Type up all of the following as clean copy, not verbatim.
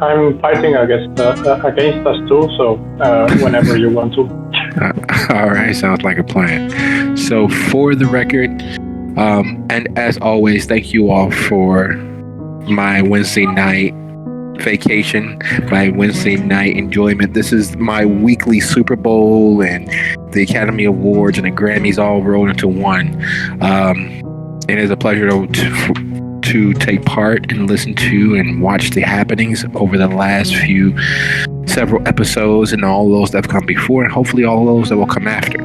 I'm fighting against us too, so whenever you want to. All right, sounds like a plan. So for the record, and as always, thank you all for my Wednesday night vacation, my Wednesday night enjoyment. This is my weekly Super Bowl and the Academy Awards and the Grammys all rolled into one. It is a pleasure to take part and listen to and watch the happenings over the last several episodes and all those that have come before and hopefully all those that will come after.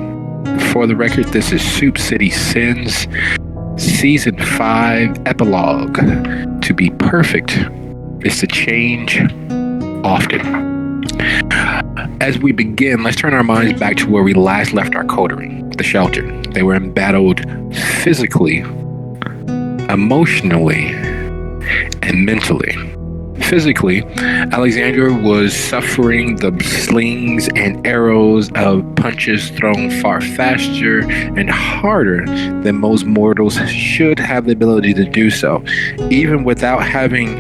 For the record, this is Soup City Sins, Season 5, Epilogue. To be perfect is to change often. As we begin, let's turn our minds back to where we last left our coterie, the shelter. They were embattled physically, emotionally, and mentally. Physically, Alexandra was suffering the slings and arrows of punches thrown far faster and harder than most mortals should have the ability to do so. Even without having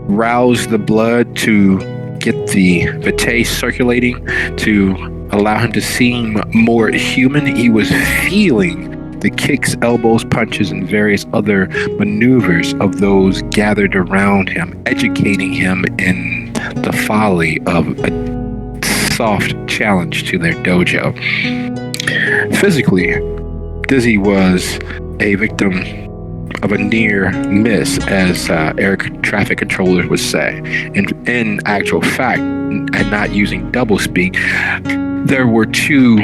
roused the blood to get the vitae circulating to allow him to seem more human, he was feeling the kicks, elbows, punches, and various other maneuvers of those gathered around him, educating him in the folly of a soft challenge to their dojo. Physically, Dizzy was a victim of a near miss, as air traffic controllers would say. And in actual fact, and not using doublespeak, there were two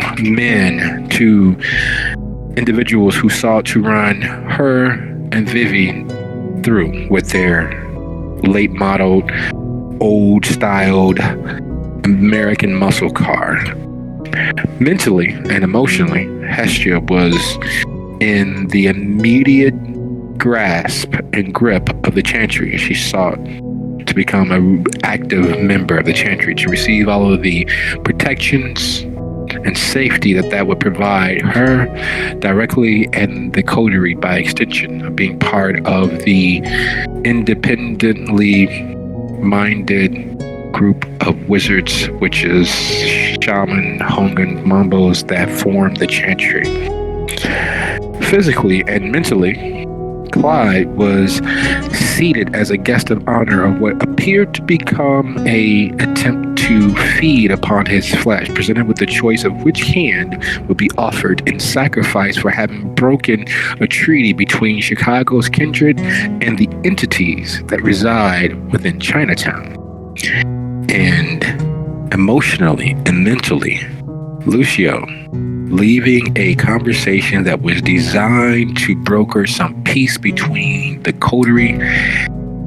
individuals who sought to run her and Vivi through with their late modeled, old styled American muscle car. Mentally and emotionally, Hestia was in the immediate grasp and grip of the Chantry. She sought to become an active member of the Chantry, to receive all of the protections and safety that would provide her directly, and the coterie by extension, of being part of the independently minded group of wizards, which is shaman, hongun, mambos, that form the Chantry. Physically and mentally, Clyde was seated as a guest of honor of what appeared to become an attempt to feed upon his flesh, presented with the choice of which hand would be offered in sacrifice for having broken a treaty between Chicago's kindred and the entities that reside within Chinatown. And emotionally and mentally, Lucio, leaving a conversation that was designed to broker some peace between the coterie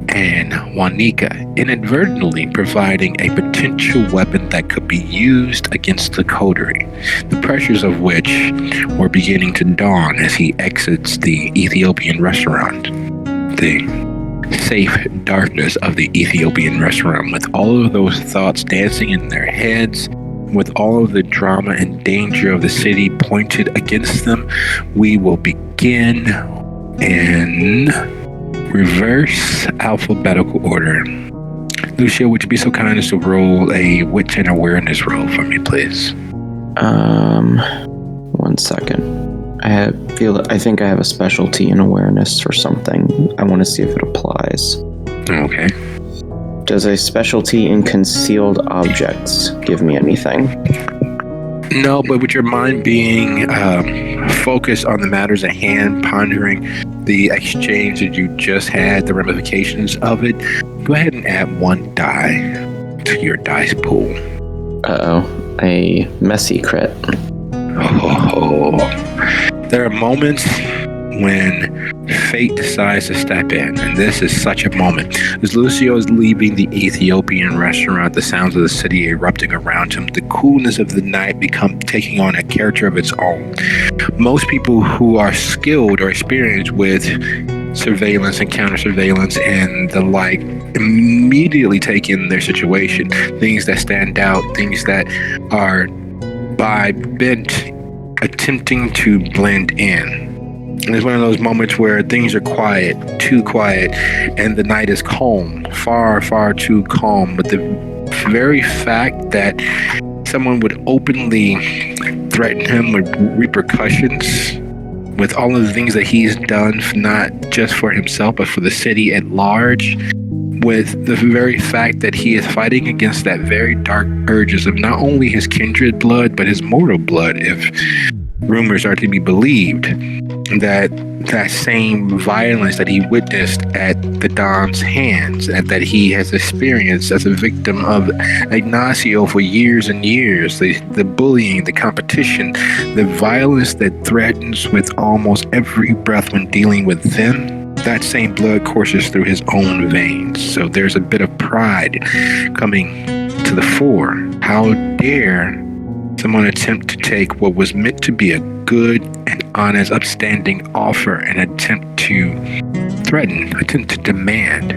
and Juanica, inadvertently providing a potential weapon that could be used against the coterie, the pressures of which were beginning to dawn as he exits the Ethiopian restaurant. The safe darkness of the Ethiopian restaurant, with all of those thoughts dancing in their heads, with all of the drama and danger of the city pointed against them, we will begin in reverse alphabetical order. Lucio, would you be so kind as to roll a wit and awareness roll for me, please? 1 second. I think I have a specialty in awareness or something. I want to see if it applies. Okay. Does a specialty in concealed objects give me anything? No, but with your mind being focused on the matters at hand, pondering the exchange that you just had, the ramifications of it, go ahead and add 1 die to your dice pool. Uh-oh. A messy crit. Oh. There are moments when fate decides to step in, and this is such a moment. As Lucio is leaving the Ethiopian restaurant, the sounds of the city erupting around him, the coolness of the night taking on a character of its own. Most people who are skilled or experienced with surveillance and counter-surveillance and the like immediately take in their situation, things that stand out, things that are by bent attempting to blend in. And it's one of those moments where things are quiet, too quiet, and the night is calm, far, far too calm. But the very fact that someone would openly threaten him with repercussions, with all of the things that he's done, not just for himself, but for the city at large, with the very fact that he is fighting against that very dark urges of not only his kindred blood, but his mortal blood, if rumors are to be believed, that same violence that he witnessed at the Don's hands, and that he has experienced as a victim of Ignacio for years and years, the bullying, the competition, the violence that threatens with almost every breath when dealing with them, that same blood courses through his own veins. So there's a bit of pride coming to the fore. How dare someone attempt to take what was meant to be a good and honest, upstanding offer and attempt to threaten, attempt to demand.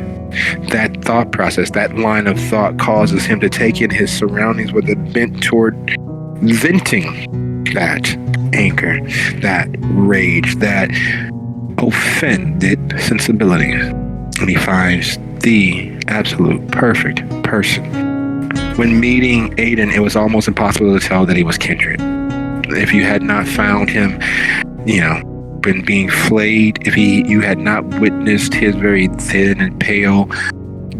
That thought process, that line of thought causes him to take in his surroundings with a bent toward venting that anger, that rage, that offended sensibility. And he finds the absolute perfect person. When meeting Aiden, it was almost impossible to tell that he was kindred. If you had not found him, been being flayed, if you had not witnessed his very thin and pale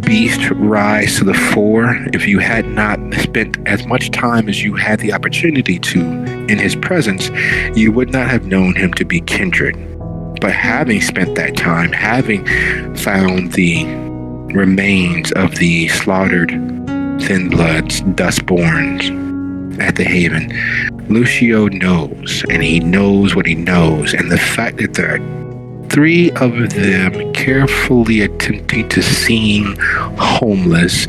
beast rise to the fore, if you had not spent as much time as you had the opportunity to in his presence, you would not have known him to be kindred. But having spent that time, having found the remains of the slaughtered Thin Bloods, Dustborns at the Haven, Lucio knows, and he knows what he knows. And the fact that there are 3 of them carefully attempting to seem homeless,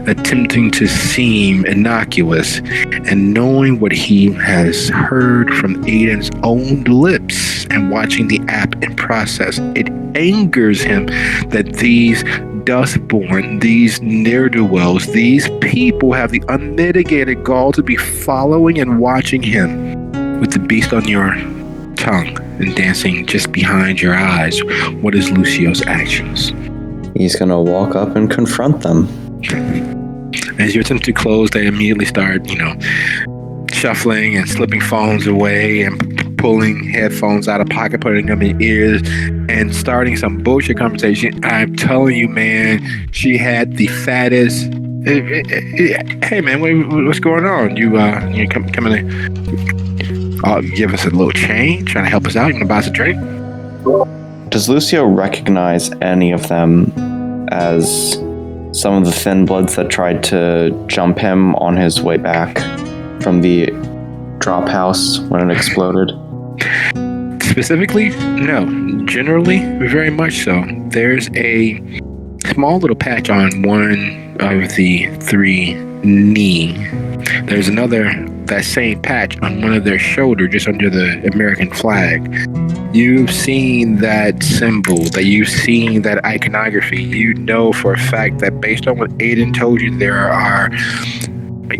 attempting to seem innocuous, and knowing what he has heard from Aiden's own lips and watching the app in process, it angers him that these Dustborn, these ne'er-do-wells, these people have the unmitigated gall to be following and watching him with the beast on your tongue and dancing just behind your eyes. What is Lucio's actions? He's gonna walk up and confront them. As you attempt to close, they immediately start, shuffling and slipping phones away and pulling headphones out of pocket, putting them in ears, and starting some bullshit conversation. I'm telling you, man, she had the fattest. Hey, man, what's going on? You coming to give us a little change, trying to help us out? You want to buy us a drink? Does Lucio recognize any of them as some of the Thin Bloods that tried to jump him on his way back from the drop house when it exploded? Specifically, no. Generally, very much so. There's a small little patch on one of the 3 knee. There's that same patch on one of their shoulder, just under the American flag. You've seen that symbol, that you've seen that iconography. You know for a fact that based on what Aiden told you, there are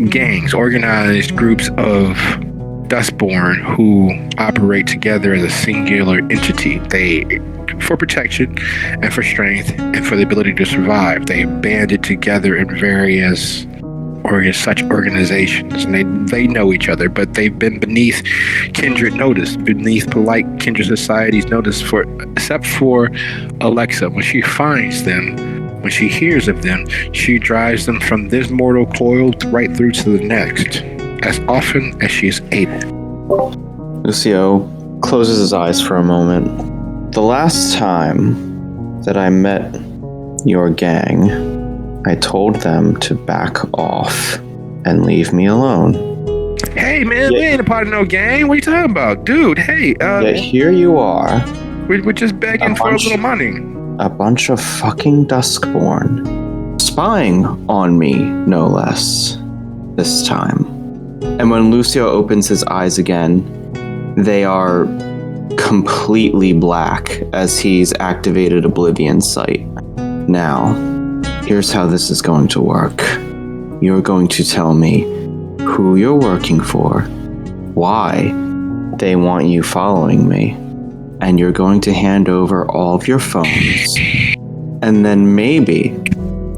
gangs, organized groups of Dustborn who operate together as a singular entity. They, for protection and for strength and for the ability to survive, they banded together in various such organizations, and they know each other, but they've been beneath kindred notice, beneath polite kindred society's notice, except for Alexa. When she finds them, when she hears of them, she drives them from this mortal coil right through to the next, as often as she is able. Lucio closes his eyes for a moment. The last time that I met your gang, I told them to back off and leave me alone. Hey, man, we ain't a part of no gang. What are you talking about? Dude, hey. Yet here you are, We're just begging for a little money. A bunch of fucking Duskborn. Spying on me, no less. This time. And when Lucio opens his eyes again, they are completely black as he's activated Oblivion Sight. Now, here's how this is going to work. You're going to tell me who you're working for, why they want you following me, and you're going to hand over all of your phones, and then maybe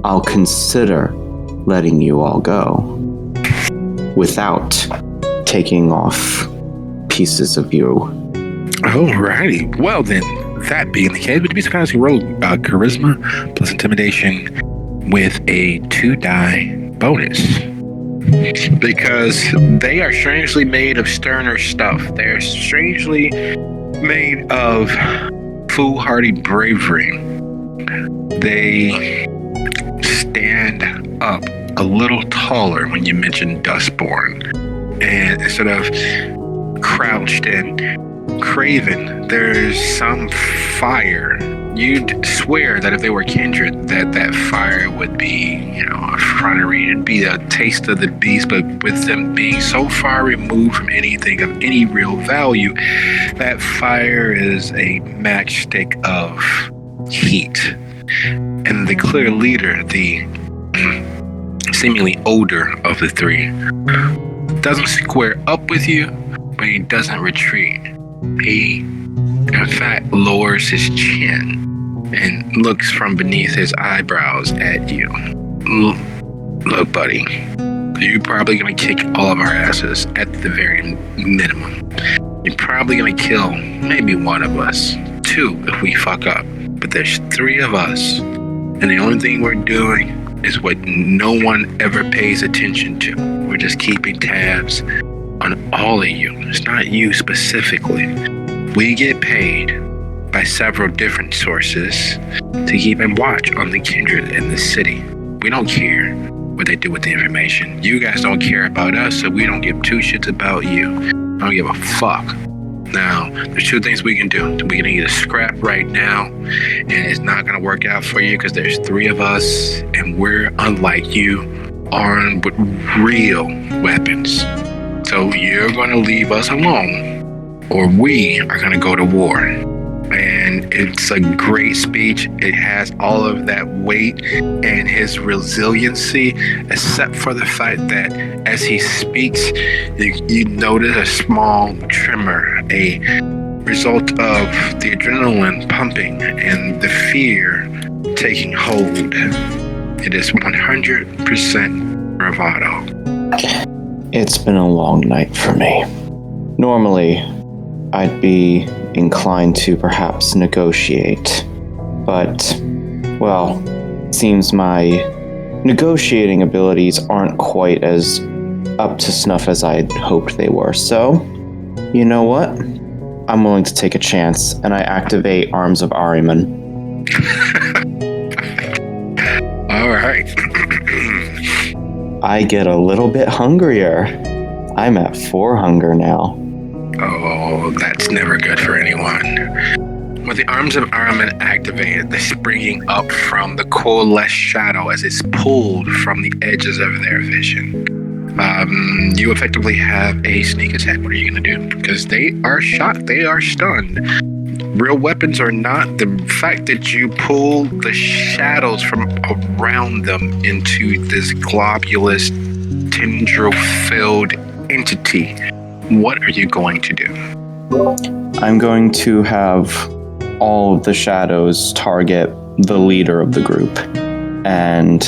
I'll consider letting you all go without taking off pieces of you. Alrighty. Well then, that being the case, would you be so kind as to roll charisma plus intimidation with a 2-die bonus? Because they are strangely made of sterner stuff. They're strangely made of foolhardy bravery. They stand up a little taller when you mention Dustborn. And instead of crouched and craven, there's some fire. You'd swear that if they were kindred, that fire would be, a effrontery. It'd be a taste of the beast, but with them being so far removed from anything of any real value, that fire is a matchstick of heat. And the clear leader, the seemingly older of the three, doesn't square up with you, but he doesn't retreat. He, in fact, lowers his chin and looks from beneath his eyebrows at you. Look, buddy, you're probably going to kick all of our asses at the very minimum. You're probably going to kill maybe one of us, 2 if we fuck up. But there's 3 of us, and the only thing we're doing is what no one ever pays attention to. We're just keeping tabs on all of you. It's not you specifically. We get paid by several different sources to keep and watch on the kindred in the city. We don't care what they do with the information. You guys don't care about us, so we don't give 2 shits about you. I don't give a fuck. Now, there's 2 things we can do. We can either scrap right now, and it's not going to work out for you because there's 3 of us, and we're, unlike you, armed with real weapons. So you're going to leave us alone, or we are going to go to war. And it's a great speech. It has all of that weight and his resiliency, except for the fact that as he speaks, you notice a small tremor, a result of the adrenaline pumping and the fear taking hold. It is 100% bravado. It's been a long night for me. Normally, I'd be inclined to perhaps negotiate, but, well, it seems my negotiating abilities aren't quite as up to snuff as I'd hoped they were. So, you know what? I'm willing to take a chance, and I activate Arms of Ahriman. All right. I get a little bit hungrier. I'm at 4 hunger now. Oh, that's never good for anyone. With the Arms of Ahriman activated, they're springing up from the coalesced shadow as it's pulled from the edges of their vision. You effectively have a sneak attack. What are you going to do? Because they are shocked. They are stunned. Real weapons or not, the fact that you pull the shadows from around them into this globulous, tendril-filled entity, what are you going to do? I'm going to have all of the shadows target the leader of the group. And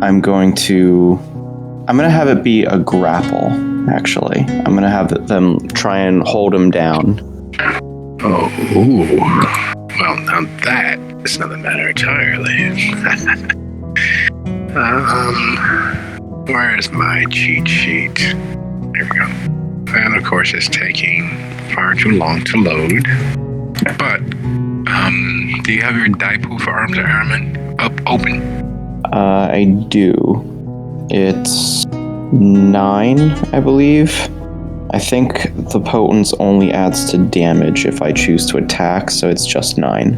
I'm going to have it be a grapple, actually. I'm going to have them try and hold him down. Oh, well, now that is another matter entirely. Where is my cheat sheet? Here we go. And of course, it's taking far too long to load. But, do you have your die pool for Arms of Ahriman open? I do. It's 9, I believe. I think the potence only adds to damage if I choose to attack, so it's just 9.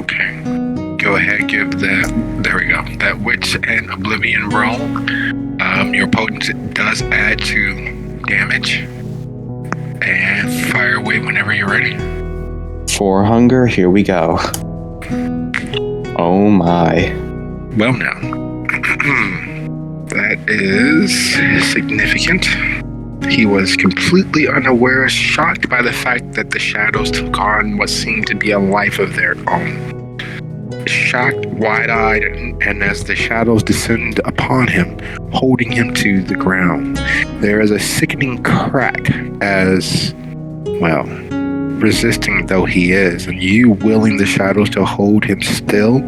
Okay. Go ahead, give that. There we go. That Wits and Oblivion roll. Your potence does add to damage. And fire away whenever you're ready. For hunger, here we go. Oh my. Well, now. That is significant. He was completely unaware, shocked by the fact that the shadows took on what seemed to be a life of their own. Shocked, wide-eyed, and as the shadows descend upon him, holding him to the ground, there is a sickening crack as, well, resisting though he is, and you willing the shadows to hold him still,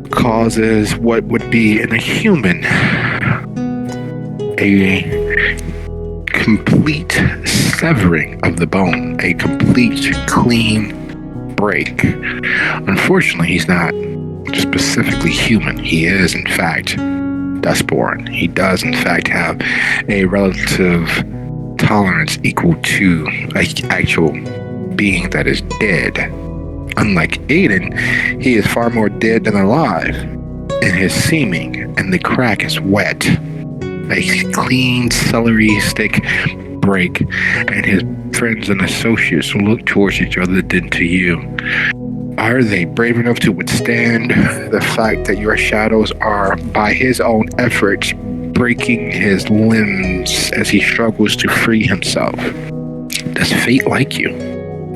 causes what would be in a human a complete severing of the bone, a complete clean break. Unfortunately, he's not specifically human. He is, in fact, Dustborn. He does, in fact, have a relative tolerance equal to an actual being that is dead. Unlike Aiden, he is far more dead than alive in his seeming, and the crack is wet. A clean celery stick break, and his friends and associates look towards each other than to you. Are they brave enough to withstand the fact that your shadows are, by his own efforts, breaking his limbs as he struggles to free himself? Does fate like you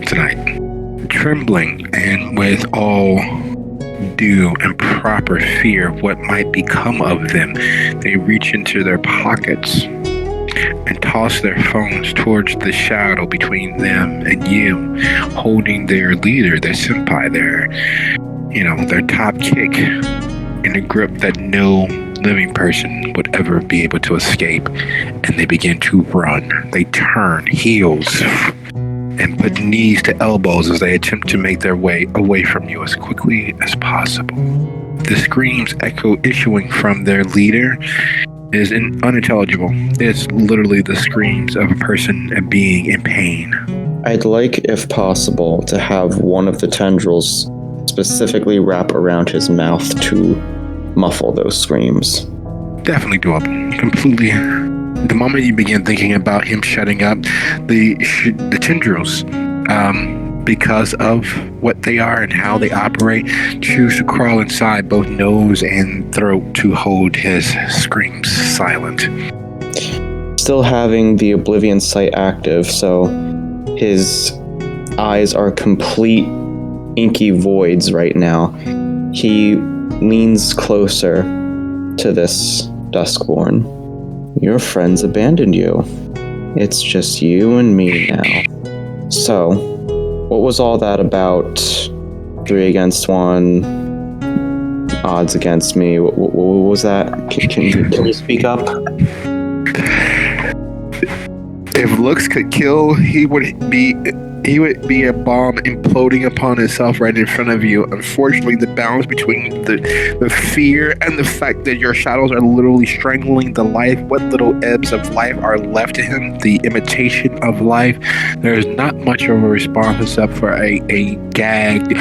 tonight? Trembling and with all due and proper fear of what might become of them, they reach into their pockets and toss their phones towards the shadow between them and you, holding their leader, their senpai, their top kick in a grip that no living person would ever be able to escape. And they begin to run. They turn heels and put knees to elbows as they attempt to make their way away from you as quickly as possible. The screams echo issuing from their leader is unintelligible. It's literally the screams of a person, a being in pain. I'd like, if possible, to have one of the tendrils specifically wrap around his mouth to muffle those screams. Definitely doable. Completely. The moment you begin thinking about him shutting up, the tendrils, because of what they are and how they operate, choose to crawl inside both nose and throat to hold his screams silent. Still having the Oblivion sight active, so his eyes are complete inky voids right now. He leans closer to this Duskborn. Your friends abandoned you. It's just you and me now. So, what was all that about? 3 against 1, odds against me. What was that? Can you speak up? If looks could kill, he would be a bomb imploding upon himself right in front of you. Unfortunately, the balance between the fear and the fact that your shadows are literally strangling the life, what little ebbs of life are left to him, the imitation of life, there is not much of a response except for a gag.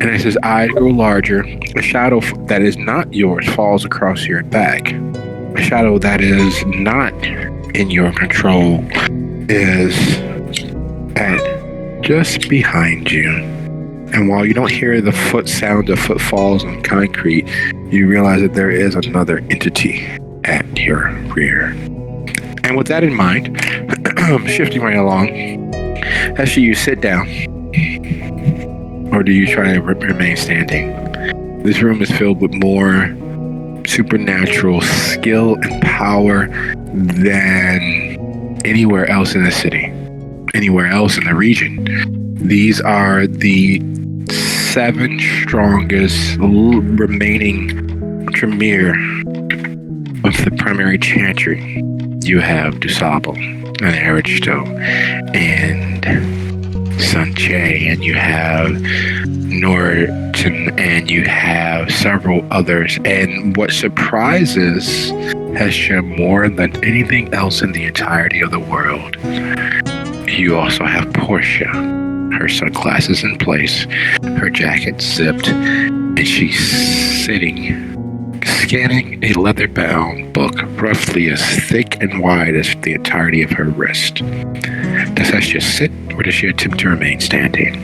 And as his eyes grow larger, a shadow that is not yours falls across your back. A shadow that is not in your control is at just behind you. And while you don't hear the sound of footfalls on concrete, you realize that there is another entity at your rear. And with that in mind, shifting right along, Hestia, you sit down. Or do you try to remain standing? This room is filled with more supernatural skill and power than anywhere else in the city, anywhere else in the region. These are the 7 strongest remaining Tremere of the primary chantry. You have Dusable and Erichto and Sanche, and you have Norton, and you have several others. And what surprises Hestia more than anything else in the entirety of the world. You also have Portia. Her sunglasses in place, her jacket zipped, and she's sitting, scanning a leather-bound book roughly as thick and wide as the entirety of her wrist. Does Hestia sit, or does she attempt to remain standing?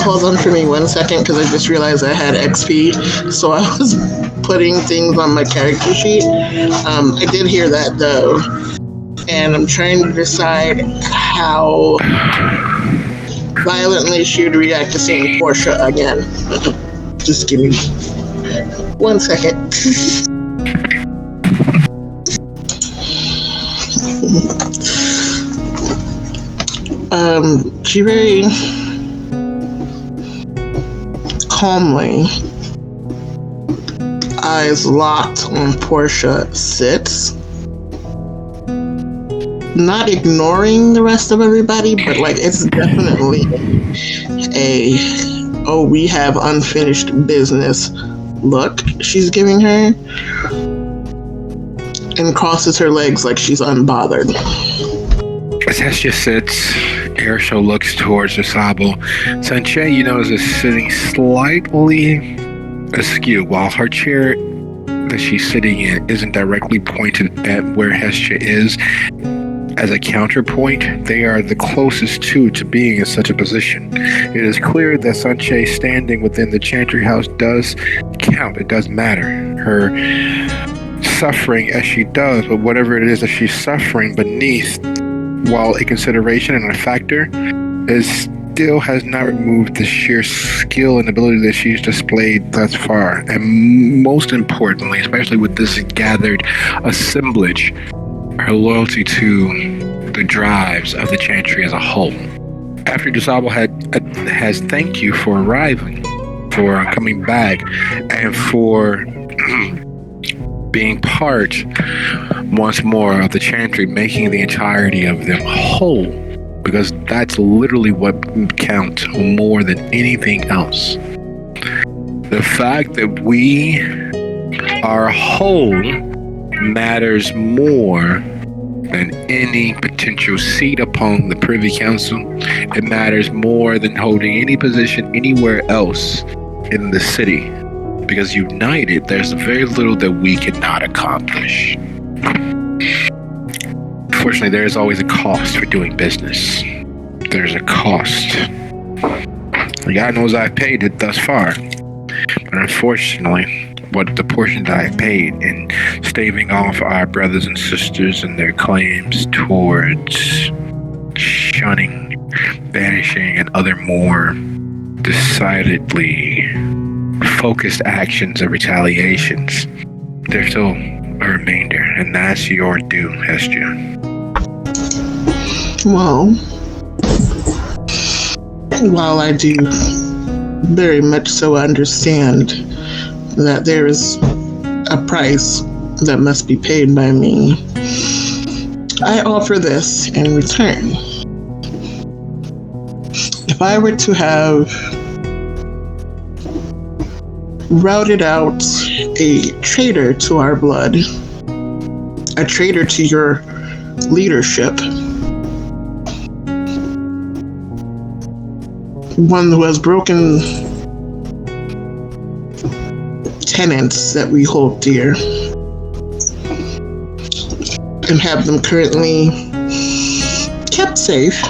Hold on for me 1 second, because I just realized I had XP, so I was putting things on my character sheet. I did hear that, though, and I'm trying to decide how violently she would react to seeing Portia again. Just give me 1 second. She very calmly, eyes locked on Portia, sits, not ignoring the rest of everybody, but like it's definitely we have unfinished business look she's giving her, and crosses her legs like she's unbothered. As Hestia sits, Airshell looks towards Usabo. Sanche, you notice, is sitting slightly askew, while her chair that she's sitting in isn't directly pointed at where Hestia is. As a counterpoint, they are the closest to being in such a position. It is clear that Sanche standing within the Chantry house does count. It does matter. Her suffering as she does, but whatever it is that she's suffering beneath, while a consideration and a factor, still has not removed the sheer skill and ability that she's displayed thus far. And most importantly, especially with this gathered assemblage, her loyalty to the drives of the Chantry as a whole. After Usabo has thanked you for arriving, for coming back, and for being part once more of the Chantry, making the entirety of them whole, because that's literally what counts more than anything else. The fact that we are whole matters more than any potential seat upon the Privy Council. It matters more than holding any position anywhere else in the city, because united, there's very little that we cannot accomplish. Fortunately, there is always a cost for doing business. There's a cost. God knows I've paid it thus far. But unfortunately, what the portion that I paid in staving off our brothers and sisters and their claims towards shunning, banishing, and other more decidedly focused actions and retaliations, there's still a remainder, and that's your due, Hestia. Well, while I do very much so understand that there is a price that must be paid by me, I offer this in return. If I were to have routed out a traitor to our blood, a traitor to your leadership, one who has broken tenets that we hold dear, and have them currently kept safe,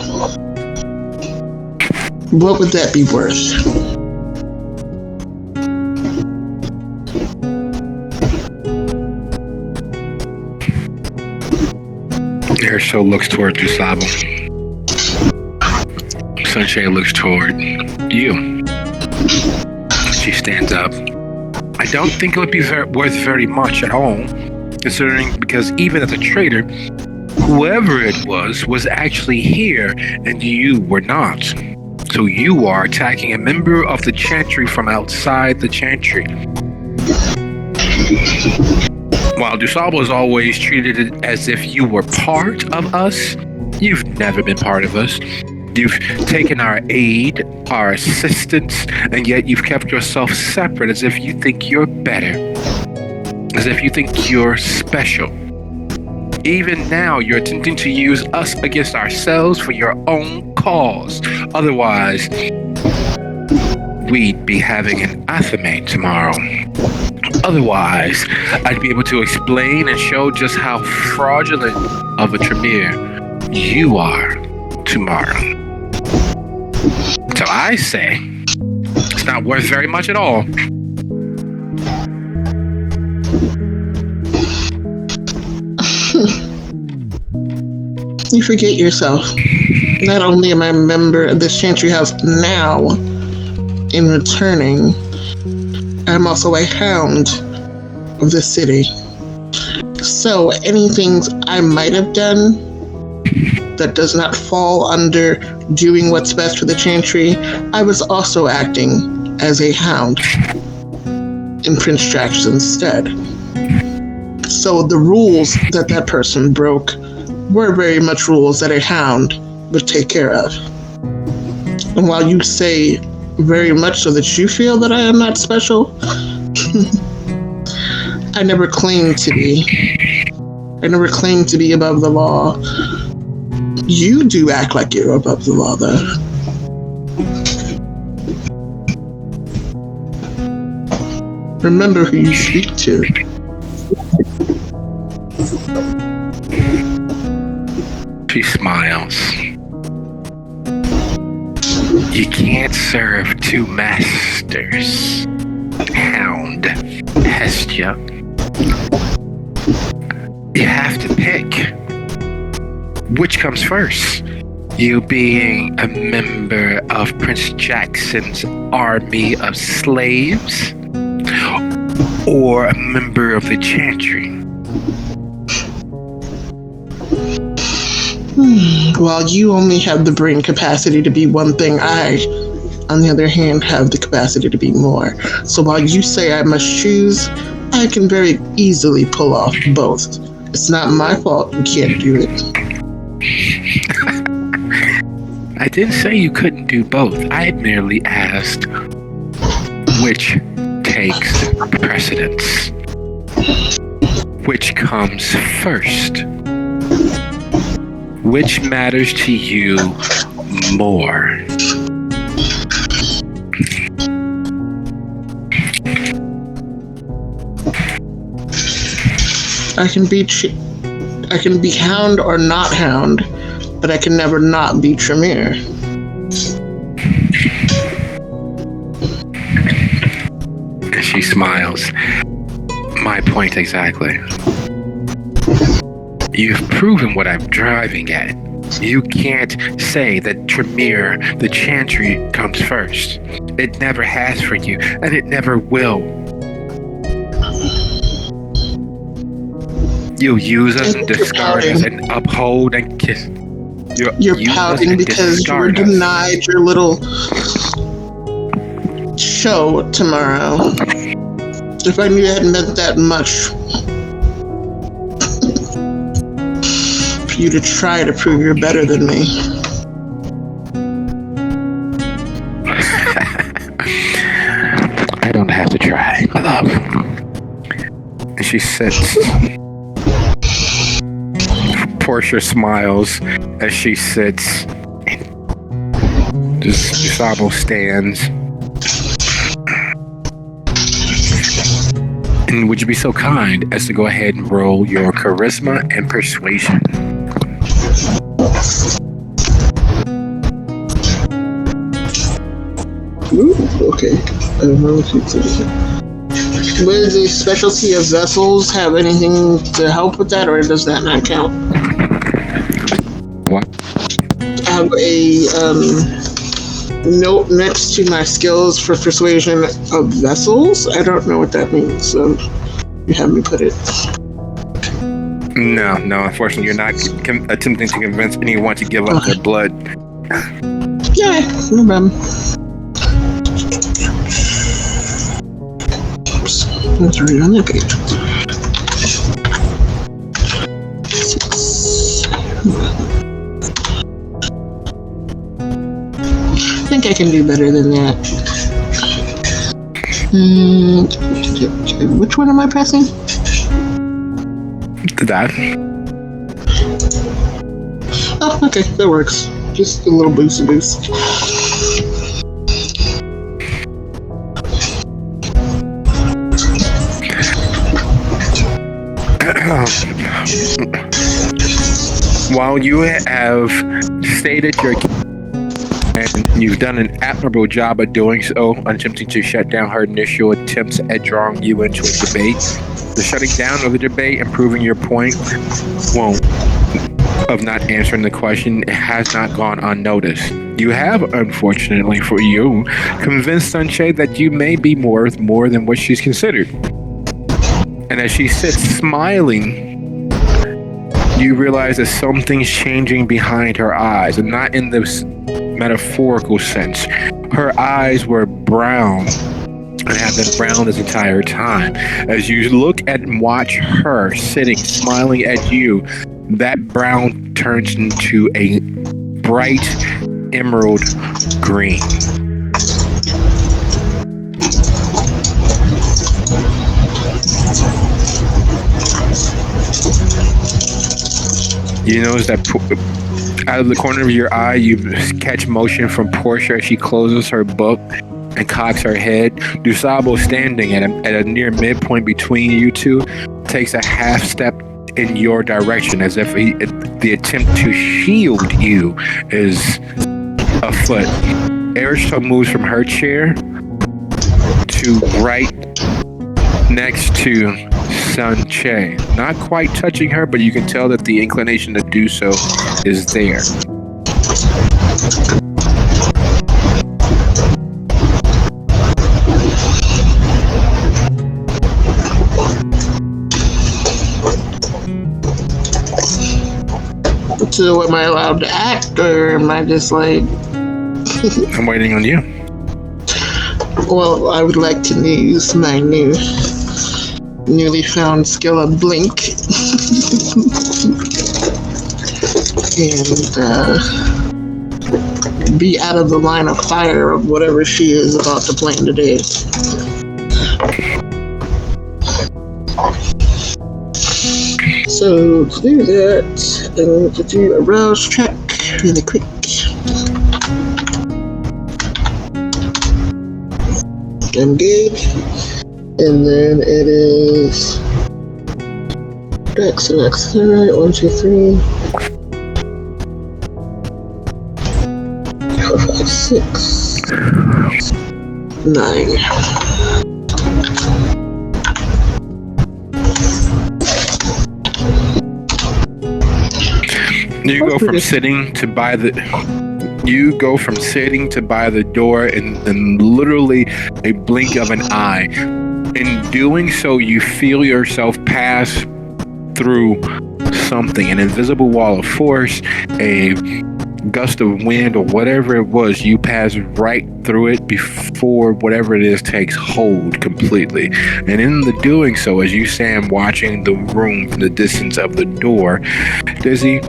what would that be worth? Airshell looks toward Usabo. Sunshine looks toward you. She stands up. I don't think it would be worth very much at all, considering because even as a traitor, whoever it was actually here, and you were not. So you are attacking a member of the Chantry from outside the Chantry. While Usabo has always treated it as if you were part of us, you've never been part of us. You've taken our aid, our assistance, and yet you've kept yourself separate as if you think you're better. as if you think you're special. Even now, you're attempting to use us against ourselves for your own cause. Otherwise, we'd be having an Athame tomorrow. Otherwise, I'd be able to explain and show just how fraudulent of a Tremere you are tomorrow. So I say, it's not worth very much at all. You forget yourself. Not only am I a member of this Chantry House now, in returning, I'm also a hound of the city. So any things I might have done that does not fall under doing what's best for the Chantry, I was also acting as a hound in Prince Jackson's stead. So the rules that person broke were very much rules that a hound would take care of. And while you say very much so that you feel that I am not special, I never claimed to be. I never claimed to be above the law. You do act like you're above the law, though. Remember who you speak to. She smiles. You can't serve two masters, Hound Hestia. You have to pick. Which comes first? You being a member of Prince Jackson's army of slaves, or a member of the Chantry? While you only have the brain capacity to be one thing, I, on the other hand, have the capacity to be more. So while you say I must choose, I can very easily pull off both. It's not my fault you can't do it. I didn't say you couldn't do both. I merely asked which takes precedence. Which comes first? Which matters to you more? I can be hound or not hound, but I can never not be Tremere. She smiles. My point exactly. You've proven what I'm driving at. You can't say that Tremere, the Chantry, comes first. It never has for you, and it never will. You'll use us and discard us and uphold and kiss. You're pouting because you were denied your little show tomorrow. If I knew it hadn't meant that much for you to try to prove you're better than me. I don't have to try, my love. And she sits. Portia smiles as she sits. Sabo stands. And would you be so kind as to go ahead and roll your charisma and persuasion? Ooh, okay. I don't know if it's Would the specialty of vessels have anything to help with that, or does that not count? What? I have a note next to my skills for persuasion of vessels. I don't know what that means, so you have me put it. No, unfortunately, you're not attempting to convince anyone to give up their blood. Yeah, no problem. Let's read on that page. I think I can do better than that. Which one am I pressing? That. Oh, okay, that works. Just a little boost. While you have stated your and you've done an admirable job of doing so, attempting to shut down her initial attempts at drawing you into a debate, the shutting down of the debate and proving your point of not answering the question has not gone unnoticed. You have, unfortunately for you, convinced Sunshade that you may be worth more than what she's considered. And as she sits smiling, you realize that something's changing behind her eyes, and not in this metaphorical sense. Her eyes were brown and have been brown this entire time. As you look at and watch her sitting, smiling at you, that brown turns into a bright emerald green. You notice that out of the corner of your eye, you catch motion from Portia as she closes her book and cocks her head. Dusabo, standing at a near midpoint between you two, takes a half step in your direction as if the attempt to shield you is afoot. Erisha moves from her chair to right next to Sanche. Not quite touching her, but you can tell that the inclination to do so is there. So am I allowed to act, or am I just like... I'm waiting on you. Well, I would like to use my newly found skill of Blink. And be out of the line of fire of whatever she is about to plan today. So to do that, I'm going to do a rouse check really quick. I'm good. And then it is Dex and Accelerate. 1, 2, 3, 4, 5, 6, 9. You go from sitting to by the door in literally a blink of an eye. In doing so, you feel yourself pass through something, an invisible wall of force, a gust of wind, or whatever it was. You pass right through it before whatever it is takes hold completely. And in the doing so, as you stand watching the room from the distance of the door, Dizzy,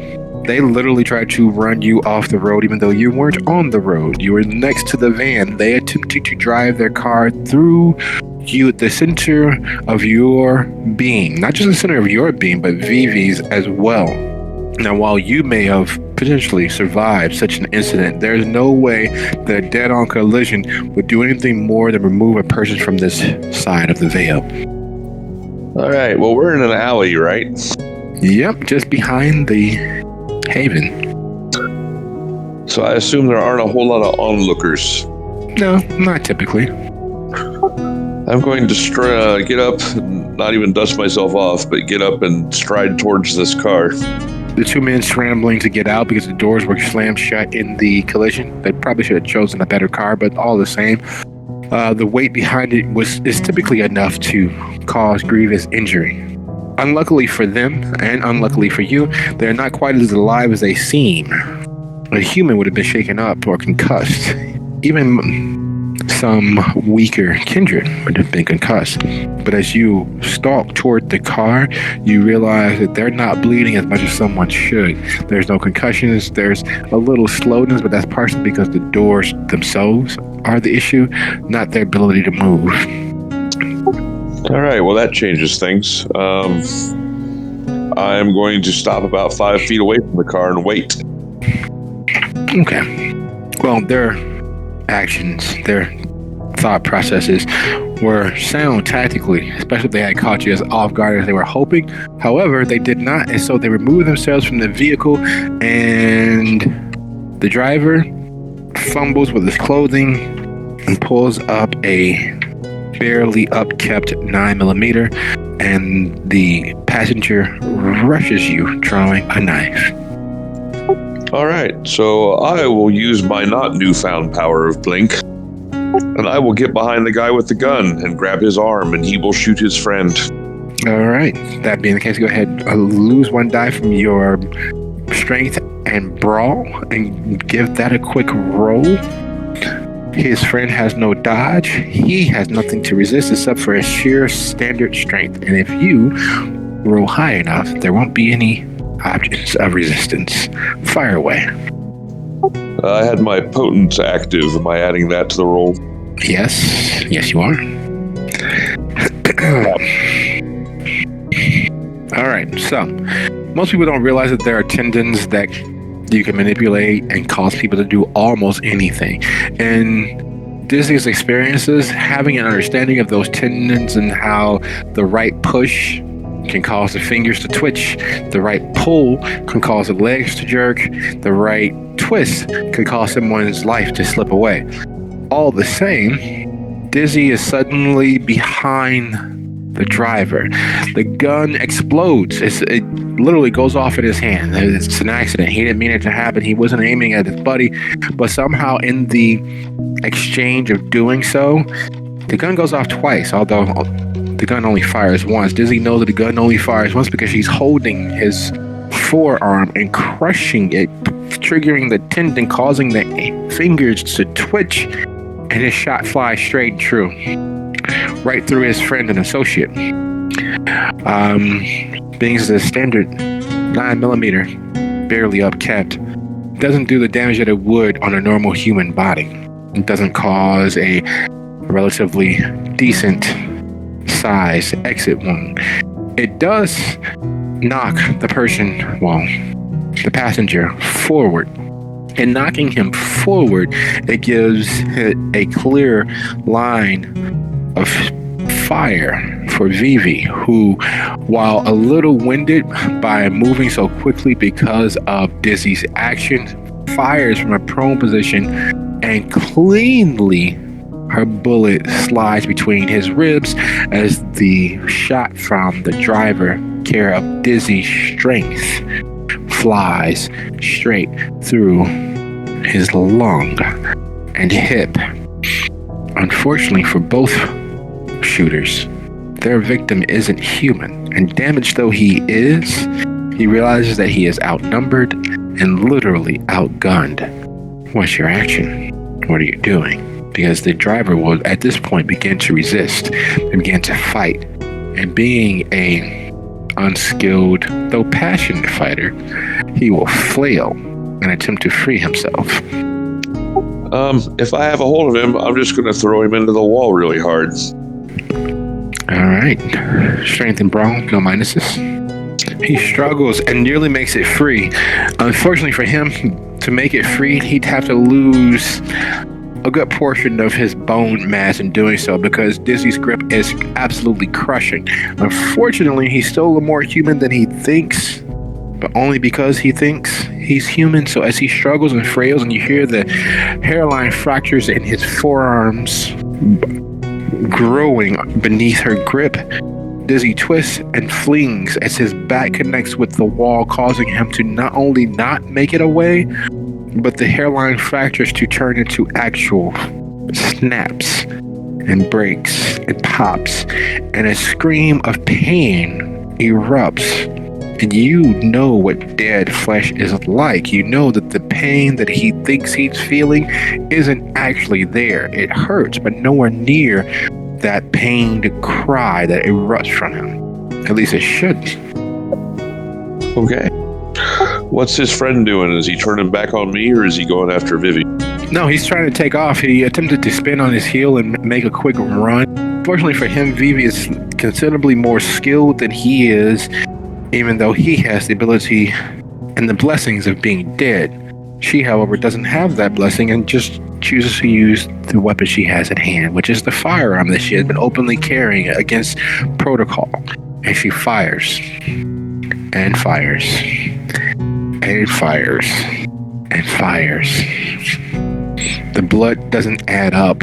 they literally tried to run you off the road even though you weren't on the road. You were next to the van. They attempted to drive their car through you at the center of your being. Not just the center of your being, but Vivi's as well. Now, while you may have potentially survived such an incident, there's no way that a dead-on collision would do anything more than remove a person from this side of the veil. All right, well, we're in an alley, right? Yep, just behind the Haven. So I assume there aren't a whole lot of onlookers. No, not typically. I'm going to get up, not even dust myself off, but get up and stride towards this car. The two men scrambling to get out because the doors were slammed shut in the collision. They probably should have chosen a better car, but all the same. The weight behind it is typically enough to cause grievous injury. Unluckily for them, and unluckily for you, they're not quite as alive as they seem. A human would have been shaken up or concussed. Even some weaker kindred would have been concussed. But as you stalk toward the car, you realize that they're not bleeding as much as someone should. There's no concussions, there's a little slowness, but that's partially because the doors themselves are the issue, not their ability to move. All right, well, that changes things. I'm going to stop about 5 feet away from the car and wait. Okay. Well, their actions, their thought processes were sound tactically, especially if they had caught you as off guard as they were hoping. However, they did not, and so they removed themselves from the vehicle, and the driver fumbles with his clothing and pulls up a barely upkept 9mm, and the passenger rushes you drawing a knife. All right, so I will use my not newfound power of blink, and I will get behind the guy with the gun and grab his arm, and he will shoot his friend. All right, that being the case, go ahead, lose 1 die from your strength and brawl, and give that a quick roll. His friend has no dodge. He has nothing to resist except for his sheer standard strength. And if you roll high enough, there won't be any objects of resistance. Fire away. I had my potent active. Am I adding that to the roll? Yes. Yes, you are. All right. So, most people don't realize that there are tendons that you can manipulate and cause people to do almost anything. And Disney's experiences, having an understanding of those tendons and how the right push can cause the fingers to twitch, the right pull can cause the legs to jerk, the right twist could cause someone's life to slip away. All the same, Dizzy is suddenly behind the driver. The gun explodes. It literally goes off in his hand. It's an accident. He didn't mean it to happen. He wasn't aiming at his buddy, but somehow in the exchange of doing so, the gun goes off twice, although the gun only fires once. Dizzy knows that the gun only fires once because she's holding his forearm and crushing it, triggering the tendon, causing the fingers to twitch, and his shot flies straight and true, right through his friend and associate. Being as a standard 9mm, barely upkept, doesn't do the damage that it would on a normal human body. It doesn't cause a relatively decent size exit wound. It does knock the the passenger forward. And knocking him forward, it gives a clear line of fire for Vivi, who, while a little winded by moving so quickly because of Dizzy's action, fires from a prone position, and cleanly her bullet slides between his ribs as the shot from the driver, care of Dizzy's strength, flies straight through his lung and hip. Unfortunately for both shooters, their victim isn't human, and damaged though he is, he realizes that he is outnumbered and literally outgunned. What's your action? What are you doing? Because the driver will at this point begin to resist and begin to fight, and being a unskilled though passionate fighter, he will flail and attempt to free himself. If I have a hold of him, I'm just going to throw him into the wall really hard. All right. Strength and brawl, no minuses. He struggles and nearly makes it free. Unfortunately for him, to make it free, he'd have to lose a good portion of his bone mass in doing so, because Dizzy's grip is absolutely crushing. Unfortunately, he's still more human than he thinks, but only because he thinks he's human. So as he struggles and frails, and you hear the hairline fractures in his forearms growing beneath her grip, Dizzy twists and flings as his back connects with the wall, causing him to not only not make it away, but the hairline fractures to turn into actual snaps and breaks and pops, and a scream of pain erupts. And you know what dead flesh is like. You know that the pain that he thinks he's feeling isn't actually there. It hurts, but nowhere near that pained cry that erupts from him. At least it should. Okay. What's his friend doing? Is he turning back on me, or is he going after Vivi? No, he's trying to take off. He attempted to spin on his heel and make a quick run, Fortunately for him, Vivi is considerably more skilled than he is, even though he has the ability and the blessings of being dead. She, however, doesn't have that blessing and just chooses to use the weapon she has at hand, which is the firearm that she has been openly carrying against protocol. And she fires and fires and fires and fires. The blood doesn't add up.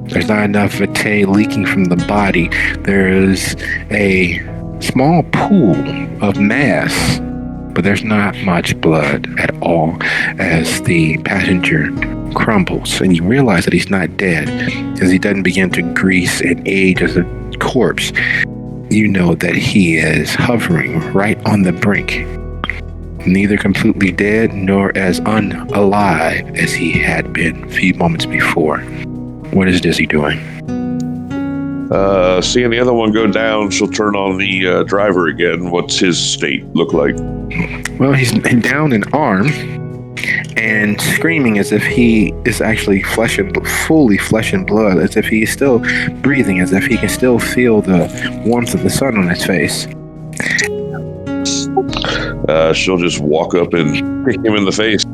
There's not enough vitae leaking from the body. There's a small pool of mass, but there's not much blood at all as the passenger crumbles. And you realize that he's not dead as he doesn't begin to grease and age as a corpse. You know that he is hovering right on the brink, neither completely dead nor as unalive as he had been a few moments before. What is Dizzy doing? Seeing the other one go down, she'll turn on the driver again. What's his state look like? Well, he's down an arm and screaming as if he is actually fully flesh and blood, as if he is still breathing, as if he can still feel the warmth of the sun on his face. She'll just walk up and kick him in the face.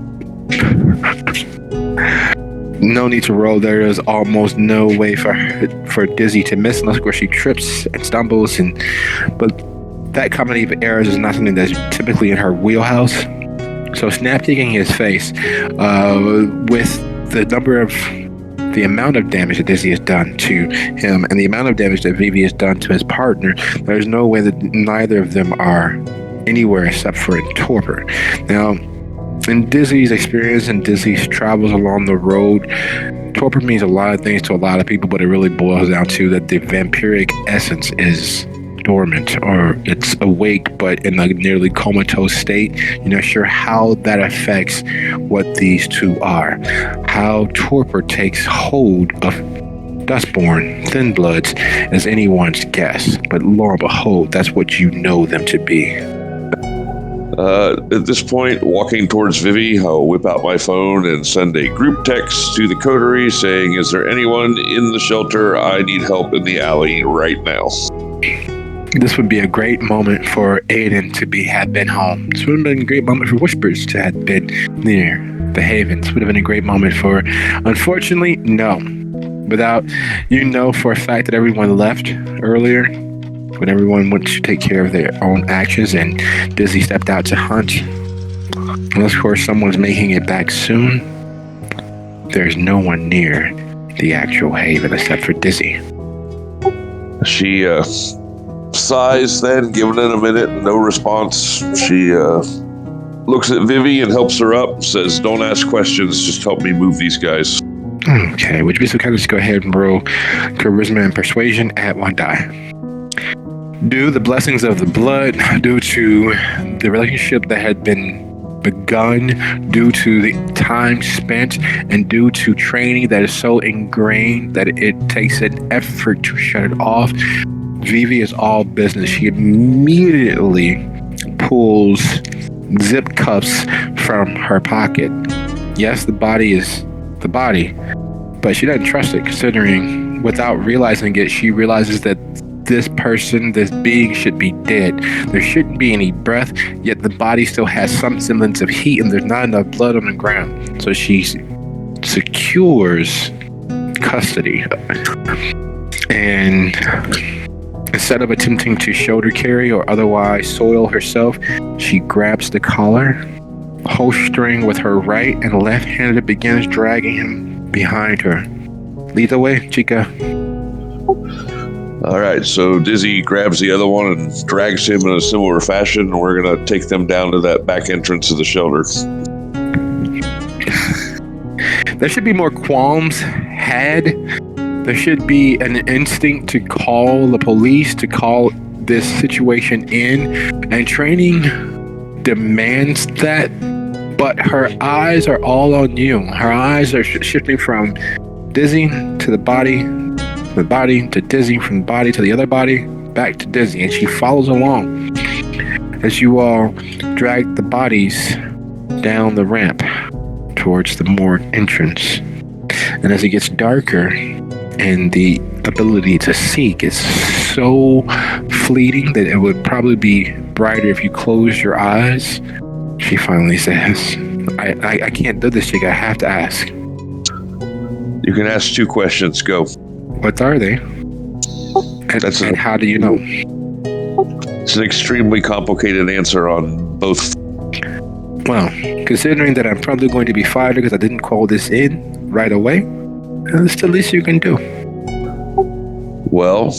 No need to roll. There is almost no way for Dizzy to miss, unless of course she trips and stumbles. But that combination of errors is not something that's typically in her wheelhouse. So snap kicking his face with the amount of damage that Dizzy has done to him and the amount of damage that Vivi has done to his partner, there's no way that neither of them are anywhere except for in torpor. Now, in Dizzy's experience and Dizzy's travels along the road, torpor means a lot of things to a lot of people, but it really boils down to that the vampiric essence is dormant, or it's awake but in a nearly comatose state. You're not sure how that affects what these two are. How torpor takes hold of Dustborn thin bloods is anyone's guess, but lo and behold, that's what you know them to be. At this point, walking towards Vivi, I'll whip out my phone and send a group text to the coterie saying, "Is there anyone in the shelter? I need help in the alley right now." This would be a great moment for Aiden to have been home. This would have been a great moment for Whispers to have been near the Haven. This would have been a great moment for, unfortunately, no. Without, you know for a fact that everyone left earlier when everyone went to take care of their own actions and Dizzy stepped out to hunt. Unless, of course, someone's making it back soon, there's no one near the actual Haven except for Dizzy. She sighs then, giving it a minute, no response. She looks at Vivi and helps her up, says, "Don't ask questions, just help me move these guys." Okay, would you be so kind of just go ahead and roll charisma and persuasion at 1 die. Due the blessings of the blood, due to the relationship that had been begun, due to the time spent, and due to training that is so ingrained that it takes an effort to shut it off, Vivi is all business. She immediately pulls zip cuffs from her pocket. Yes, the body is the body, but she doesn't trust it, considering without realizing it, she realizes that this person, this being should be dead. There shouldn't be any breath, yet the body still has some semblance of heat and there's not enough blood on the ground. So she secures custody. And instead of attempting to shoulder carry or otherwise soil herself, she grabs the collar, holstering with her right and left hand, and begins dragging him behind her. Lead the way, chica. All right, so Dizzy grabs the other one and drags him in a similar fashion, and we're going to take them down to that back entrance of the shelter. There should be more qualms had. There should be an instinct to call the police, to call this situation in, and training demands that, but her eyes are all on you. Her eyes are shifting from Dizzy to the body to Dizzy, from the body to the other body, back to Dizzy, and she follows along as you all drag the bodies down the ramp towards the morgue entrance. And as it gets darker and the ability to seek is so fleeting that it would probably be brighter if you close your eyes. She finally says, I can't do this, Chick. I have to ask. You can ask 2 questions. Go. What are they? And how do you know? It's an extremely complicated answer on both. Well, considering that I'm probably going to be fired because I didn't call this in right away, that's the least you can do. Well,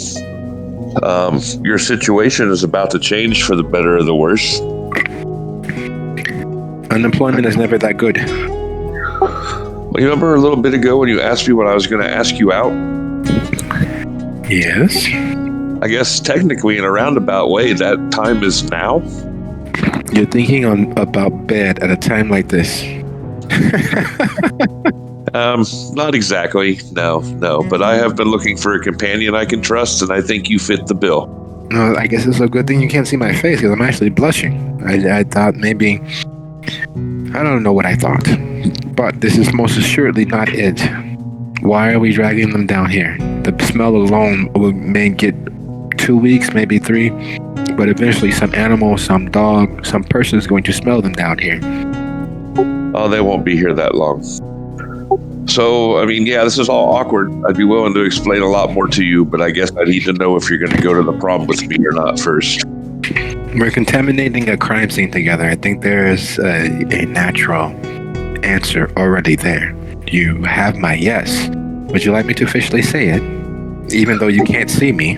your situation is about to change for the better or the worse. Unemployment is never that good. Well, you remember a little bit ago when you asked me when I was going to ask you out? Yes. I guess technically in a roundabout way, that time is now. You're thinking about bed at a time like this. Not exactly. No. But I have been looking for a companion I can trust, and I think you fit the bill. No, I guess it's a good thing you can't see my face because I'm actually blushing. I thought maybe... I don't know what I thought. But this is most assuredly not it. Why are we dragging them down here? The smell alone may get 2 weeks, maybe 3. But eventually some animal, some dog, some person is going to smell them down here. Oh, they won't be here that long. So, I mean, yeah, this is all awkward. I'd be willing to explain a lot more to you, but I guess I need to know if you're going to go to the prom with me or not first. We're contaminating a crime scene together. I think there is a natural answer already there. You have my yes. Would you like me to officially say it? Even though you can't see me.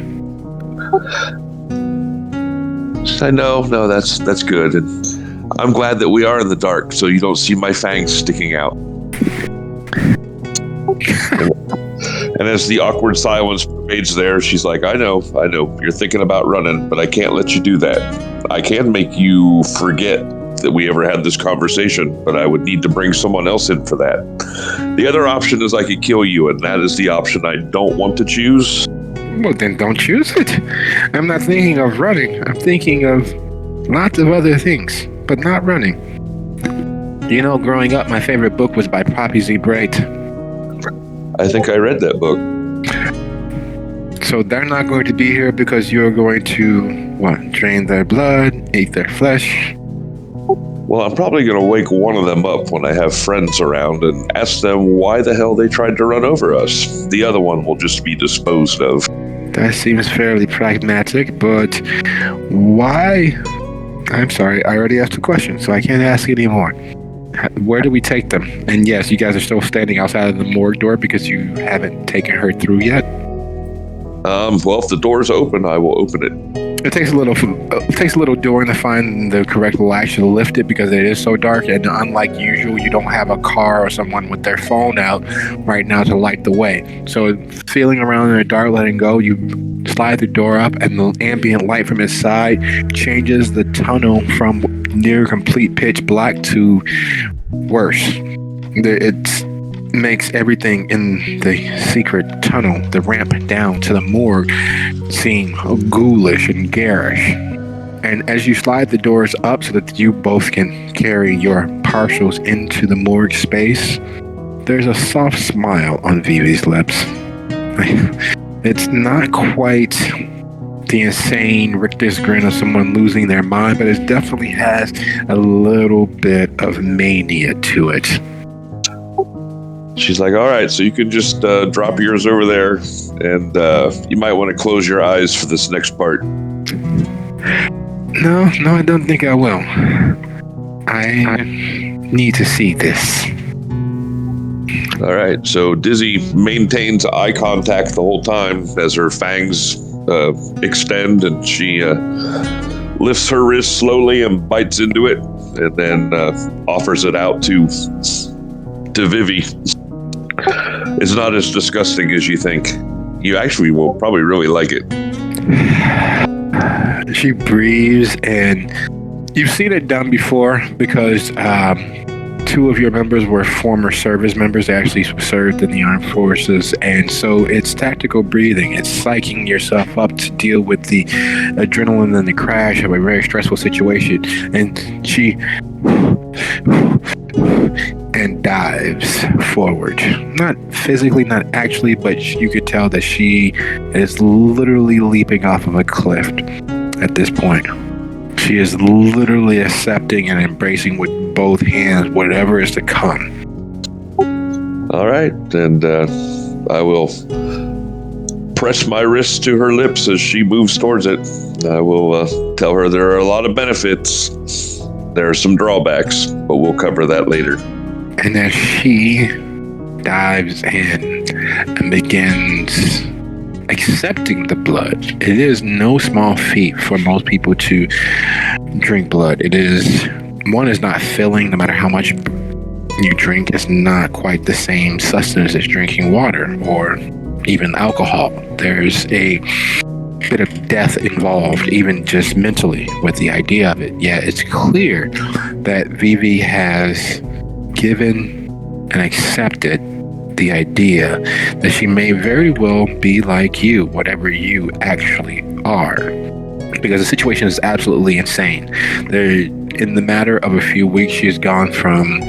I know, that's good. And I'm glad that we are in the dark so you don't see my fangs sticking out. And as the awkward silence pervades there, she's like, I know, you're thinking about running, but I can't let you do that. I can make you forget that we ever had this conversation, but I would need to bring someone else in for that. The other option is I could kill you, and that is the option I don't want to choose. Well, then don't choose it. I'm not thinking of running. I'm thinking of lots of other things, but not running. You know, growing up, my favorite book was by Poppy Z. Bright. I think I read that book. So they're not going to be here because you're going to, drain their blood, eat their flesh? Well, I'm probably going to wake one of them up when I have friends around and ask them why the hell they tried to run over us. The other one will just be disposed of. That seems fairly pragmatic, but why? I'm sorry, I already asked a question, so I can't ask anymore. Where do we take them? And yes, you guys are still standing outside of the morgue door because you haven't taken her through yet? Well, if the door's open, I will open it. It takes a little doing to find the correct latch to lift it because it is so dark, and unlike usual, you don't have a car or someone with their phone out right now to light the way. So feeling around in the dark, letting go, you slide the door up, and the ambient light from its side changes the tunnel from near complete pitch black to worse. It makes everything in the secret tunnel, the ramp down to the morgue, seem ghoulish and garish. And as you slide the doors up so that you both can carry your partials into the morgue space, there's a soft smile on Vivi's lips. It's not quite the insane Richter's grin of someone losing their mind, but it definitely has a little bit of mania to it. She's like, all right, so you can just drop yours over there, and you might want to close your eyes for this next part. No, I don't think I will. I need to see this. All right, so Dizzy maintains eye contact the whole time as her fangs extend, and she lifts her wrist slowly and bites into it, and then offers it out to Vivi. It's not as disgusting as you think. You actually will probably really like it. She breathes, and you've seen it done before because 2 of your members were former service members. They actually served in the armed forces, and so it's tactical breathing. It's psyching yourself up to deal with the adrenaline and the crash of a very stressful situation. And she and dives forward. Not physically, not actually, but you could tell that she is literally leaping off of a cliff at this point. She is literally accepting and embracing with both hands whatever is to come. All right, and I will press my wrist to her lips as she moves towards it. I will tell her there are a lot of benefits. There are some drawbacks, but we'll cover that later. And as she dives in and begins accepting the blood, it is no small feat for most people to drink blood. It is, one is not filling, no matter how much you drink. It's not quite the same sustenance as drinking water or even alcohol. There's a bit of death involved, even just mentally, with the idea of it. Yet it's clear that Vivi has given and accepted the idea that she may very well be like you, whatever you actually are. Because the situation is absolutely insane. In the matter of a few weeks, she has gone from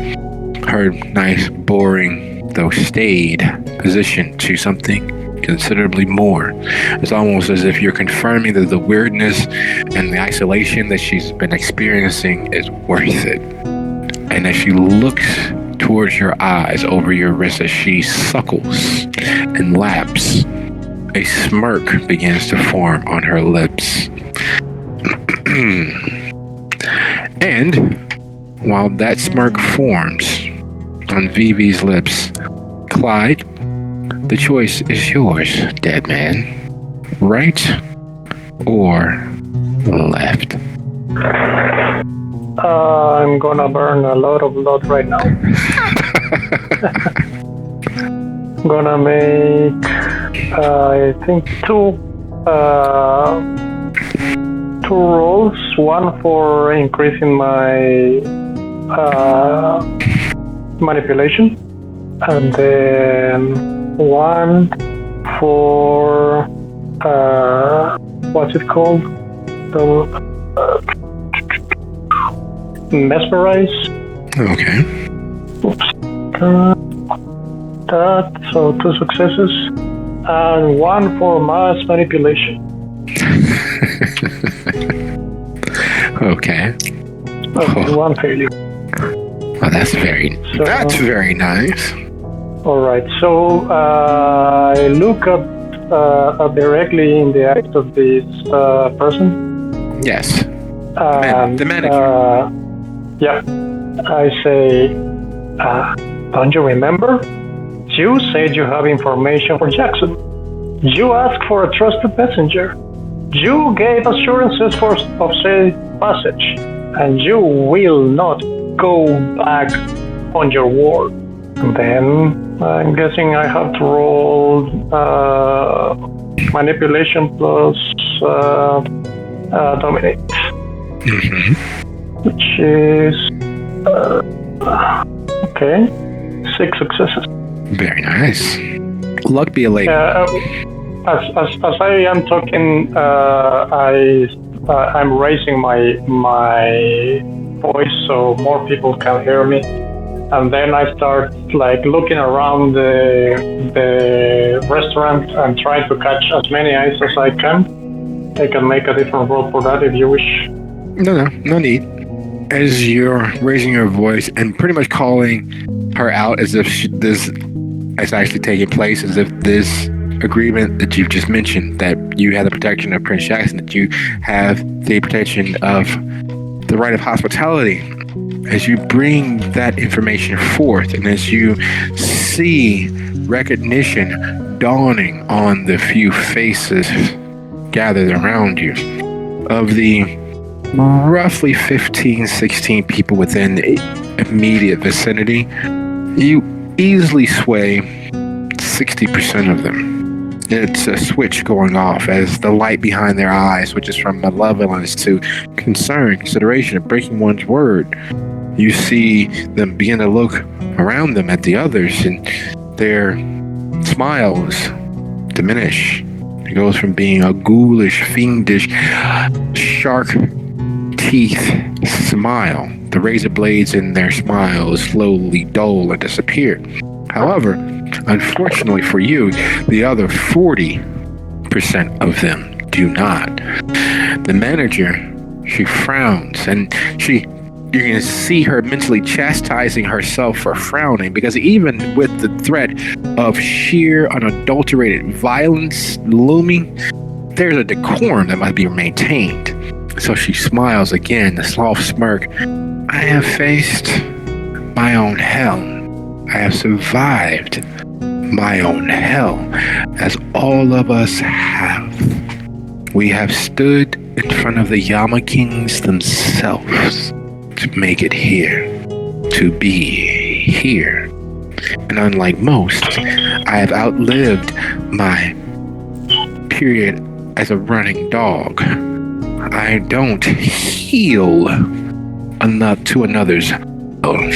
her nice, boring, though staid position to something considerably more. It's almost as if you're confirming that the weirdness and the isolation that she's been experiencing is worth it. And as she looks towards your eyes over your wrist, as she suckles and laps, a smirk begins to form on her lips. And while that smirk forms on Vivi's lips, Clyde, the choice is yours, dead man. Right or left? I'm gonna burn a lot of blood right now. I'm gonna make, I think, two rolls. One for increasing my manipulation, and then one for what's it called? Mesmerize. Okay. Oops. That, so 2 successes, and one for mass manipulation. Okay. Okay, one failure. Well, that's very nice. All right. So I look up directly in the eyes of this person. Yes. And, the manicure. Yeah. I say, don't you remember? You said you have information for Jackson. You asked for a trusted messenger. You gave assurances of safe passage, and you will not go back on your word. And then I'm guessing I have to roll manipulation plus dominate, which is okay, 6 successes. Very nice. Luck be a lady. As I am talking, I'm raising my voice so more people can hear me, and then I start like looking around the restaurant and trying to catch as many eyes as I can. I can make a different roll for that if you wish. No need. As you're raising your voice and pretty much calling her out as if this is actually taking place, as if this agreement that you've just mentioned, that you have the protection of Prince Jackson, that you have the protection of the right of hospitality, as you bring that information forth and as you see recognition dawning on the few faces gathered around you, of the roughly 15, 16 people within the immediate vicinity, you easily sway 60% of them. It's a switch going off as the light behind their eyes switches from malevolence to concern, consideration, of breaking one's word. You see them begin to look around them at the others, and their smiles diminish. It goes from being a ghoulish, fiendish, shark teeth smile. The razor blades in their smile slowly dull and disappear. However, unfortunately for you, the other 40% of them do not. The manager, she frowns, and you're going to see her mentally chastising herself for frowning, because even with the threat of sheer, unadulterated violence looming, there's a decorum that must be maintained. So she smiles again, a soft smirk. I have faced my own hell. I have survived my own hell, as all of us have. We have stood in front of the Yama Kings themselves to make it here, to be here. And unlike most, I have outlived my period as a running dog. I don't heal enough to another's own.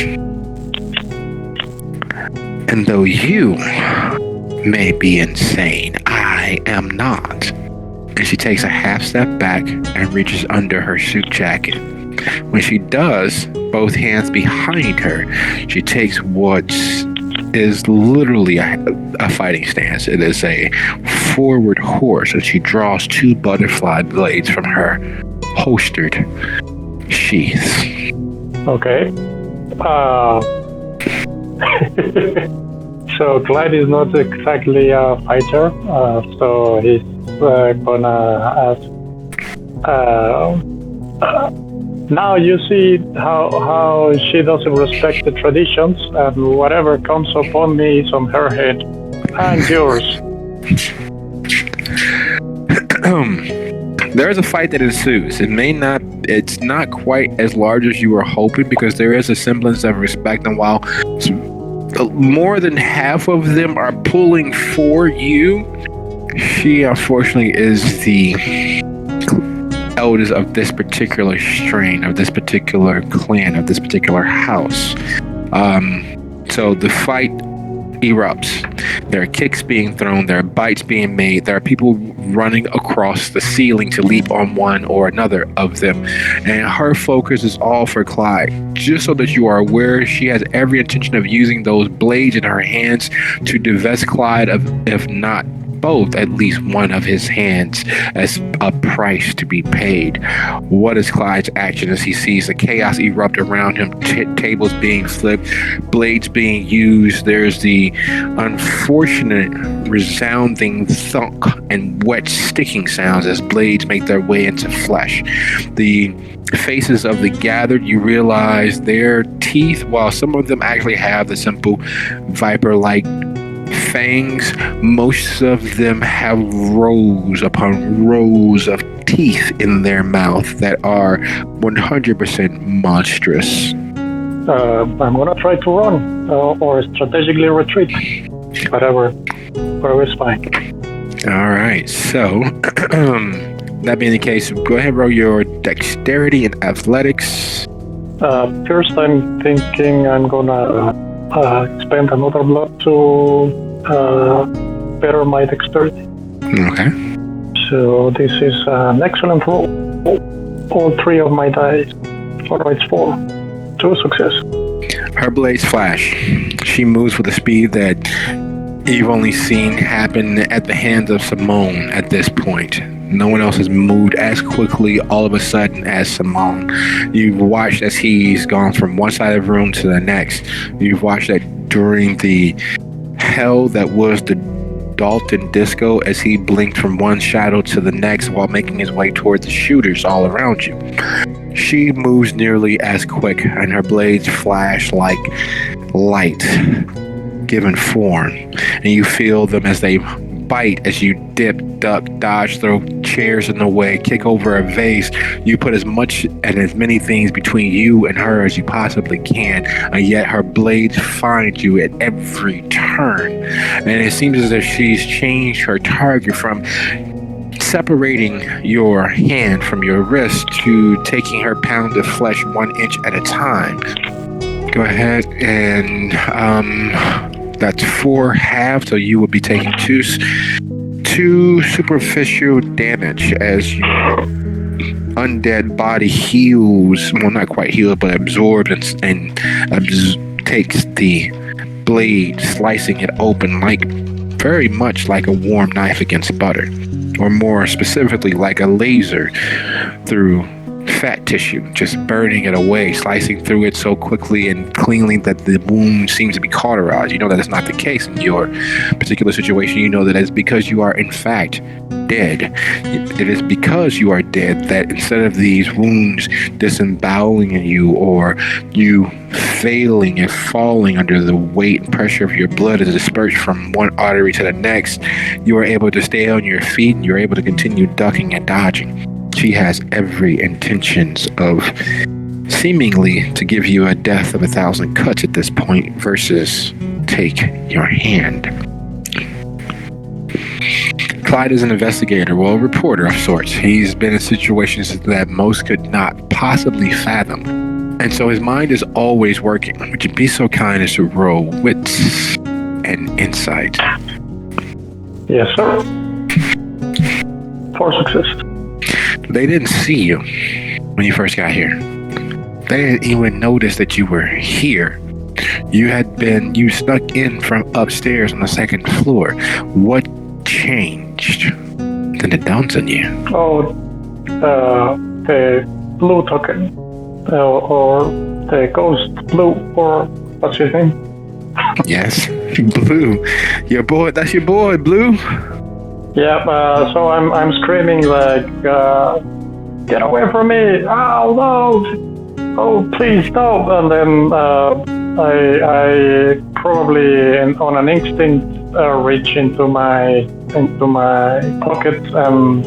And though you may be insane, I am not. And she takes a half step back and reaches under her suit jacket. When she does, both hands behind her, she takes what is literally a fighting stance. It is a forward horse, and she draws 2 butterfly blades from her holstered sheaths. Okay. So Clyde is not exactly a fighter, so he's gonna ask. Now you see how she doesn't respect the traditions, and whatever comes upon me is on her head and yours. There is a fight that ensues. It's not quite as large as you were hoping, because there is a semblance of respect, and while more than half of them are pulling for you, she unfortunately is the eldest of this particular strain, of this particular clan, of this particular house. So the fight erupts. There are kicks being thrown, there are bites being made, there are people running across the ceiling to leap on one or another of them. And her focus is all for Clyde. Just so that you are aware, she has every intention of using those blades in her hands to divest Clyde of, if not both, at least one of his hands as a price to be paid. What is Clyde's action as he sees the chaos erupt around him, tables being flipped, blades being used? There's the unfortunate resounding thunk and wet sticking sounds as blades make their way into flesh. The faces of the gathered, you realize their teeth, while some of them actually have the simple viper-like fangs, most of them have rows upon rows of teeth in their mouth that are 100% monstrous. I'm gonna try to run or strategically retreat. Whatever is fine. All right, so that being the case, go ahead and roll your dexterity and athletics. First, I'm thinking I'm gonna spend another block to better my dexterity. Okay. So this is an excellent roll. All 3 of my dice. It's 4. 2 success. Her blades flash. She moves with a speed that you've only seen happen at the hands of Simone at this point. No one else has moved as quickly all of a sudden as Simone. You've watched as he's gone from one side of the room to the next. You've watched that during the hell that was the Dalton disco as he blinked from one shadow to the next while making his way towards the shooters all around you. She moves nearly as quick, and her blades flash like light given form, and you feel them as they bite as you dip, duck, dodge, throw chairs in the way, kick over a vase. You put as much and as many things between you and her as you possibly can, and yet her blades find you at every turn. And it seems as if she's changed her target from separating your hand from your wrist to taking her pound of flesh 1 inch at a time. Go ahead and that's 4 halves, so you will be taking two superficial damage as you undead body heals, well, not quite heals, but absorbs and takes the blade, slicing it open very much like a warm knife against butter, or more specifically like a laser through fat tissue, just burning it away, slicing through it so quickly and cleanly that the wound seems to be cauterized. You know that is not the case in your particular situation. You know that it's because you are in fact dead. It is because you are dead that instead of these wounds disemboweling in you, or you failing and falling under the weight and pressure of your blood as it dispersed from one artery to the next, you are able to stay on your feet and you're able to continue ducking and dodging. She has every intentions of seemingly to give you a death of 1,000 cuts at this point versus take your hand. Clyde is an investigator, well, a reporter of sorts. He's been in situations that most could not possibly fathom. And so his mind is always working. Would you be so kind as to roll wits and insight? Yes, sir. 4 successes. They didn't see you when you first got here. They didn't even notice that you were here. You snuck in from upstairs on the 2nd floor. What changed? Then it dawns on you. Oh, the blue token. Or the ghost blue, or what's his name? Yes, Blue. Your boy, that's your boy, Blue. Yeah, so I'm screaming like, get away from me! Oh no! Oh please no! And then I probably on an instinct reach into my pocket and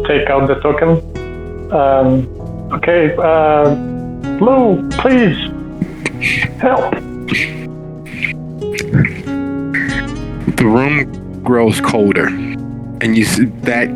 take out the token. Okay, Blue, please help! The room grows colder. And you see that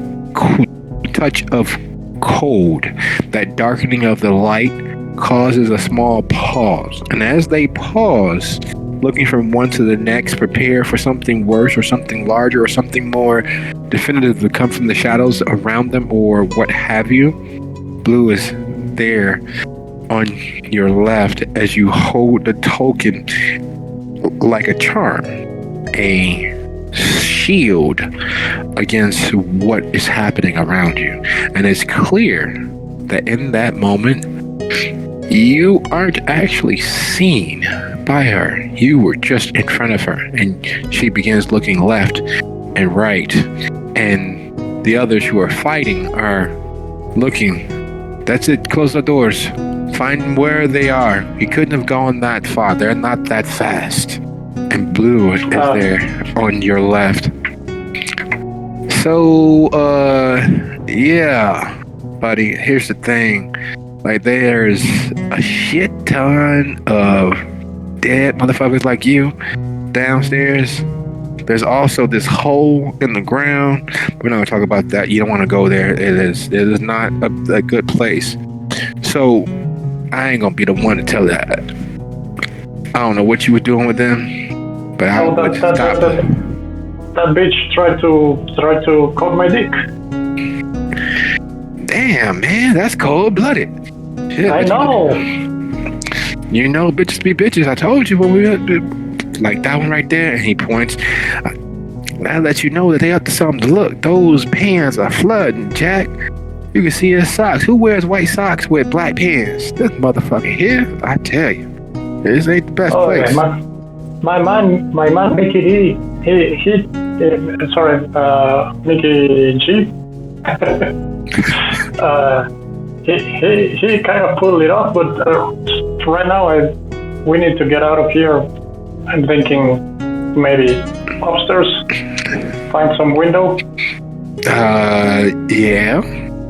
touch of cold, that darkening of the light causes a small pause. And as they pause, looking from one to the next, prepare for something worse or something larger or something more definitive to come from the shadows around them or what have you, Blue is there on your left as you hold the token like a charm, a shield against what is happening around you. And it's clear that in that moment you aren't actually seen by her. You were just in front of her, and she begins looking left and right, and the others who are fighting are looking. That's it, close the doors, find where they are. He couldn't have gone that far, they're not that fast. And Blue is there on your left. So, yeah, buddy, here's the thing. Like, there's a shit ton of dead motherfuckers like you downstairs. There's also this hole in the ground. We're not gonna talk about that. You don't want to go there. It is not a good place. So, I ain't gonna be the one to tell that. I don't know what you were doing with them, but I would stop. That bitch tried to cut my dick. Damn, man, that's cold-blooded. Shit, I know. You know, bitches be bitches. I told you when we like that one right there, and he points. I let you know that they up to something. Look, those pants are flooding, Jack. You can see his socks. Who wears white socks with black pants? This motherfucker here, I tell you, this ain't the best place. Yeah, my man, Mickey Mickey G. he kind of pulled it off, but right now we need to get out of here. I'm thinking maybe upstairs, find some window. Yeah,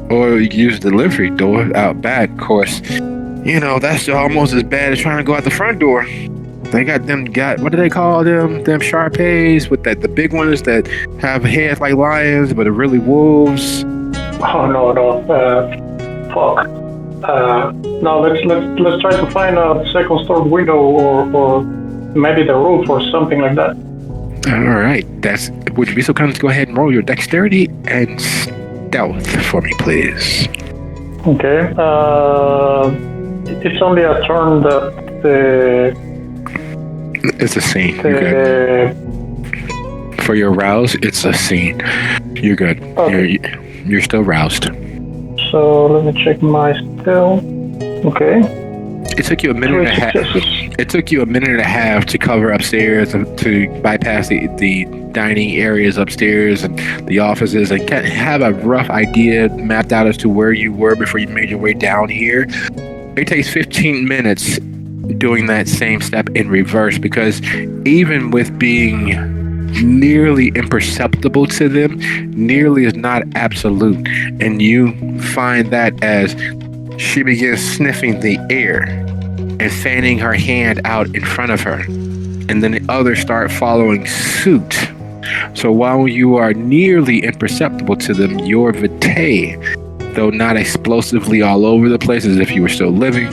or you can use the delivery door out back. Of course, you know that's almost as bad as trying to go out the front door. They got what do they call them? Them Sharpays with the big ones that have heads like lions, but are really wolves. Oh no, fuck. No, let's try to find a second story window or maybe the roof or something like that. All right, would you be so kind to go ahead and roll your dexterity and stealth for me, please? Okay. It's only a turn that It's a scene. You're good. For your rouse, it's a scene. You're good. Okay. You're still roused. So let me check my still. Okay. It took you a minute and a half. It took you a minute and a half to cover upstairs to bypass the dining areas upstairs and the offices and have a rough idea mapped out as to where you were before you made your way down here. It takes 15 minutes doing that same step in reverse, because even with being nearly imperceptible to them, nearly is not absolute, and you find that as she begins sniffing the air and fanning her hand out in front of her, and then the others start following suit. So while you are nearly imperceptible to them, your vitae, though not explosively all over the place as if you were still living,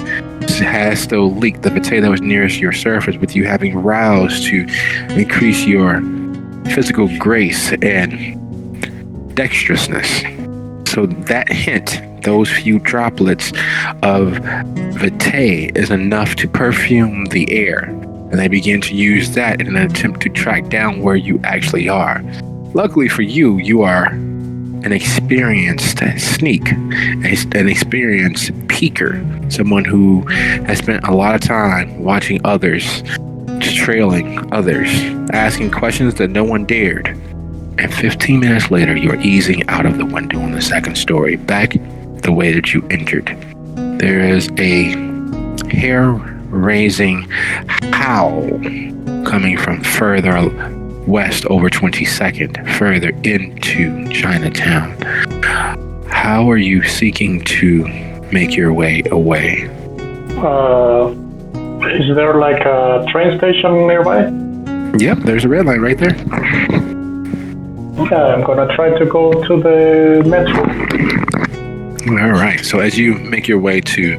has still leaked. The vitae that was nearest your surface, with you having roused to increase your physical grace and dexterousness. So that hint, those few droplets of vitae, is enough to perfume the air, and they begin to use that in an attempt to track down where you actually are. Luckily for you, you are an experienced sneak, an experienced peeker, someone who has spent a lot of time watching others, trailing others, asking questions that no one dared. And 15 minutes later, you're easing out of the window on the second story, back the way that you entered. There is a hair-raising howl coming from further west over 22nd, further into Chinatown. How are you seeking to make your way away? Is there like a train station nearby? Yep, there's a red line right there. Yeah, I'm gonna try to go to the metro. All right, so as you make your way to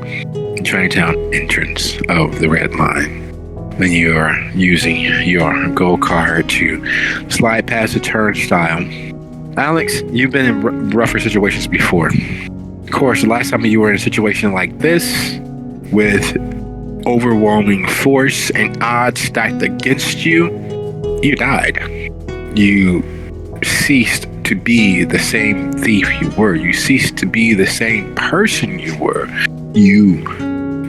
Chinatown entrance of the red line, then you are using your go card to slide past the turnstile. Alex, you've been in rougher situations before. Of course, the last time you were in a situation like this, with overwhelming force and odds stacked against you, you died. You ceased to be the same thief you were. You ceased to be the same person you were. You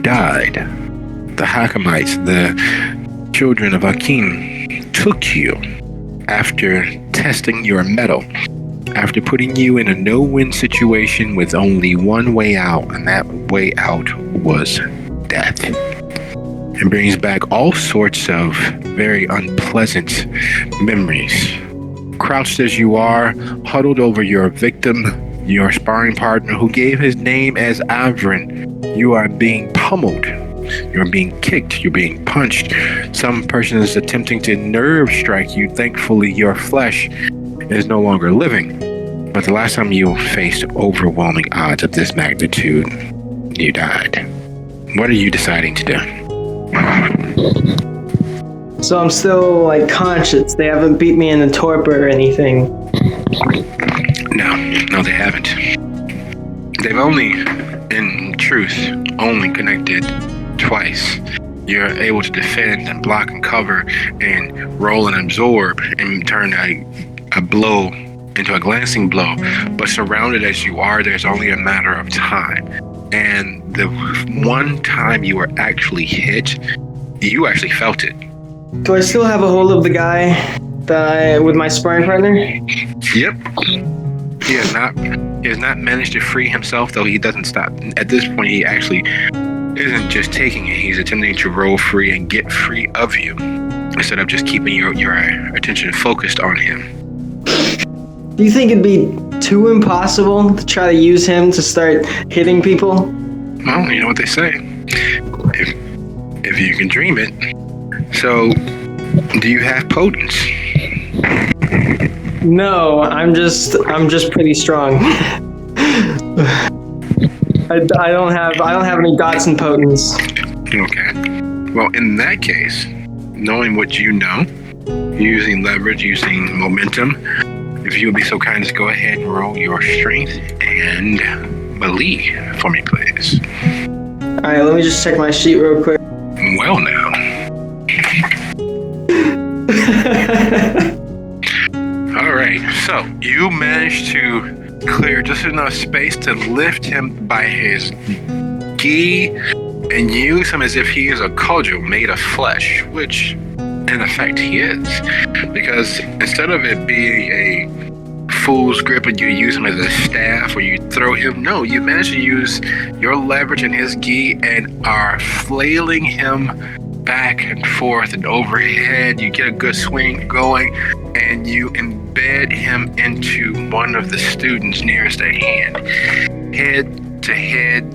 died. The Hakamites, the children of Akim, took you after testing your mettle, after putting you in a no-win situation with only one way out, and that way out was death. It brings back all sorts of very unpleasant memories. Crouched as you are, huddled over your victim, your sparring partner who gave his name as Avrin, you are being pummeled. You're being kicked. You're being punched. Some person is attempting to nerve strike you. Thankfully, your flesh is no longer living. But the last time you faced overwhelming odds of this magnitude, you died. What are you deciding to do? So I'm still, like, conscious. They haven't beat me in a torpor or anything. No, they haven't. They've only, in truth, only connected twice. You're able to defend and block and cover and roll and absorb and turn a blow into a glancing blow. But surrounded as you are, there's only a matter of time. And the one time you were actually hit, you actually felt it. Do I still have a hold of the guy with my sparring partner? Yep. He has not managed to free himself, though he doesn't stop. At this point, he actually isn't just taking it. He's attempting to roll free and get free of you, instead of just keeping your attention focused on him. Do you think it'd be too impossible to try to use him to start hitting people? Well, you know what they say. If you can dream it. So, do you have potence? No, I'm just pretty strong. I don't have any dots and potence. Okay. Well, in that case, knowing what you know, using leverage, using momentum, if you would be so kind as to go ahead and roll your strength and Malik for me, please. Alright, let me just check my sheet real quick. Well now. Alright, so you managed to clear just enough space to lift him by his gi and use him as if he is a cudgel made of flesh, which in effect he is. Because instead of it being a fool's grip and you use him as a staff or you throw him, no, you manage to use your leverage and his gi and are flailing him back and forth and overhead. You get a good swing going and you embed him into one of the students nearest at hand. Head to head,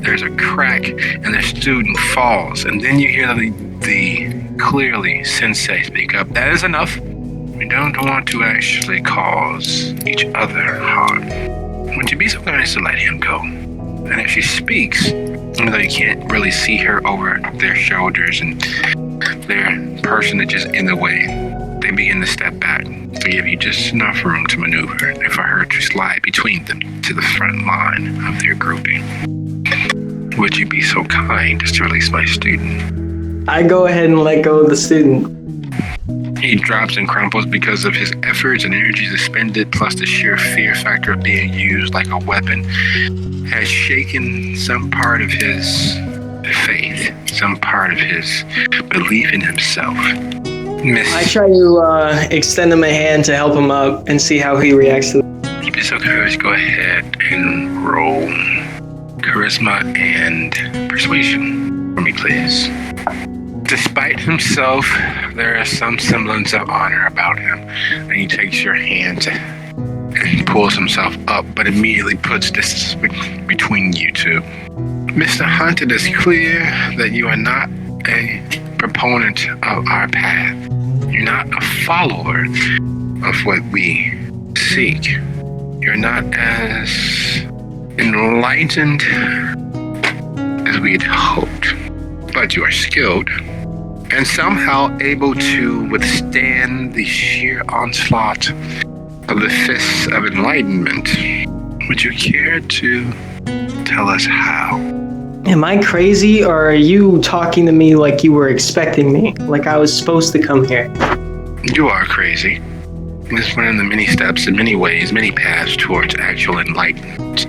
there's a crack and the student falls, and then you hear the clearly sensei speak up. That is enough. We don't want to actually cause each other harm. Would you be so kind as to let him go? And if she speaks, even though you can't really see her over their shoulders and their personages in the way, they begin to step back to give you just enough room to maneuver and for her to slide between them to the front line of their grouping. Would you be so kind as to release my student? I go ahead and let go of the student. He drops and crumples because of his efforts and energies expended, plus the sheer fear factor of being used like a weapon has shaken some part of his faith, some part of his belief in himself. I try to extend him a hand to help him up and see how he reacts to it. Keep it so courage. Go ahead and roll charisma and persuasion for me, please. Despite himself, there is some semblance of honor about him, and he takes your hand and pulls himself up, but immediately puts distance between you two. Mr. Hunt, it is clear that you are not a proponent of our path. You're not a follower of what we seek. You're not as enlightened as we had hoped, but you are skilled and somehow able to withstand the sheer onslaught of the fists of enlightenment. Would you care to tell us how? Am I crazy, or are you talking to me like you were expecting me? Like I was supposed to come here? You are crazy. This is one of the many steps in many ways, many paths towards actual enlightenment.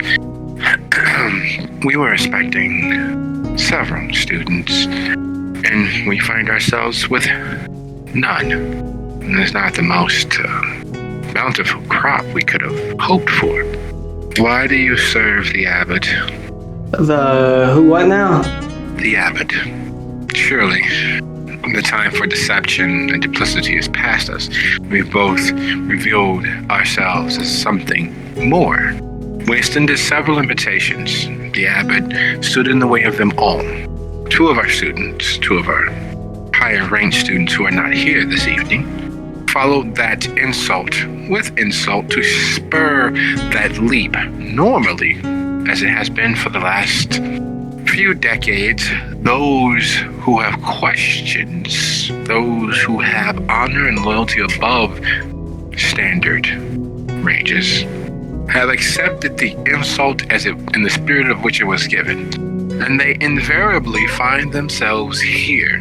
We were expecting several students, and we find ourselves with none. And it's not the most bountiful crop we could have hoped for. Why do you serve the abbot? The who, what now? The abbot. Surely, the time for deception and duplicity is past us. We've both revealed ourselves as something more. We extended several invitations. The abbot stood in the way of them all. Two of our higher ranked students who are not here this evening, followed that insult with insult to spur that leap. Normally, as it has been for the last few decades, those who have questions, those who have honor and loyalty above standard ranges, have accepted the insult as it in the spirit of which it was given. And they invariably find themselves here,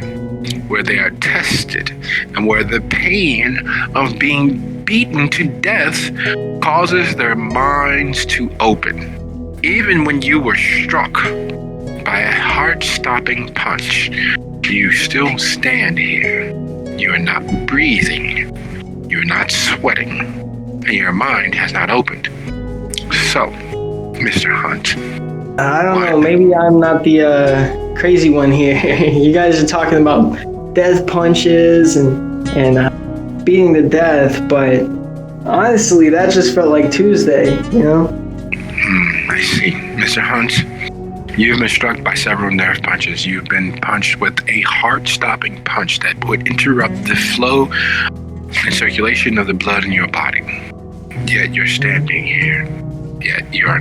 where they are tested and where the pain of being beaten to death causes their minds to open. Even when you were struck by a heart-stopping punch, you still stand here. You are not breathing. You're not sweating. And your mind has not opened. So, Mr. Hunt. I don't know, maybe I'm not the crazy one here. You guys are talking about death punches and beating to death, but honestly, that just felt like Tuesday, you know? I see. Mr. Hunt, you've been struck by several nerve punches. You've been punched with a heart-stopping punch that would interrupt the flow and circulation of the blood in your body. Yet you're standing here. Yet you're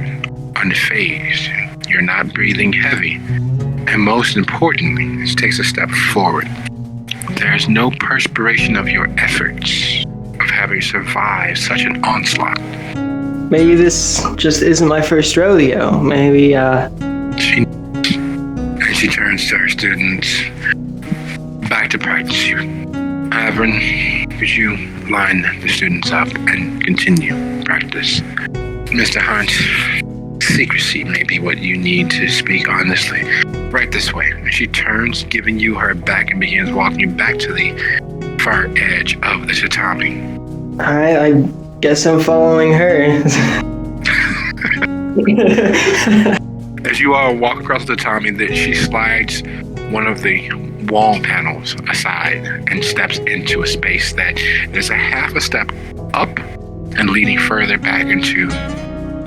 unfazed. You're not breathing heavy. And most importantly, this takes a step forward. There's no perspiration of your efforts of having survived such an onslaught. maybe this just isn't my first rodeo. Maybe, She turns to her students. Back to practice, you. Avern, could you line the students up and continue practice? Mr. Hunt, secrecy may be what you need to speak honestly. Right this way. And she turns, giving you her back, and begins walking you back to the far edge of the tatami. Alright, I guess I'm following her. As you all walk across the tatami, she slides one of the wall panels aside and steps into a space that is a half a step up and leading further back into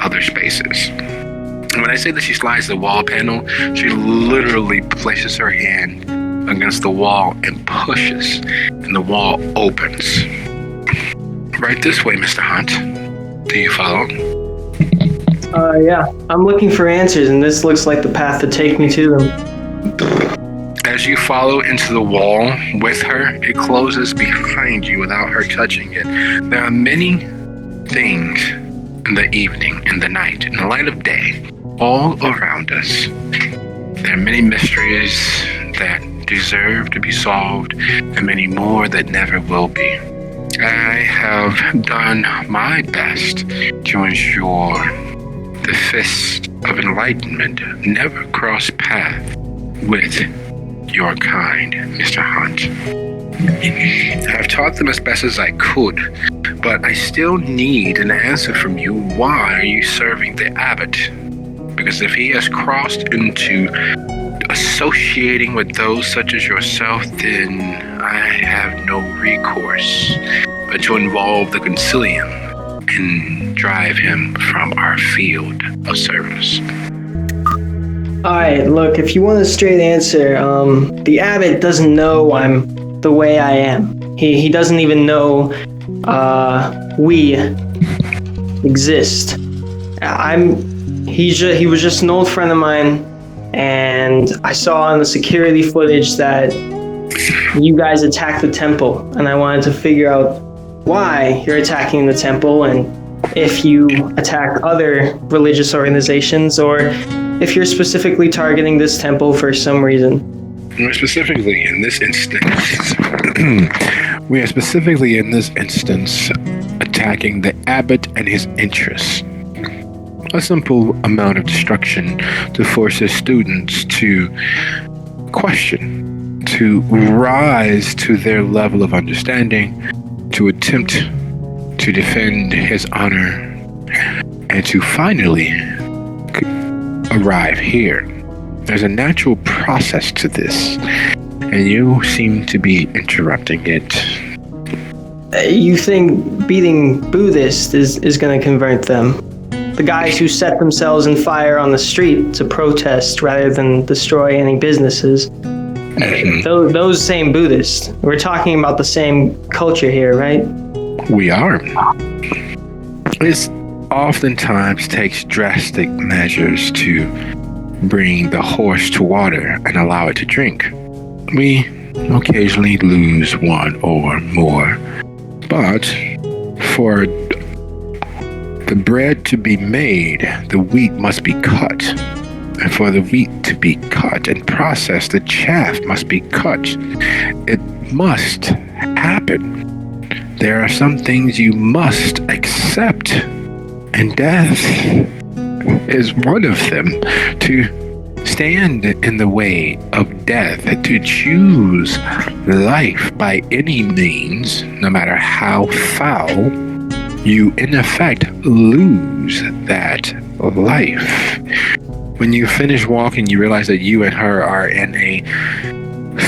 other spaces. And when I say that she slides the wall panel, she literally places her hand against the wall and pushes, and the wall opens. Right this way, Mr. Hunt. Do you follow? Yeah. I'm looking for answers, and this looks like the path to take me to them. As you follow into the wall with her, it closes behind you without her touching it. There are many things in the evening, in the night, in the light of day, all around us. There are many mysteries that deserve to be solved, and many more that never will be. I have done my best to ensure the fist of enlightenment never cross paths with your kind, Mr. Hunt. I've taught them as best as I could, but I still need an answer from you. Why are you serving the abbot? Because if he has crossed into associating with those such as yourself, then I have no recourse but to involve the concilium and drive him from our field of service. Alright, look, if you want a straight answer, the abbot doesn't know I'm the way I am. He doesn't even know we exist. He was just an old friend of mine, and I saw on the security footage that you guys attacked the temple, and I wanted to figure out why you're attacking the temple, and if you attack other religious organizations, or if you're specifically targeting this temple for some reason. We are specifically in this instance attacking the abbot and his interests. A simple amount of destruction to force his students to question, to rise to their level of understanding, to attempt to defend his honor, and to finally arrive here. There's a natural process to this, and you seem to be interrupting it. You think beating Buddhists is going to convert them? The guys who set themselves on fire on the street to protest rather than destroy any businesses. Those same Buddhists. We're talking about the same culture here, right? We are. It oftentimes takes drastic measures to bring the horse to water and allow it to drink. We occasionally lose one or more, but for the bread to be made, the wheat must be cut. And for the wheat to be cut and processed, the chaff must be cut. It must happen. There are some things you must accept, and death is one of them. To stand in the way of death, to choose life by any means, no matter how foul, you in effect lose that life. When you finish walking, you realize that you and her are in a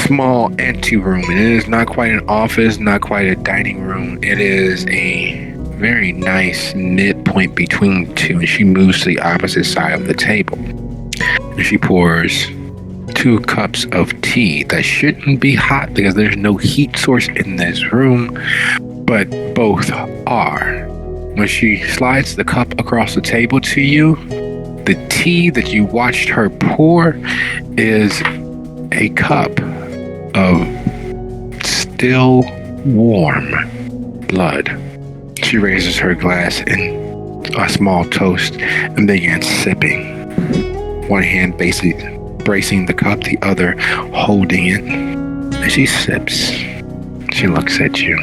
small anteroom, and it is not quite an office, not quite a dining room. It is a very nice midpoint between the two, and she moves to the opposite side of the table. And she pours 2 cups of tea that shouldn't be hot because there's no heat source in this room, but both are. When she slides the cup across the table to you, the tea that you watched her pour is a cup of still warm blood. She raises her glass and a small toast and began sipping. One hand basically bracing the cup, the other holding it. And she sips. She looks at you,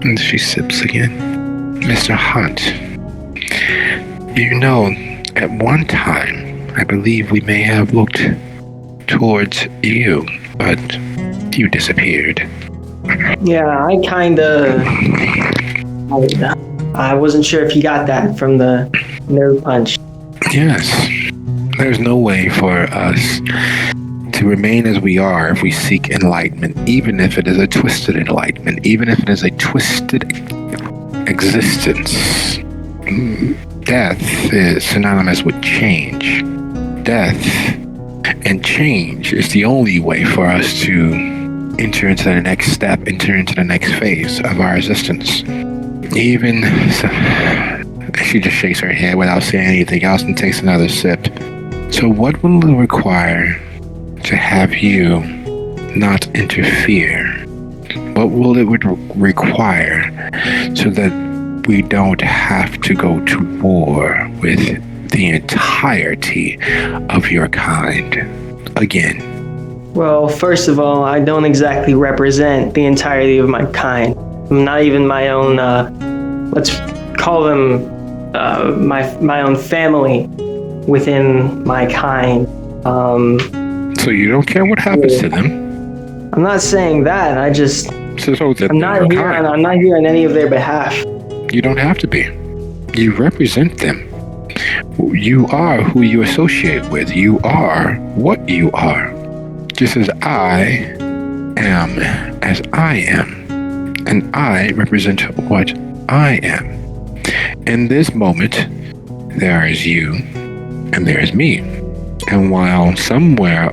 and she sips again. Mr. Hunt, you know, at one time, I believe we may have looked towards you, but you disappeared. Yeah, I wasn't sure if you got that from the nerve punch. Yes. There's no way for us to remain as we are if we seek enlightenment, even if it is a twisted enlightenment, even if it is a twisted existence. Death is synonymous with change. Death and change is the only way for us to enter into the next step, enter into the next phase of our existence. Even so, she just shakes her head without saying anything else and takes another sip. So what will it require to have you not interfere? What will it require so that we don't have to go to war with the entirety of your kind again? Well, first of all, I don't exactly represent the entirety of my kind. I'm not even my own, let's call them my own family within my kind. So you don't care what happens to them? I'm not saying that. I'm not here on any of their behalf. You don't have to be. You represent them. You are who you associate with. You are what you are. Just as I am as I am. And I represent what I am. In this moment, there is you and there is me. And while somewhere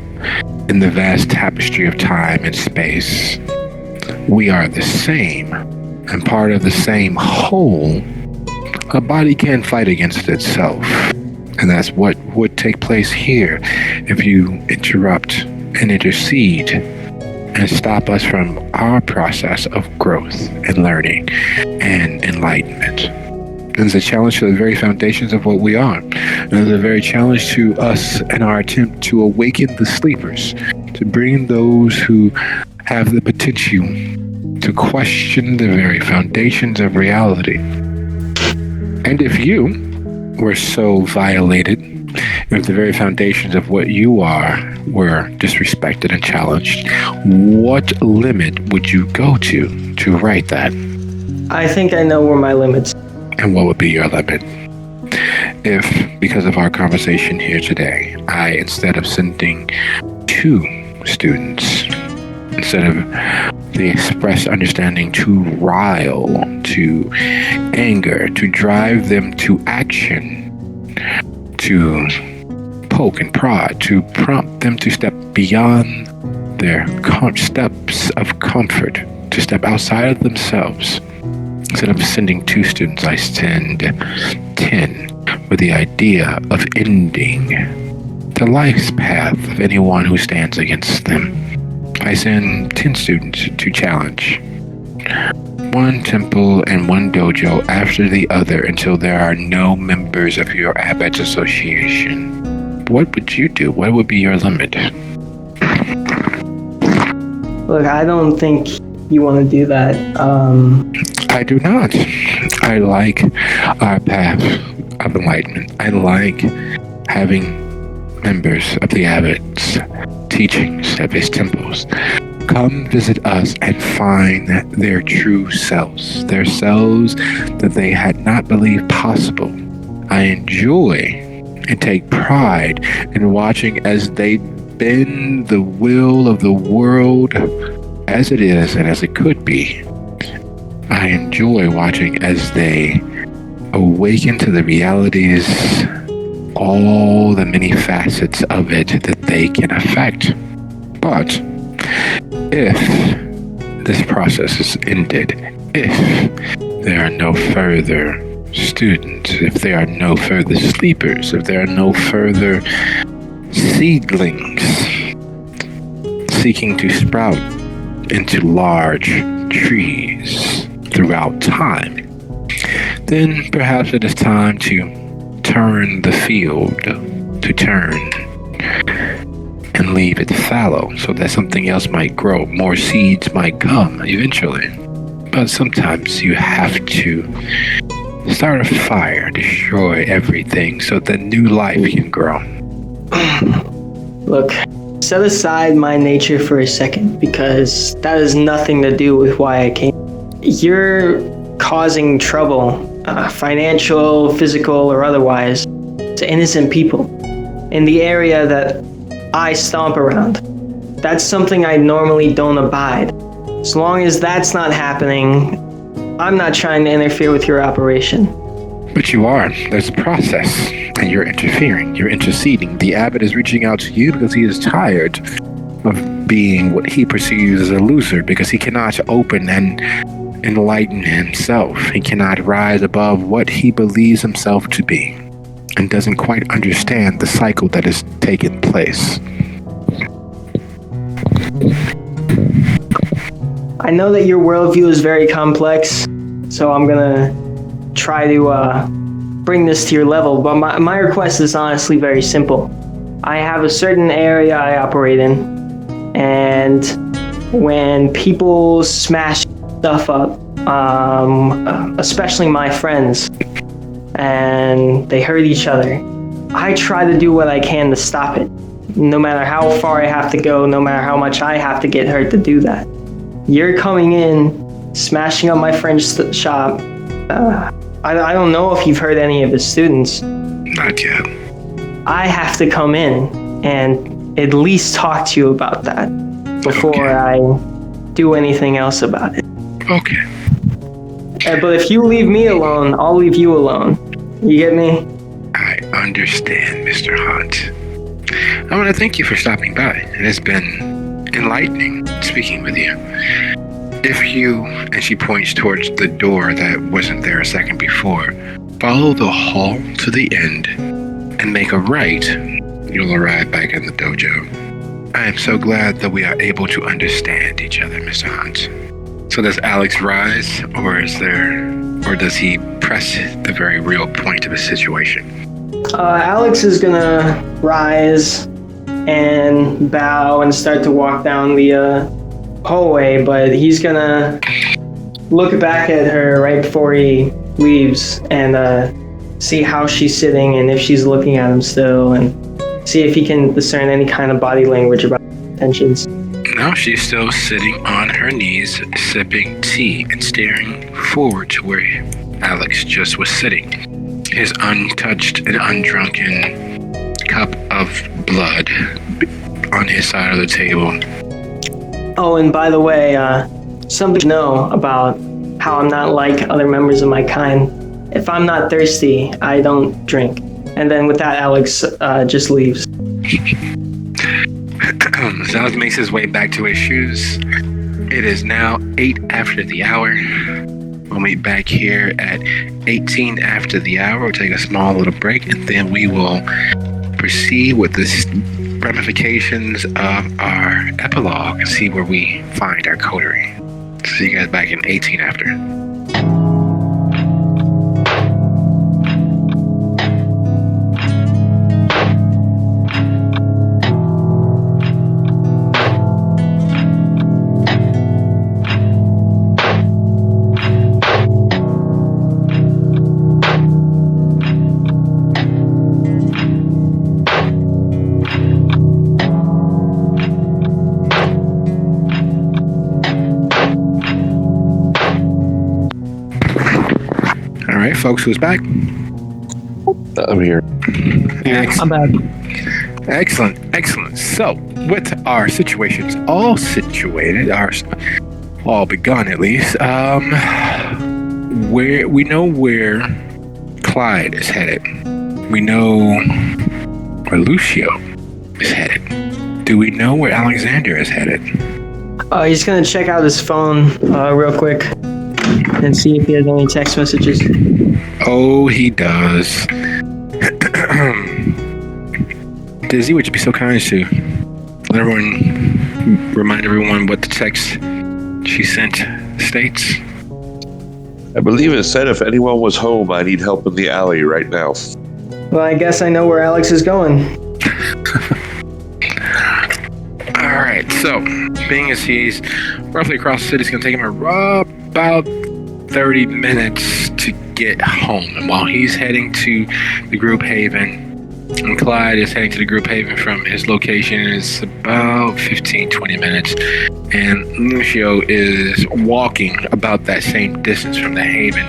in the vast tapestry of time and space, we are the same and part of the same whole, a body can fight against itself. And that's what would take place here if you interrupt and intercede and stop us from our process of growth and learning and enlightenment. It's a challenge to the very foundations of what we are. And it's a very challenge to us in our attempt to awaken the sleepers, to bring those who have the potential to question the very foundations of reality. And if you were so violated, if the very foundations of what you are were disrespected and challenged, what limit would you go to right that? I think I know where my limits. And what would be your limit? If, because of our conversation here today, I, instead of sending 2 students, instead of the express understanding to rile, to anger, to drive them to action, to poke and prod, to prompt them to step beyond their steps of comfort, to step outside of themselves. Instead of sending 2 students, I send 10 with the idea of ending the life's path of anyone who stands against them. I send 10 students to challenge 1 temple and 1 dojo after the other until there are no members of your Abbot's association. What would you do? What would be your limit? Look, I don't think you want to do that. I do not. I like our path of enlightenment. I like having members of the Abbot's teachings of his temples come visit us and find their true selves, their selves that they had not believed possible. I enjoy and take pride in watching as they bend the will of the world as it is and as it could be. I enjoy watching as they awaken to the realities, all the many facets of it that they can affect. But if this process is ended, if there are no further students, if there are no further sleepers, if there are no further seedlings seeking to sprout into large trees throughout time, then perhaps it is time to turn the field, to turn and leave it fallow so that something else might grow. More seeds might come eventually. But sometimes you have to start a fire, destroy everything so that new life can grow. Look, set aside my nature for a second, because that has nothing to do with why I came. You're causing trouble, financial, physical, or otherwise, to innocent people in the area that I stomp around. That's something I normally don't abide. As long as that's not happening, I'm not trying to interfere with your operation. But you are. There's a process, and you're interfering. You're interceding. The abbot is reaching out to you because he is tired of being what he perceives as a loser, because he cannot open and enlighten himself. He cannot rise above what he believes himself to be, and doesn't quite understand the cycle that is taking place. I know that your worldview is very complex, so I'm gonna try to bring this to your level, but my request is honestly very simple. I have a certain area I operate in, and when people smash stuff up, especially my friends, and they hurt each other, I try to do what I can to stop it, no matter how far I have to go, no matter how much I have to get hurt to do that. You're coming in, smashing up my friend's shop. I don't know if you've hurt any of his students. Not yet. I have to come in and at least talk to you about that before I do anything else about it. Okay. But if you leave me alone, I'll leave you alone. You get me? I understand, Mr. Hunt. I want to thank you for stopping by. It has been enlightening speaking with you. If you, and she points towards the door that wasn't there a second before, follow the hall to the end and make a right, you'll arrive back in the dojo. I am so glad that we are able to understand each other, Mr. Hunt. So does Alex rise, or does he press the very real point of the situation? Alex is gonna rise and bow and start to walk down the hallway, but he's gonna look back at her right before he leaves and see how she's sitting and if she's looking at him still, and see if he can discern any kind of body language about intentions. No, she's still sitting on her knees, sipping tea and staring forward to where Alex just was sitting. His untouched and undrunken cup of blood on his side of the table. Oh, and by the way, something to know about how I'm not like other members of my kind. If I'm not thirsty, I don't drink. And then with that, Alex just leaves. As Alex makes his way back to his shoes, it is now 8 after the hour. We'll meet back here at 18 after the hour. We'll take a small little break, and then we will proceed with the ramifications of our epilogue and see where we find our coterie. See you guys back in 18 after. Folks, who's back? I'm here. I'm back. Excellent. So, with our situations all situated, all begun at least, where we know where Clyde is headed. We know where Lucio is headed. Do we know where Alexander is headed? He's gonna check out his phone real quick and see if he has any text messages. Oh, he does. Dizzy, would you be so kind as to remind everyone what the text she sent states? I believe it said if anyone was home, I need help in the alley right now. Well, I guess I know where Alex is going. Alright, so, being as he's roughly across the city, it's going to take him about 30 minutes to get home. And while he's heading to the group haven, and Clyde is heading to the group haven from his location, it's about 15-20 minutes. And Lucio is walking about that same distance from the haven.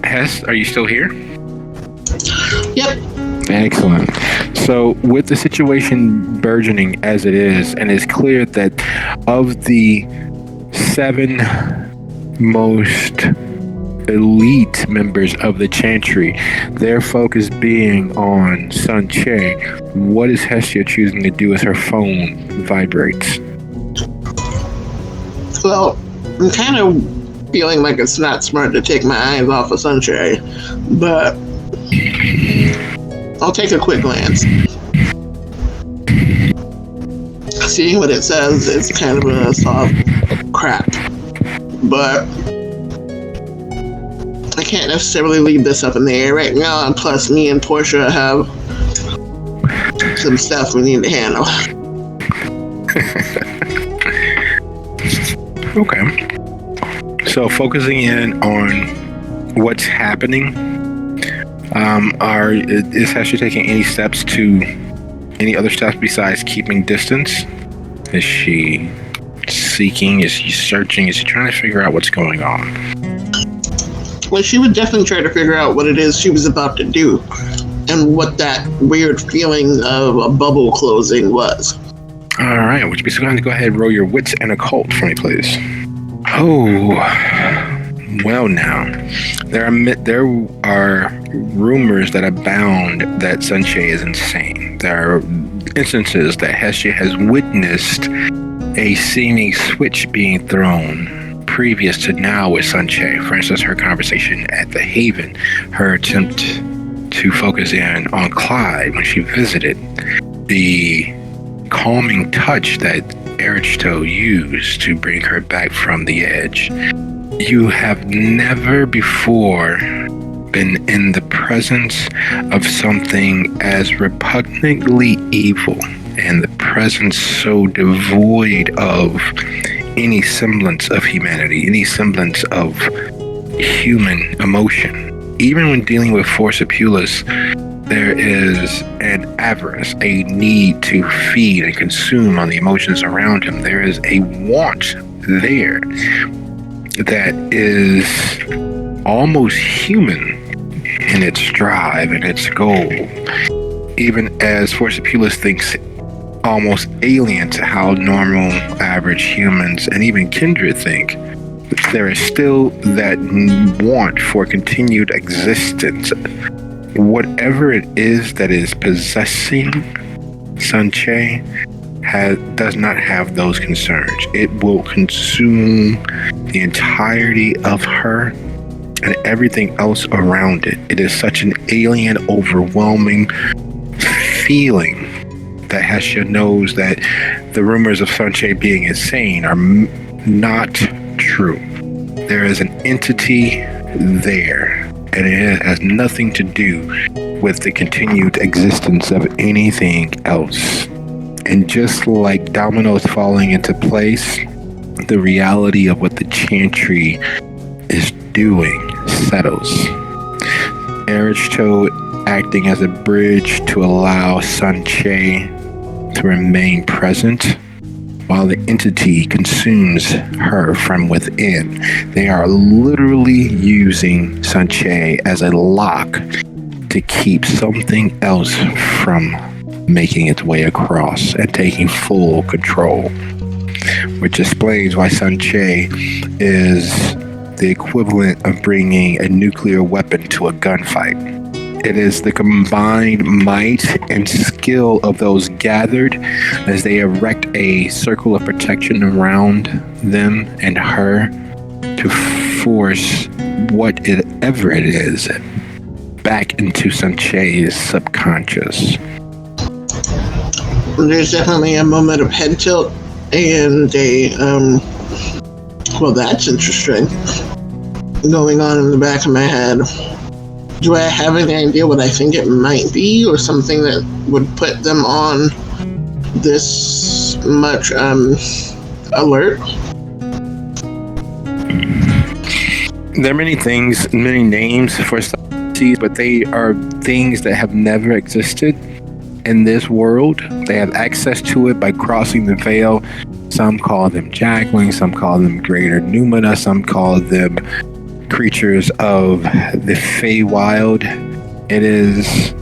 Hess, are you still here? Yep. Excellent. So, with the situation burgeoning as it is, and it's clear that of the 7 most elite members of the Chantry, their focus being on Sun Che, what is Hestia choosing to do as her phone vibrates? Well, I'm kind of feeling like it's not smart to take my eyes off of Sunshine, but I'll take a quick glance. Seeing what it says, it's kind of a soft crap, but I can't necessarily leave this up in the air right now, and plus me and Portia have some stuff we need to handle. Okay. So focusing in on what's happening, is Hestia taking any other steps besides keeping distance? Is she seeking? Is she searching? Is she trying to figure out what's going on? Well, she would definitely try to figure out what it is she was about to do and what that weird feeling of a bubble closing was. All right, would you be so kind to go ahead and roll your wits and occult for me, please? Oh, well now, there are rumors that abound that Sunche is insane. There are instances that Hestia has witnessed a seeming switch being thrown previous to now with Sunche. For instance, her conversation at the Haven, her attempt to focus in on Clyde when she visited, the calming touch that Erichto used to bring her back from the edge. You have never before been in the presence of something as repugnantly evil, and the presence so devoid of any semblance of humanity, any semblance of human emotion. Even when dealing with Forcipulus, there is an avarice, a need to feed and consume on the emotions around him. There is a want there that is almost human in its drive and its goal, even as Forcipulus thinks almost alien to how normal, average humans and even kindred think. There is still that want for continued existence. Whatever it is that is possessing Sunche does not have those concerns. It will consume the entirety of her and everything else around it. It is such an alien, overwhelming feeling that Hestia knows that the rumors of Sunche being insane are not true. There is an entity there, and it has nothing to do with the continued existence of anything else. And just like dominoes falling into place, the reality of what the Chantry is doing settles. Erichto acting as a bridge to allow Sunche to remain present, while the entity consumes her from within. They are literally using Sunche as a lock to keep something else from making its way across and taking full control, which explains why Sunche is the equivalent of bringing a nuclear weapon to a gunfight. It is the combined might and skill of those gathered as they erect a circle of protection around them and her to force whatever it is back into Sunche's subconscious. There's definitely a moment of head tilt and a, well, that's interesting. going on in the back of my head. Do I have any idea what I think it might be, or something that would put them on this much alert? There are many things, many names for species, but they are things that have never existed in this world. They have access to it by crossing the veil. Some call them jacklings, some call them greater Numina, some call them creatures of the Feywild. It is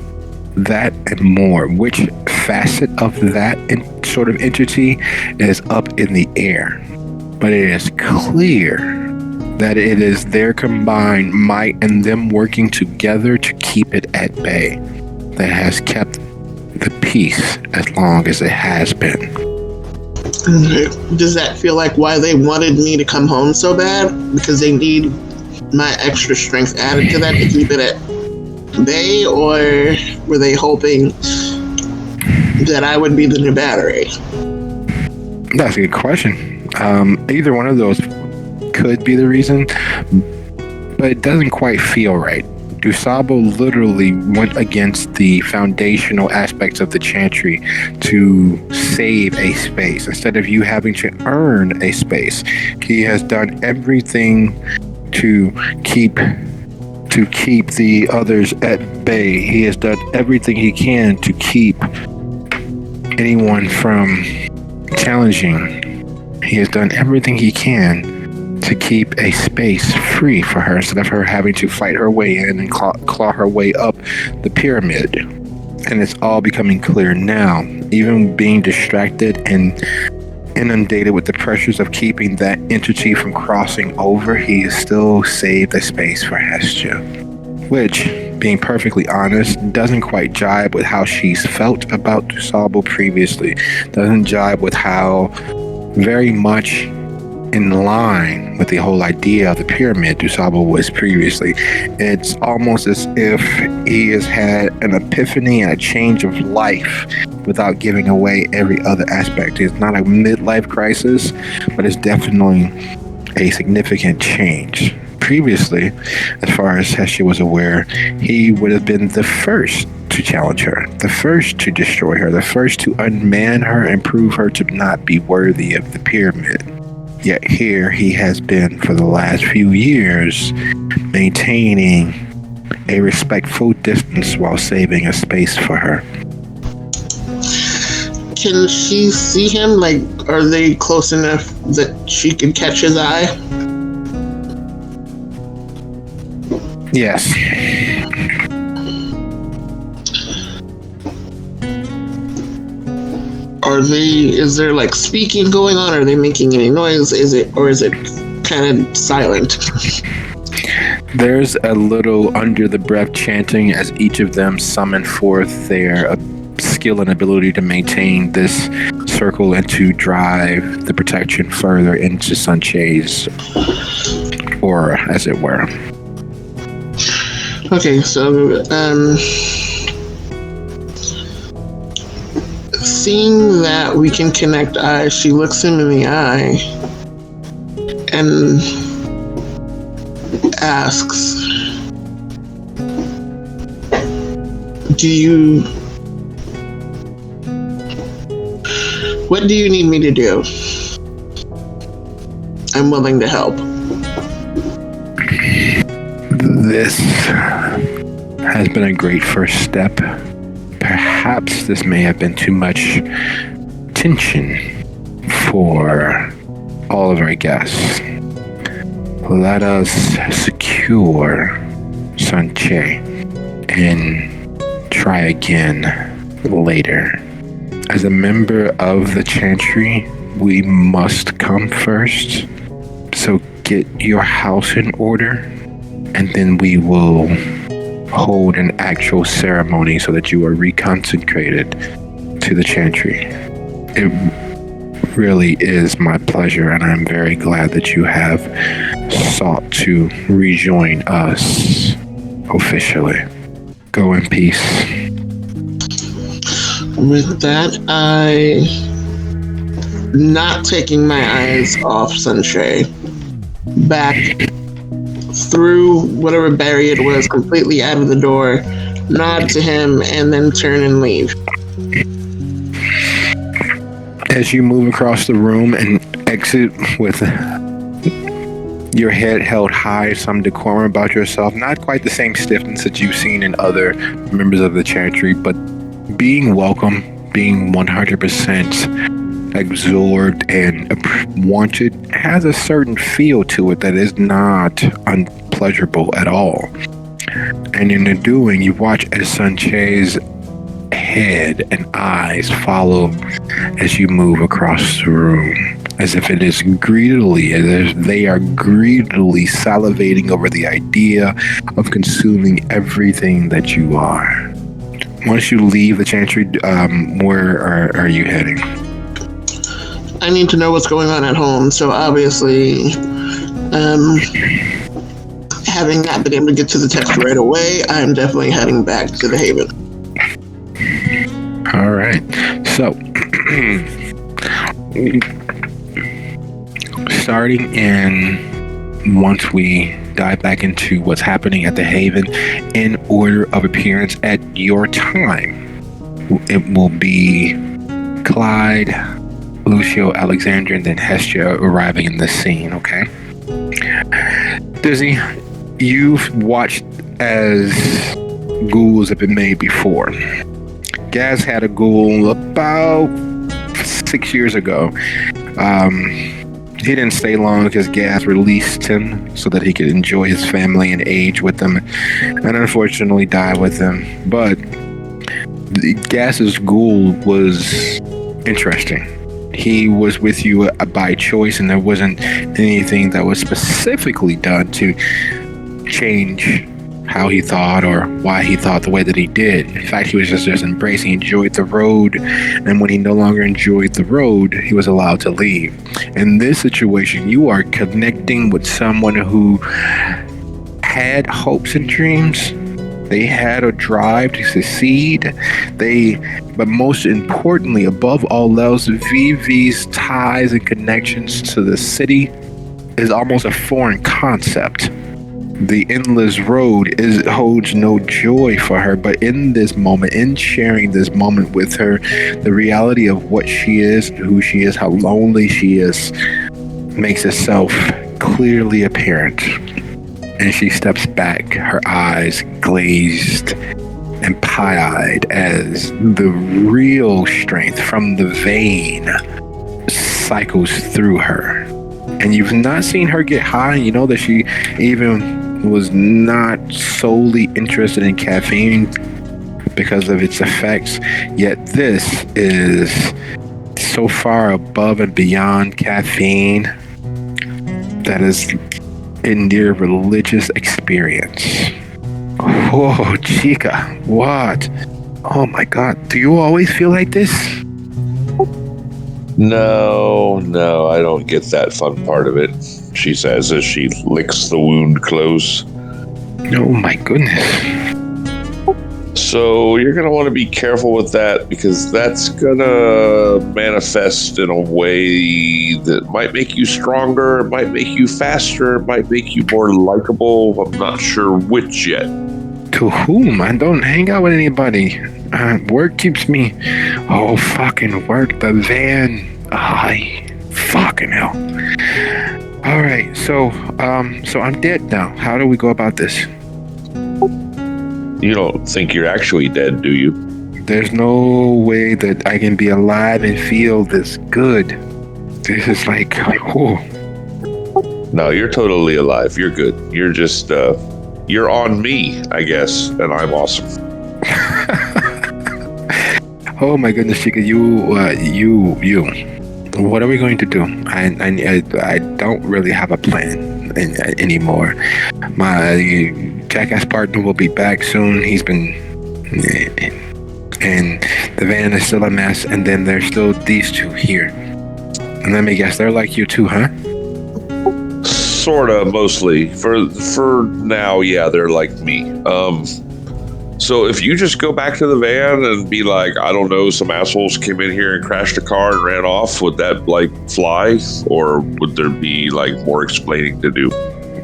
that and more. Which facet of that sort of entity is up in the air. But it is clear that it is their combined might and them working together to keep it at bay that has kept the peace as long as it has been. Okay. Does that feel like why they wanted me to come home so bad? Because they need my extra strength added to that to keep it at bay? Or were they hoping that I would be the new battery? That's a good question. Either one of those could be the reason, but it doesn't quite feel right. Dusabo literally went against the foundational aspects of the Chantry to save a space. Instead of you having to earn a space, he has done everything to keep the others at bay. He has done everything he can to keep anyone from challenging. He has done everything he can to keep a space free for her instead of her having to fight her way in and claw her way up the pyramid. And it's all becoming clear now. Even being distracted and inundated with the pressures of keeping that entity from crossing over, he has still saved a space for Hestia. Which, being perfectly honest, doesn't quite jibe with how she's felt about Dusabo previously. Doesn't jibe with how very much in line with the whole idea of the pyramid Dusabo was previously. It's almost as if he has had an epiphany and a change of life without giving away every other aspect. It's not a midlife crisis, but it's definitely a significant change. Previously, as far as Hestia was aware, he would have been the first to challenge her, the first to destroy her, the first to unman her and prove her to not be worthy of the pyramid. Yet here he has been for the last few years, maintaining a respectful distance while saving a space for her. Can she see him? Like, are they close enough that she could catch his eye? Yes. Is there like speaking going on? Are they making any noise? Is it kind of silent? There's a little under the breath chanting as each of them summon forth their skill and ability to maintain this circle and to drive the protection further into Sanche's aura, as it were. Okay, so seeing that we can connect eyes, she looks him in the eye and asks, what do you need me to do? I'm willing to help. This has been a great first step. Perhaps this may have been too much tension for all of our guests. Let us secure Sanche and try again later. As a member of the Chantry, we must come first. So get your house in order, and then we will hold an actual ceremony so that you are reconsecrated to the Chantry. It really is my pleasure, and I'm very glad that you have sought to rejoin us officially. Go in peace. With that, not taking my eyes off Sanche, back through whatever barrier it was completely out of the door, nod to him, and then turn and leave. As you move across the room and exit with your head held high, some decorum about yourself, not quite the same stiffness that you've seen in other members of the chantry, but being welcome, being 100% absorbed and wanted, has a certain feel to it that is not unpleasurable at all. And in the doing, you watch as Sanche's head and eyes follow as you move across the room, as if it is greedily, as if they are greedily salivating over the idea of consuming everything that you are. Once you leave the chantry, where are you heading? I need to know what's going on at home, so obviously, having not been able to get to the text right away, I'm definitely heading back to the Haven. All right. So, starting in, once we dive back into what's happening at the Haven, in order of appearance at your time, it will be Clyde, Lucio, Alexandra, and then Hestia arriving in the scene, okay? Dizzy, you've watched as ghouls have been made before. Gaz had a ghoul about 6 years ago. He didn't stay long because Gaz released him so that he could enjoy his family and age with them, and unfortunately die with them. But Gaz's ghoul was interesting. He was with you by choice, and there wasn't anything that was specifically done to change how he thought or why he thought the way that he did. In fact, he was just embracing, he enjoyed the road, and when he no longer enjoyed the road, he was allowed to leave. In this situation, you are connecting with someone who had hopes and dreams. They had a drive to succeed. But most importantly, above all else, VV's ties and connections to the city is almost a foreign concept. The endless road holds no joy for her, but in this moment, in sharing this moment with her, the reality of what she is, who she is, how lonely she is, makes itself clearly apparent. And she steps back, her eyes glazed and pie-eyed, as the real strength from the vein cycles through her. And you've not seen her get high, and you know that she even was not solely interested in caffeine because of its effects, yet this is so far above and beyond caffeine that is a near religious experience. Whoa, chica, what? Oh my god, do you always feel like this? No, I don't get that fun part of it, she says as she licks the wound close. Oh my goodness. So you're going to want to be careful with that, because that's going to manifest in a way that might make you stronger, it might make you faster, it might make you more likable. I'm not sure which yet. To whom? I don't hang out with anybody. Work keeps me. Oh, fucking work. The van. Fucking hell. All right. So I'm dead now. How do we go about this? You don't think you're actually dead, do you? There's no way that I can be alive and feel this good. This is like, whoa. No, you're totally alive. You're good. You're just, you're on me, I guess, and I'm awesome. Oh my goodness, Chica, you. What are we going to do? I don't really have a plan anymore. My jackass partner will be back soon. He's been, and the van is still a mess. And then there's still these two here. And let me guess, they're like you too, huh? Sorta, mostly. For now, yeah, they're like me. So if you just go back to the van and be like, I don't know, some assholes came in here and crashed a car and ran off, would that like fly? Or would there be like more explaining to do?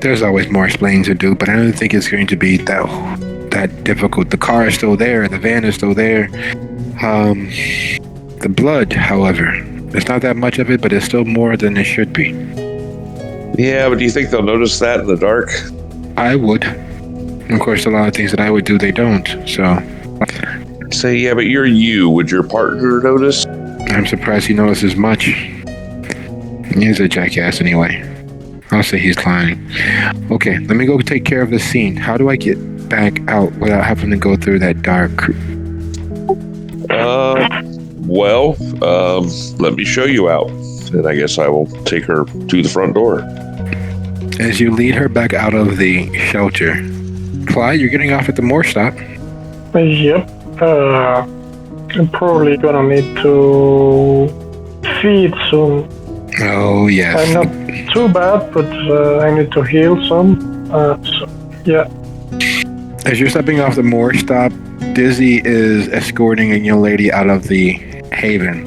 There's always more explaining to do, but I don't think it's going to be that difficult. The car is still there. The van is still there. The blood, however, it's not that much of it, but it's still more than it should be. Yeah, but do you think they'll notice that in the dark? I would. Of course, a lot of things that I would do, they don't. So. Say, yeah, but you're you. Would your partner notice? I'm surprised he notices much. He's a jackass anyway. I'll say he's lying. Okay, let me go take care of this scene. How do I get back out without having to go through that dark? Let me show you out. And I guess I will take her to the front door. As you lead her back out of the shelter, Clyde, you're getting off at the more stop. Yep. I'm probably gonna need to feed soon. Oh, yes. I'm not too bad, but I need to heal some. Yeah. As you're stepping off the more stop, Dizzy is escorting a young lady out of the haven.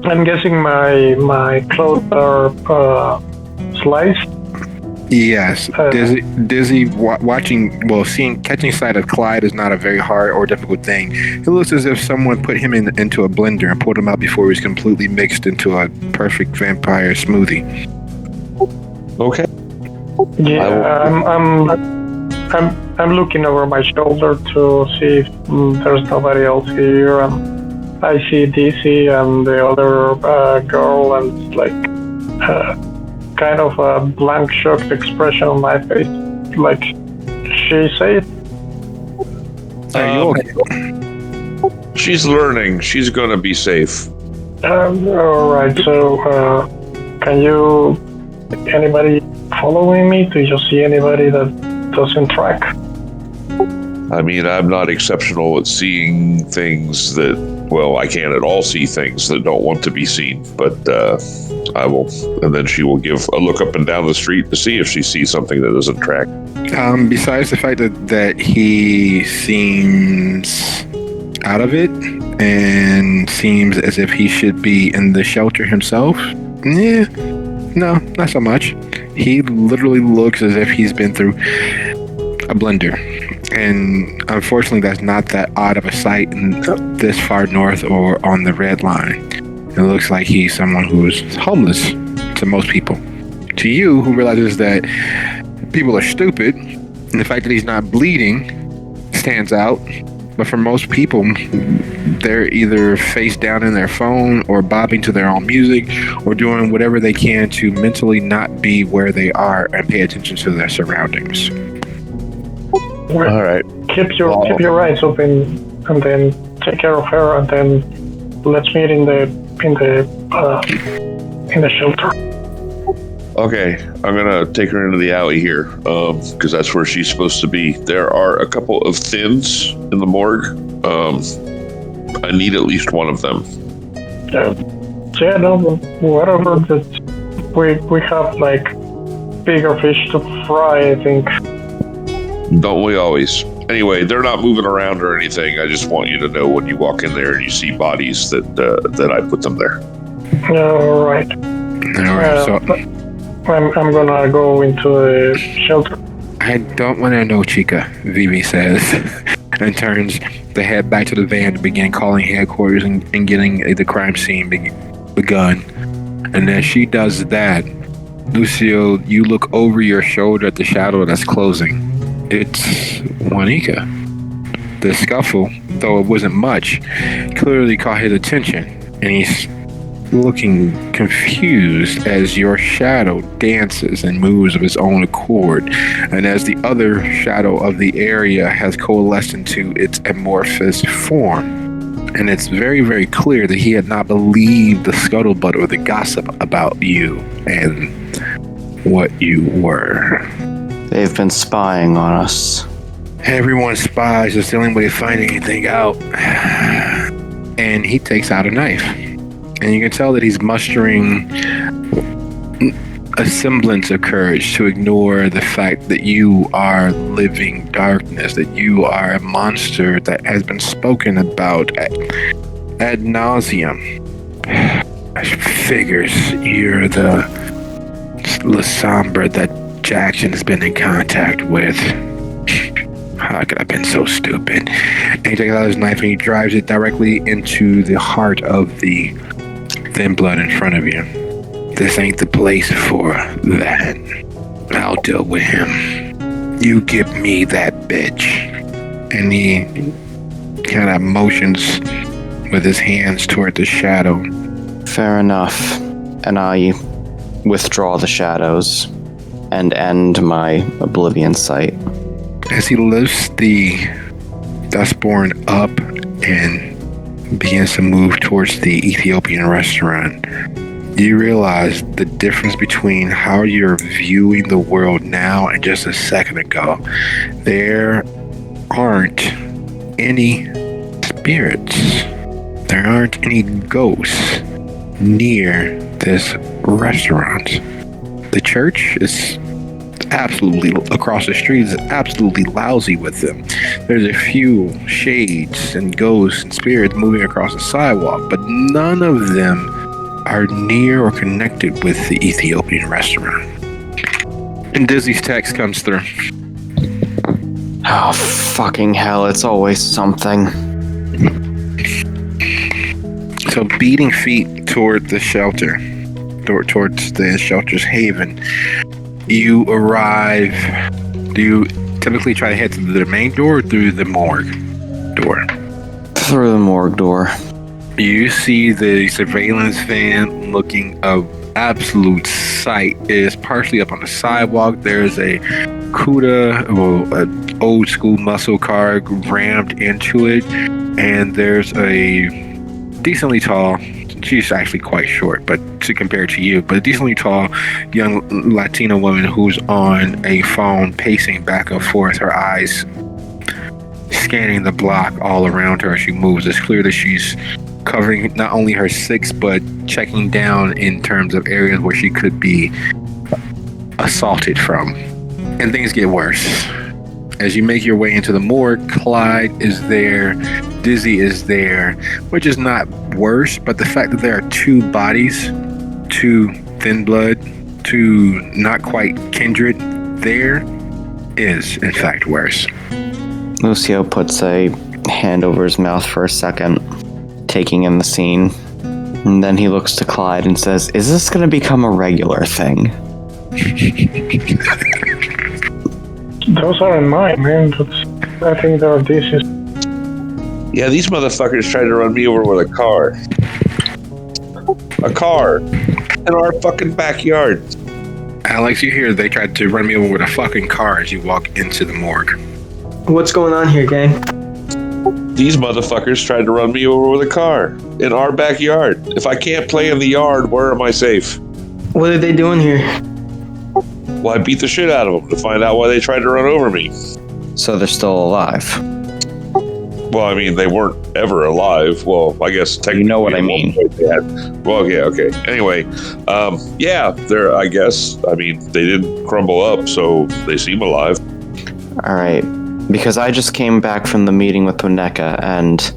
I'm guessing my clothes are sliced. Yes, Dizzy catching sight of Clyde is not a very hard or difficult thing. It looks as if someone put him into a blender and pulled him out before he was completely mixed into a perfect vampire smoothie. Okay. Yeah, I'm looking over my shoulder to see if there's nobody else here. I see DC and the other girl, and like. Kind of a blank shocked expression on my face, like she said. Are you okay? She's learning. She's gonna be safe. All right. So, anybody following me? Do you see anybody that doesn't track? I mean, I'm not exceptional at seeing things I can't at all see things that don't want to be seen, but I will. And then she will give a look up and down the street to see if she sees something that doesn't track. Besides the fact that he seems out of it and seems as if he should be in the shelter himself, no, not so much. He literally looks as if he's been through a blender. And unfortunately, that's not that odd of a sight this far north or on the red line. It looks like he's someone who's homeless to most people. To you, who realizes that people are stupid, and the fact that he's not bleeding stands out. But for most people, they're either face down in their phone or bobbing to their own music or doing whatever they can to mentally not be where they are and pay attention to their surroundings. All right. Keep your eyes open, and then take care of her, and then let's meet in the shelter. Okay, I'm gonna take her into the alley here, because that's where she's supposed to be. There are a couple of thins in the morgue. I need at least one of them. Whatever. We have like bigger fish to fry, I think. Don't we always? Anyway, they're not moving around or anything. I just want you to know when you walk in there and you see bodies that I put them there. All right. So I'm gonna go into the shelter. I don't want to know, Chica, Vivi says, and turns the head back to the van to begin calling headquarters and getting the crime scene begun. And as she does that, Lucio, you look over your shoulder at the shadow that's closing. It's Juanica. The scuffle, though it wasn't much, clearly caught his attention, and he's looking confused as your shadow dances and moves of its own accord, and as the other shadow of the area has coalesced into its amorphous form. And it's very, very clear that he had not believed the scuttlebutt or the gossip about you and what you were. They've been spying on us. Everyone spies. It's the only way to find anything out. And he takes out a knife. And you can tell that he's mustering a semblance of courage to ignore the fact that you are living darkness, that you are a monster that has been spoken about ad nauseum. Figures you're the Lasombra that Jackson has been in contact with. How could I have been so stupid? And he takes out his knife and he drives it directly into the heart of the thin blood in front of you. This ain't the place for that. I'll deal with him. You give me that bitch. And he kind of motions with his hands toward the shadow. Fair enough. And I withdraw the shadows and end my Oblivion sight. As he lifts the Dustborn up and begins to move towards the Ethiopian restaurant, you realize the difference between how you're viewing the world now and just a second ago. There aren't any spirits. There aren't any ghosts near this restaurant. The church is absolutely across the street is absolutely lousy with them. There's a few shades and ghosts and spirits moving across the sidewalk, but none of them are near or connected with the Ethiopian restaurant. And Dizzy's text comes through. Oh, fucking hell, it's always something. So beating feet toward the shelter, towards the shelter's haven, you arrive. Do you typically try to head to the main door or through the morgue door? Through the morgue door. You see the surveillance van looking of absolute sight. It is partially up on the sidewalk. There's a CUDA, an old school muscle car rammed into it, and there's a decently tall, she's actually quite short, but to compare to you, but a decently tall young Latina woman who's on a phone pacing back and forth, her eyes scanning the block all around her as she moves. It's clear that she's covering not only her six, but checking down in terms of areas where she could be assaulted from. And things get worse. As you make your way into the morgue, Clyde is there, Dizzy is there, which is not worse, but the fact that there are two bodies, two thin blood, two not quite kindred, there is, in fact, worse. Lucio puts a hand over his mouth for a second, taking in the scene. And then he looks to Clyde and says, "Is this going to become a regular thing?" Those aren't mine, man. I think they're dishes. Yeah, these motherfuckers tried to run me over with a car. A car. In our fucking backyard. Alex, you hear they tried to run me over with a fucking car as you walk into the morgue. What's going on here, gang? These motherfuckers tried to run me over with a car. In our backyard. If I can't play in the yard, where am I safe? What are they doing here? Well, I beat the shit out of them to find out why they tried to run over me. So they're still alive. Well, I mean, they weren't ever alive. Well, I guess technically. You know what I mean. Well, yeah, okay. Anyway, yeah, they're, I guess, I mean, they didn't crumble up, so they seem alive. All right. Because I just came back from the meeting with Oneka, and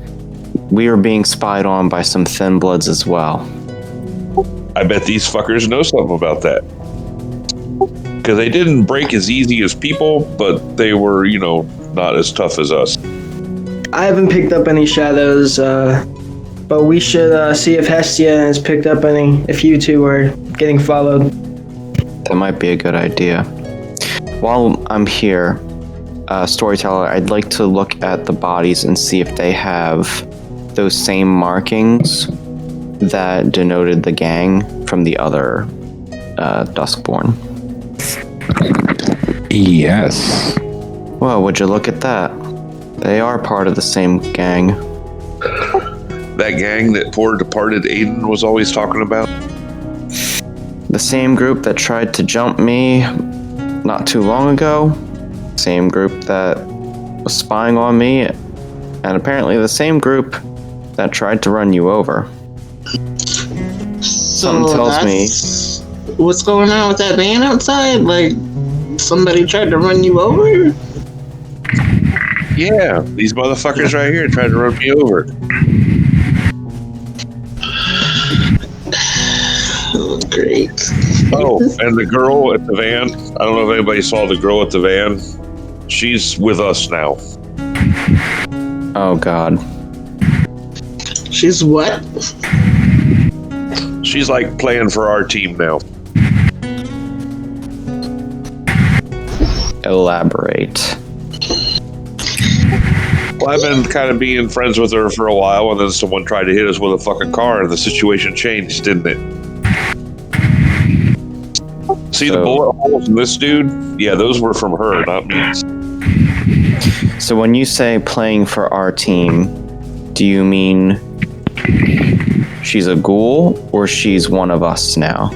we were being spied on by some thin bloods as well. I bet these fuckers know something about that. Because they didn't break as easy as people, but they were, you know, not as tough as us. I haven't picked up any shadows, but we should see if Hestia has picked up any, if you two are getting followed. That might be a good idea. While I'm here, Storyteller, I'd like to look at the bodies and see if they have those same markings that denoted the gang from the other Duskborn. Yes. Well, would you look at that? They are part of the same gang. That gang that poor departed Aiden was always talking about? The same group that tried to jump me not too long ago. Same group that was spying on me. And apparently the same group that tried to run you over. So Something tells me... What's going on with that van outside? Like, somebody tried to run you over? Yeah, these motherfuckers right here tried to run me over. Great. Oh, and the girl at the van. I don't know if anybody saw the girl at the van. She's with us now. Oh, God. She's what? She's like playing for our team now. Elaborate. Well, I've been kind of being friends with her for a while, and then someone tried to hit us with a fucking car, and the situation changed, didn't it? See the bullet holes in this dude? Yeah, those were from her, not me. So when you say playing for our team, do you mean she's a ghoul or she's one of us now?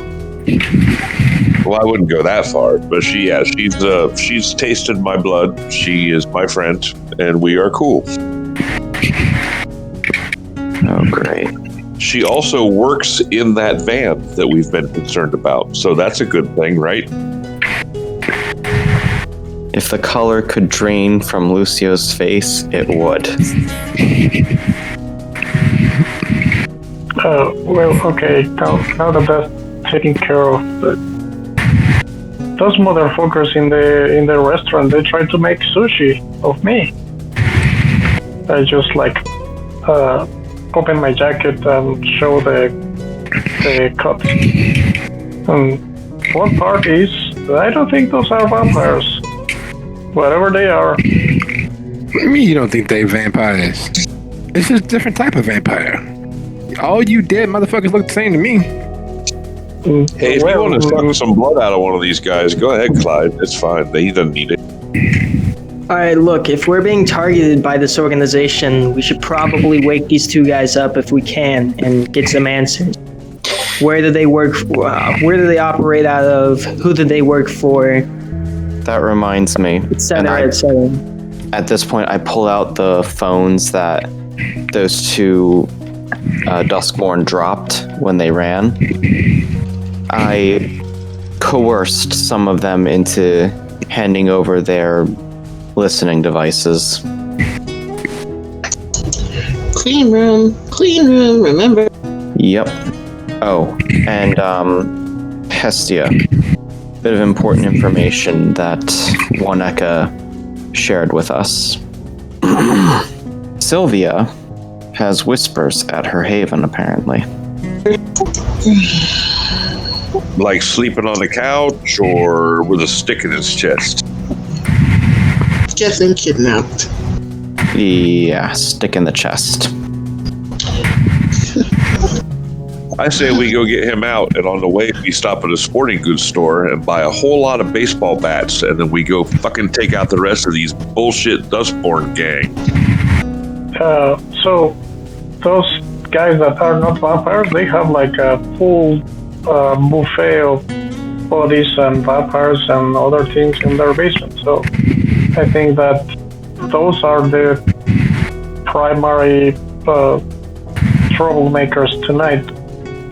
Well, I wouldn't go that far, but she's tasted my blood. She is my friend, and we are cool. Oh, great. She also works in that van that we've been concerned about, so that's a good thing, right? If the color could drain from Lucio's face, it would. Well, okay, now that that's taken care of, those motherfuckers in the restaurant, they tried to make sushi of me. I just open my jacket and show the cuts. And one part is, I don't think those are vampires. Whatever they are. What do you mean you don't think they vampires? It's just a different type of vampire. All you dead motherfuckers look the same to me. Hey, if you want to suck some blood out of one of these guys, go ahead, Clyde. It's fine. He doesn't need it. Alright, look, if we're being targeted by this organization, we should probably wake these two guys up if we can and get some answers. Where do they work? Where do they operate out of? Who do they work for? That reminds me. Etc. At this point, I pull out the phones that those two Duskborn dropped when they ran. I coerced some of them into handing over their listening devices. Clean room, remember? Yep. Oh, and Hestia. Bit of important information that Waneka shared with us. Sylvia has whispers at her haven, apparently. Like sleeping on the couch or with a stick in his chest? Guessing kidnapped. Yeah, stick in the chest. I say we go get him out, and on the way we stop at a sporting goods store and buy a whole lot of baseball bats, and then we go fucking take out the rest of these bullshit Dustborn gang. So those guys that are not vampires, they have like a full buffet of bodies and vampires and other things in their basement. So I think that those are the primary troublemakers tonight,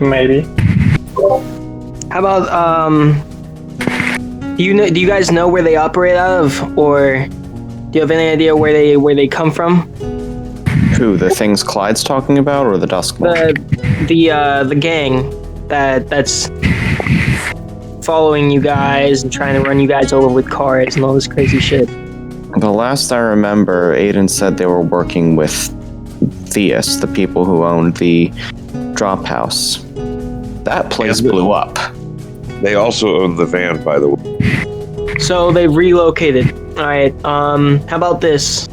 maybe. How about do you guys know where they operate out of, or do you have any idea where they come from? Who, the things Clyde's talking about, or the Duskborn? The gang that's following you guys and trying to run you guys over with cars and all this crazy shit. The last I remember, Aiden said they were working with Theus, the people who owned the drop house. That place blew up. They also own the van, by the way. So they've relocated. Alright, how about this?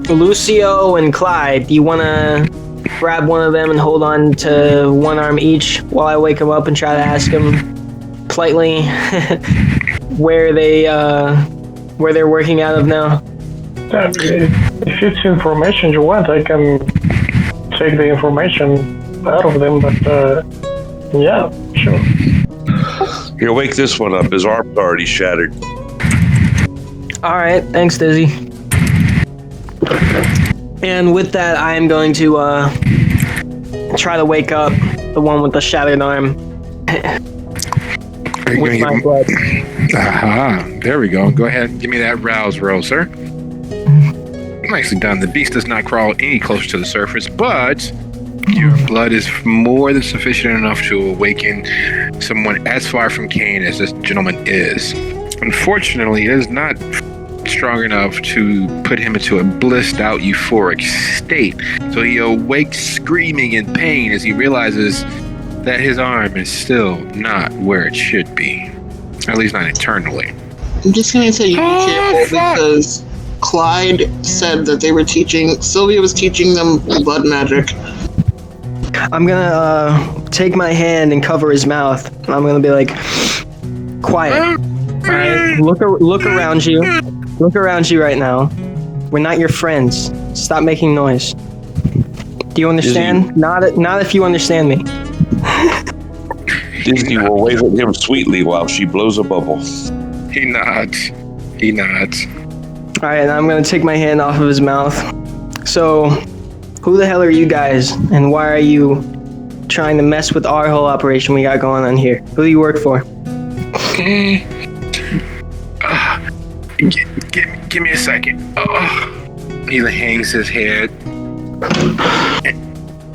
Lucio and Clyde, do you want to grab one of them and hold on to one arm each while I wake them up and try to ask them politely where they're working out of now? If it's information you want, I can take the information out of them, but yeah, sure. Here, wake this one up. His arm's already shattered. Alright, thanks, Dizzy. And with that, I am going to try to wake up the one with the shattered arm. With my blood. Aha, there we go. Go ahead and give me that rouse roll, sir. Nicely done. The beast does not crawl any closer to the surface, but Your blood is more than sufficient enough to awaken someone as far from Cain as this gentleman is. Unfortunately, it is not strong enough to put him into a blissed out euphoric state. So he awakes screaming in pain as he realizes that his arm is still not where it should be. At least not internally. I'm just going to say you be careful because Clyde said that they were Sylvia was teaching them blood magic. I'm gonna take my hand and cover his mouth. I'm gonna be like, quiet. Alright, look around you. Look around you right now. We're not your friends. Stop making noise. Do you understand? Not if you understand me. Disney will wave at him sweetly while she blows a bubble. He nods. Alright, and I'm gonna take my hand off of his mouth. So, who the hell are you guys? And why are you trying to mess with our whole operation we got going on here? Who do you work for? Give me a second. He hangs his head.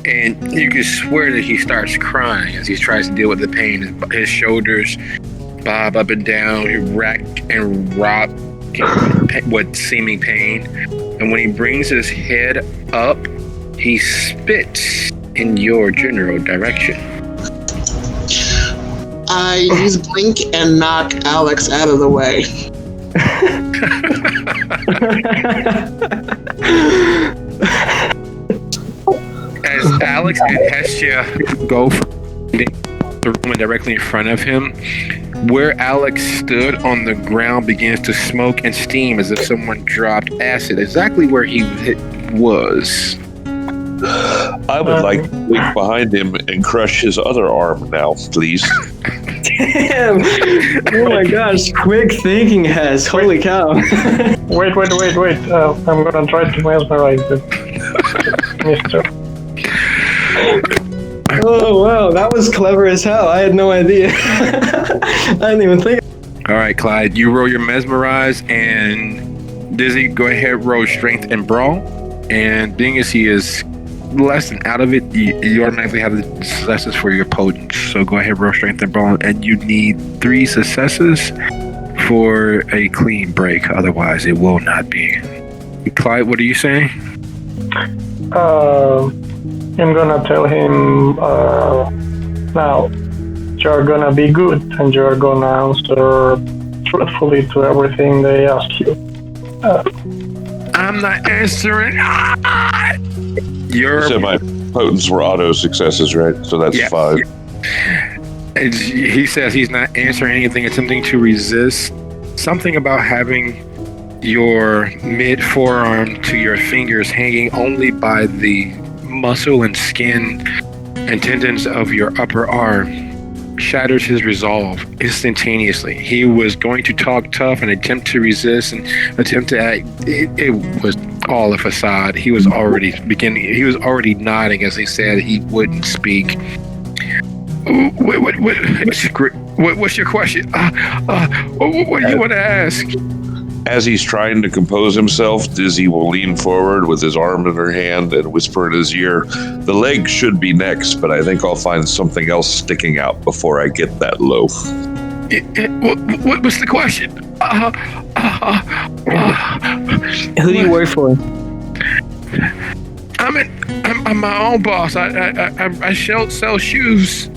And you can swear that he starts crying as he tries to deal with the pain. His shoulders bob up and down. He rack and rock with seeming pain. And when he brings his head up, he spits in your general direction. I use blink and knock Alex out of the way. As Alex and Hestia go from the room directly in front of him, where Alex stood on the ground begins to smoke and steam as if someone dropped acid, exactly where he was. I would like to leap behind him and crush his other arm now, please. Damn! Oh my gosh, quick thinking, Hes. Holy cow. Wait. I'm gonna try to mesmerize it. Mister. Oh wow, that was clever as hell. I had no idea. I didn't even think. All right, Clyde, you roll your mesmerize, and Dizzy, go ahead, roll strength and brawl. And being as he is less than out of it, you automatically have the successes for your potence. So go ahead, roll strength and brawl, and you need 3 successes for a clean break. Otherwise, it will not be. Clyde, what are you saying? I'm gonna tell him now. You're gonna be good, and you're gonna answer truthfully to everything they ask you. I'm not answering. You said my potents were auto successes, right? So that's 5. He says he's not answering anything, attempting to resist. Something about having your mid forearm to your fingers hanging only by the muscle and skin and tendons of your upper arm shatters his resolve instantaneously. He was going to talk tough and attempt to resist and attempt to act. It was all a facade. He was already nodding as he said he wouldn't speak. What's your question? What do you want to ask? As he's trying to compose himself, Dizzy will lean forward with his arm in her hand and whisper in his ear, "The leg should be next, but I think I'll find something else sticking out before I get that low." What's the question? Who do you work for? I'm my own boss. I sell shoes.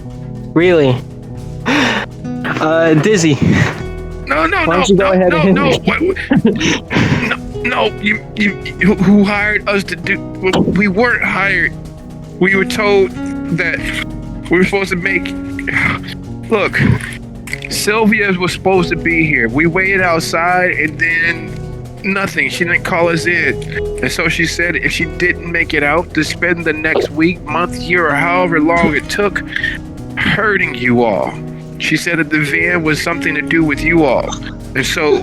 Really? Dizzy. No. Why don't you go ahead and You who hired us to do? We weren't hired. We were told that we were supposed to make. Look, Sylvia was supposed to be here. We waited outside, and then nothing. She didn't call us in, and so she said if she didn't make it out, to spend the next week, month, year, or however long it took, hurting you all. She said that the van was something to do with you all. And so...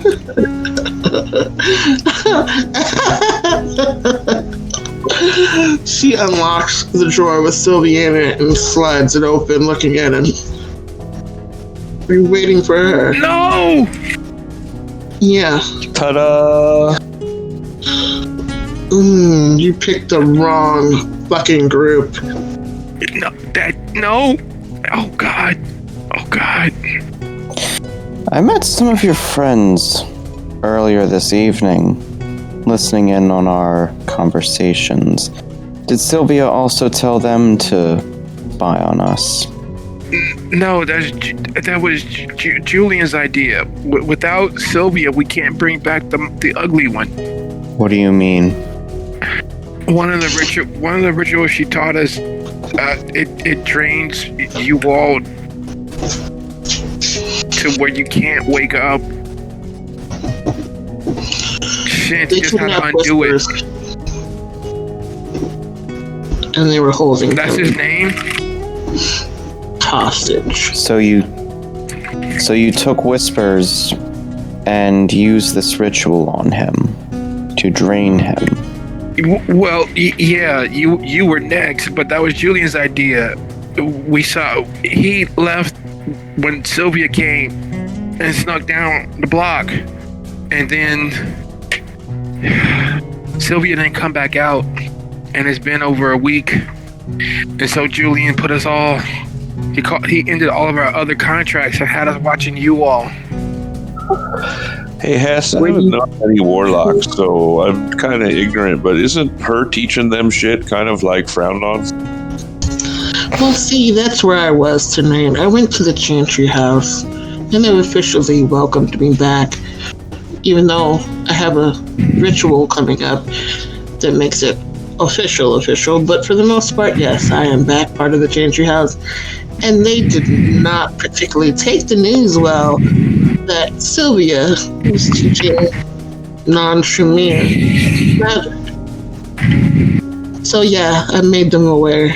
She unlocks the drawer with Sylvia in it and slides it open, looking at him. Are you waiting for her? No! Yeah. Ta-da! You picked the wrong fucking group. No, no. Oh God. I met some of your friends earlier this evening, listening in on our conversations. Did Sylvia also tell them to spy on us? No, that was Julian's idea. Without Sylvia, we can't bring back the ugly one. What do you mean? One of the rituals she taught us, it drains you all to where you can't wake up. Shit, They just how to kidnapped undo Whispers, it. and they were holding That's him his name? hostage. So you took Whispers and used this ritual on him to drain him. Well, yeah, you were next, but that was Julian's idea. We saw he left when Sylvia came and snuck down the block, and then Sylvia didn't come back out, and it's been over a week, and so Julian put us all. He ended all of our other contracts and had us watching you all. Hey, Hess, I haven't known any warlocks, so I'm kind of ignorant, but isn't her teaching them shit kind of like frowned on? Well, see, that's where I was tonight. I went to the Chantry House, and they officially welcomed me back, even though I have a ritual coming up that makes it official. But for the most part, yes, I am back, part of the Chantry House. And they did not particularly take the news well that Sylvia was teaching non-Shamir magic. So yeah, I made them aware.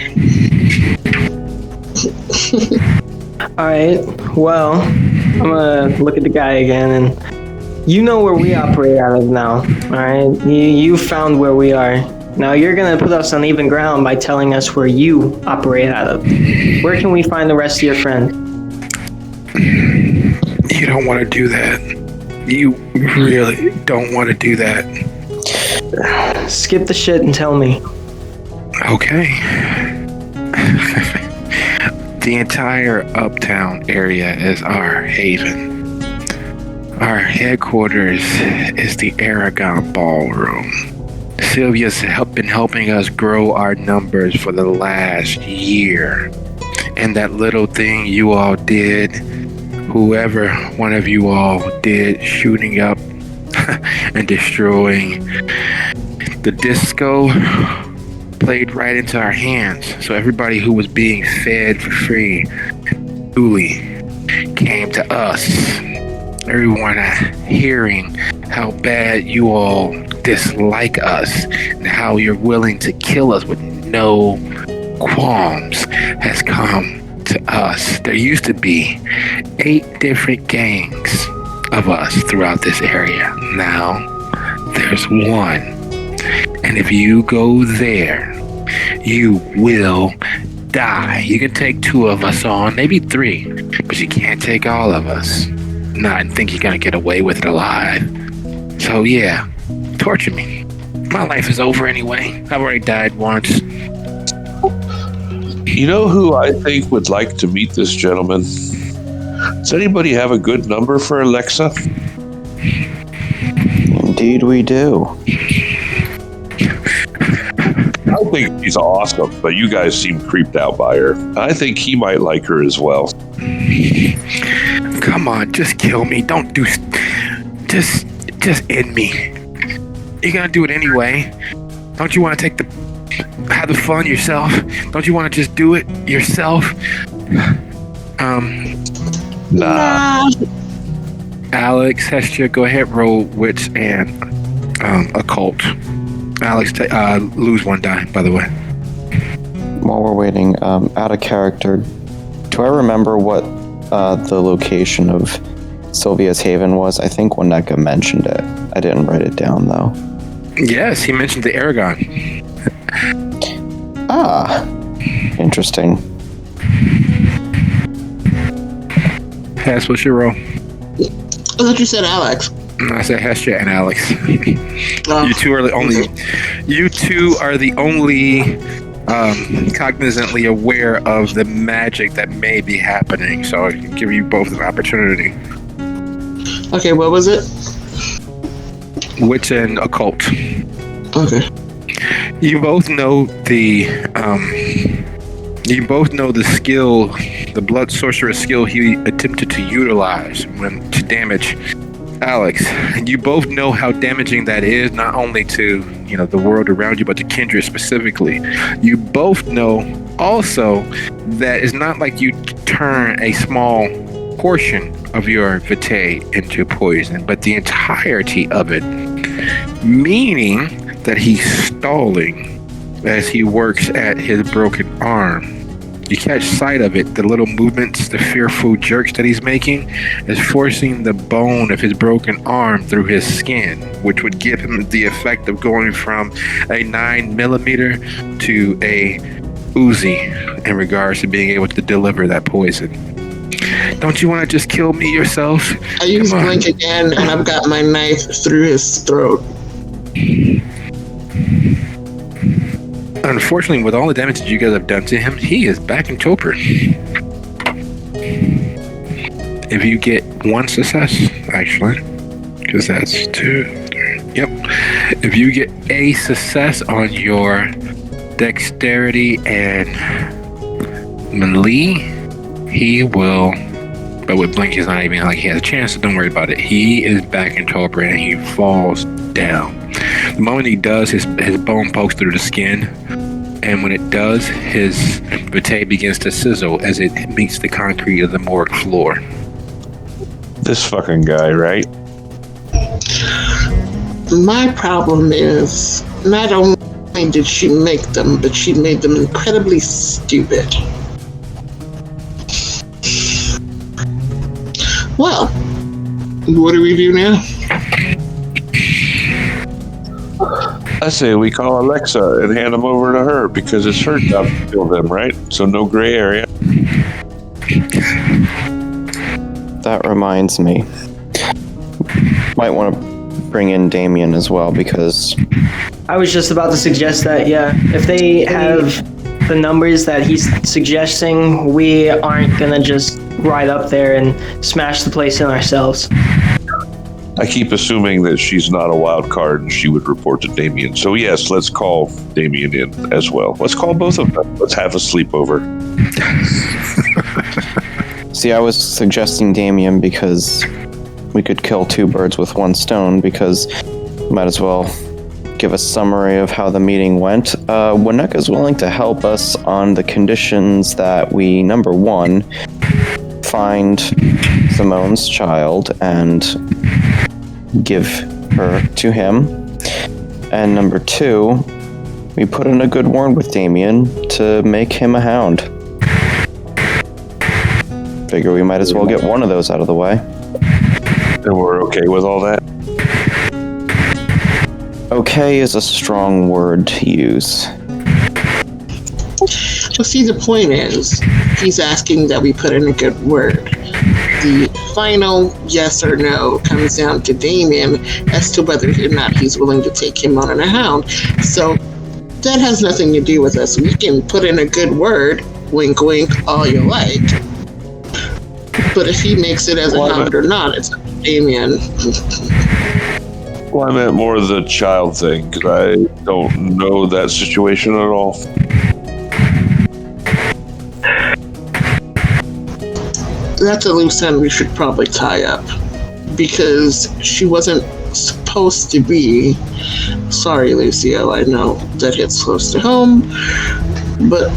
Alright, well, I'm gonna look at the guy again, and you know where we operate out of now, alright? You found where we are. Now you're gonna put us on even ground by telling us where you operate out of. Where can we find the rest of your friends? You don't want to do that. You really don't want to do that. Skip the shit and tell me. Okay. The entire uptown area is our haven. Our headquarters is the Aragon Ballroom. Sylvia's been helping us grow our numbers for the last year. And that little thing you all did, whoever one of you all did, shooting up and destroying the disco, played right into our hands. So everybody who was being fed for free, truly came to us. Everyone hearing how bad you all dislike us and how you're willing to kill us with no qualms has come to us. There used to be 8 different gangs of us throughout this area. Now there's one. And if you go there, you will die. You can take 2 of us on, maybe 3, but you can't take all of us. Not and think you're gonna get away with it alive. So yeah, torture me. My life is over anyway. I've already died once. You know who I think would like to meet this gentleman? Does anybody have a good number for Alexa? Indeed we do. I think she's awesome, but you guys seem creeped out by her. I think he might like her as well. Come on, just kill me. Don't do... Just end me. You're gonna do it anyway. Don't you want to have the fun yourself? Don't you want to just do it yourself? Nah. Alex, Hestia, go ahead, roll wits and occult. Alex, lose 1 die, by the way. While we're waiting, out of character, do I remember what the location of Sylvia's Haven was? I think Waneka mentioned it. I didn't write it down, though. Yes, he mentioned the Aragon. Ah, interesting. Hess, what's your roll? I thought you said Alex. I said Hestia and Alex. You two are the only cognizantly aware of the magic that may be happening. So I can give you both an opportunity. Okay, what was it? Wits and occult. Okay. You both know the skill, the blood sorcerer skill he attempted to utilize to damage Alex. And you both know how damaging that is, not only to the world around you, but to Kindred specifically. You both know also that it's not like you turn a small portion of your vitae into poison, but the entirety of it, meaning that he's stalling as he works at his broken arm. You catch sight of it, the little movements, the fearful jerks that he's making is forcing the bone of his broken arm through his skin, which would give him the effect of going from a 9mm to a Uzi in regards to being able to deliver that poison. Don't you want to just kill me yourself? I use Blink again, and I've got my knife through his throat. Unfortunately, with all the damage that you guys have done to him, he is back in torpor. If you get one success, actually, because that's 2, 3, yep. If you get a success on your dexterity and melee, he will, but with Blink, he's not even like he has a chance, so don't worry about it. He is back in torpor and he falls down. The moment he does, his bone pokes through the skin, and when it does, his vitae begins to sizzle as it meets the concrete of the morgue floor. This fucking guy, right? My problem is, not only did she make them, but she made them incredibly stupid. Well, what do we do now? I say we call Alexa and hand them over to her because it's her job to kill them, right? So no gray area. That reminds me. Might want to bring in Damien as well, because I was just about to suggest that, yeah. If they have the numbers that he's suggesting, we aren't gonna just ride up there and smash the place in ourselves. I keep assuming that she's not a wild card and she would report to Damien. So yes, let's call Damien in as well. Let's call both of them. Let's have a sleepover. See, I was suggesting Damien because we could kill 2 birds with 1 stone, because might as well give a summary of how the meeting went. Wineka's willing to help us on the conditions that we, number 1, find Simone's child and give her to him, and number 2, we put in a good word with Damien to make him a hound. Figure we might as well get one of those out of the way. And we're okay with all that? Okay is a strong word to use. Well, see, the point is, he's asking that we put in a good word. The final yes or no comes down to Damien as to whether or not he's willing to take him on a hound. So that has nothing to do with us. We can put in a good word, wink wink, all you like. But if he makes it as a hound or not, it's up to Damien. Well, I meant more the child thing, because I don't know that situation at all. That's a loose end we should probably tie up, because she wasn't supposed to be. Sorry, Lucio, I know that hits close to home, but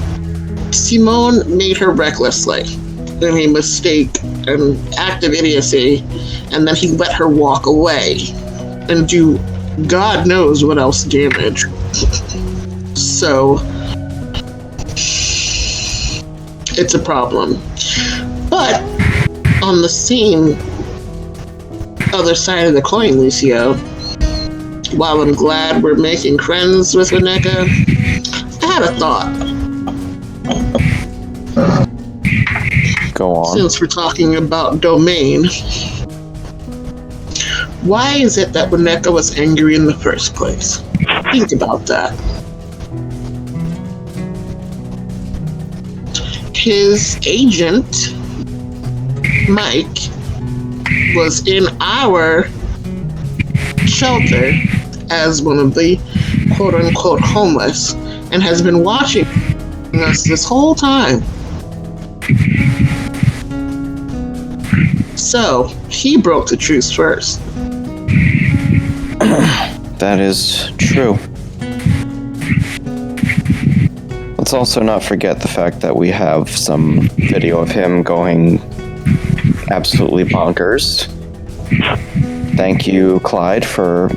Simone made her recklessly in a mistake, an act of idiocy, and then he let her walk away and do God knows what else damage. So it's a problem. But on the same other side of the coin, Lucio, while I'm glad we're making friends with Wineka, I had a thought. Go on. Since we're talking about domain, why is it that Wineka was angry in the first place? Think about that. his agent, Mike, was in our shelter as one of the quote-unquote homeless and has been watching us this whole time. So, he broke the truce first. That is true. Let's also not forget the fact that we have some video of him going absolutely bonkers. Thank you, Clyde, for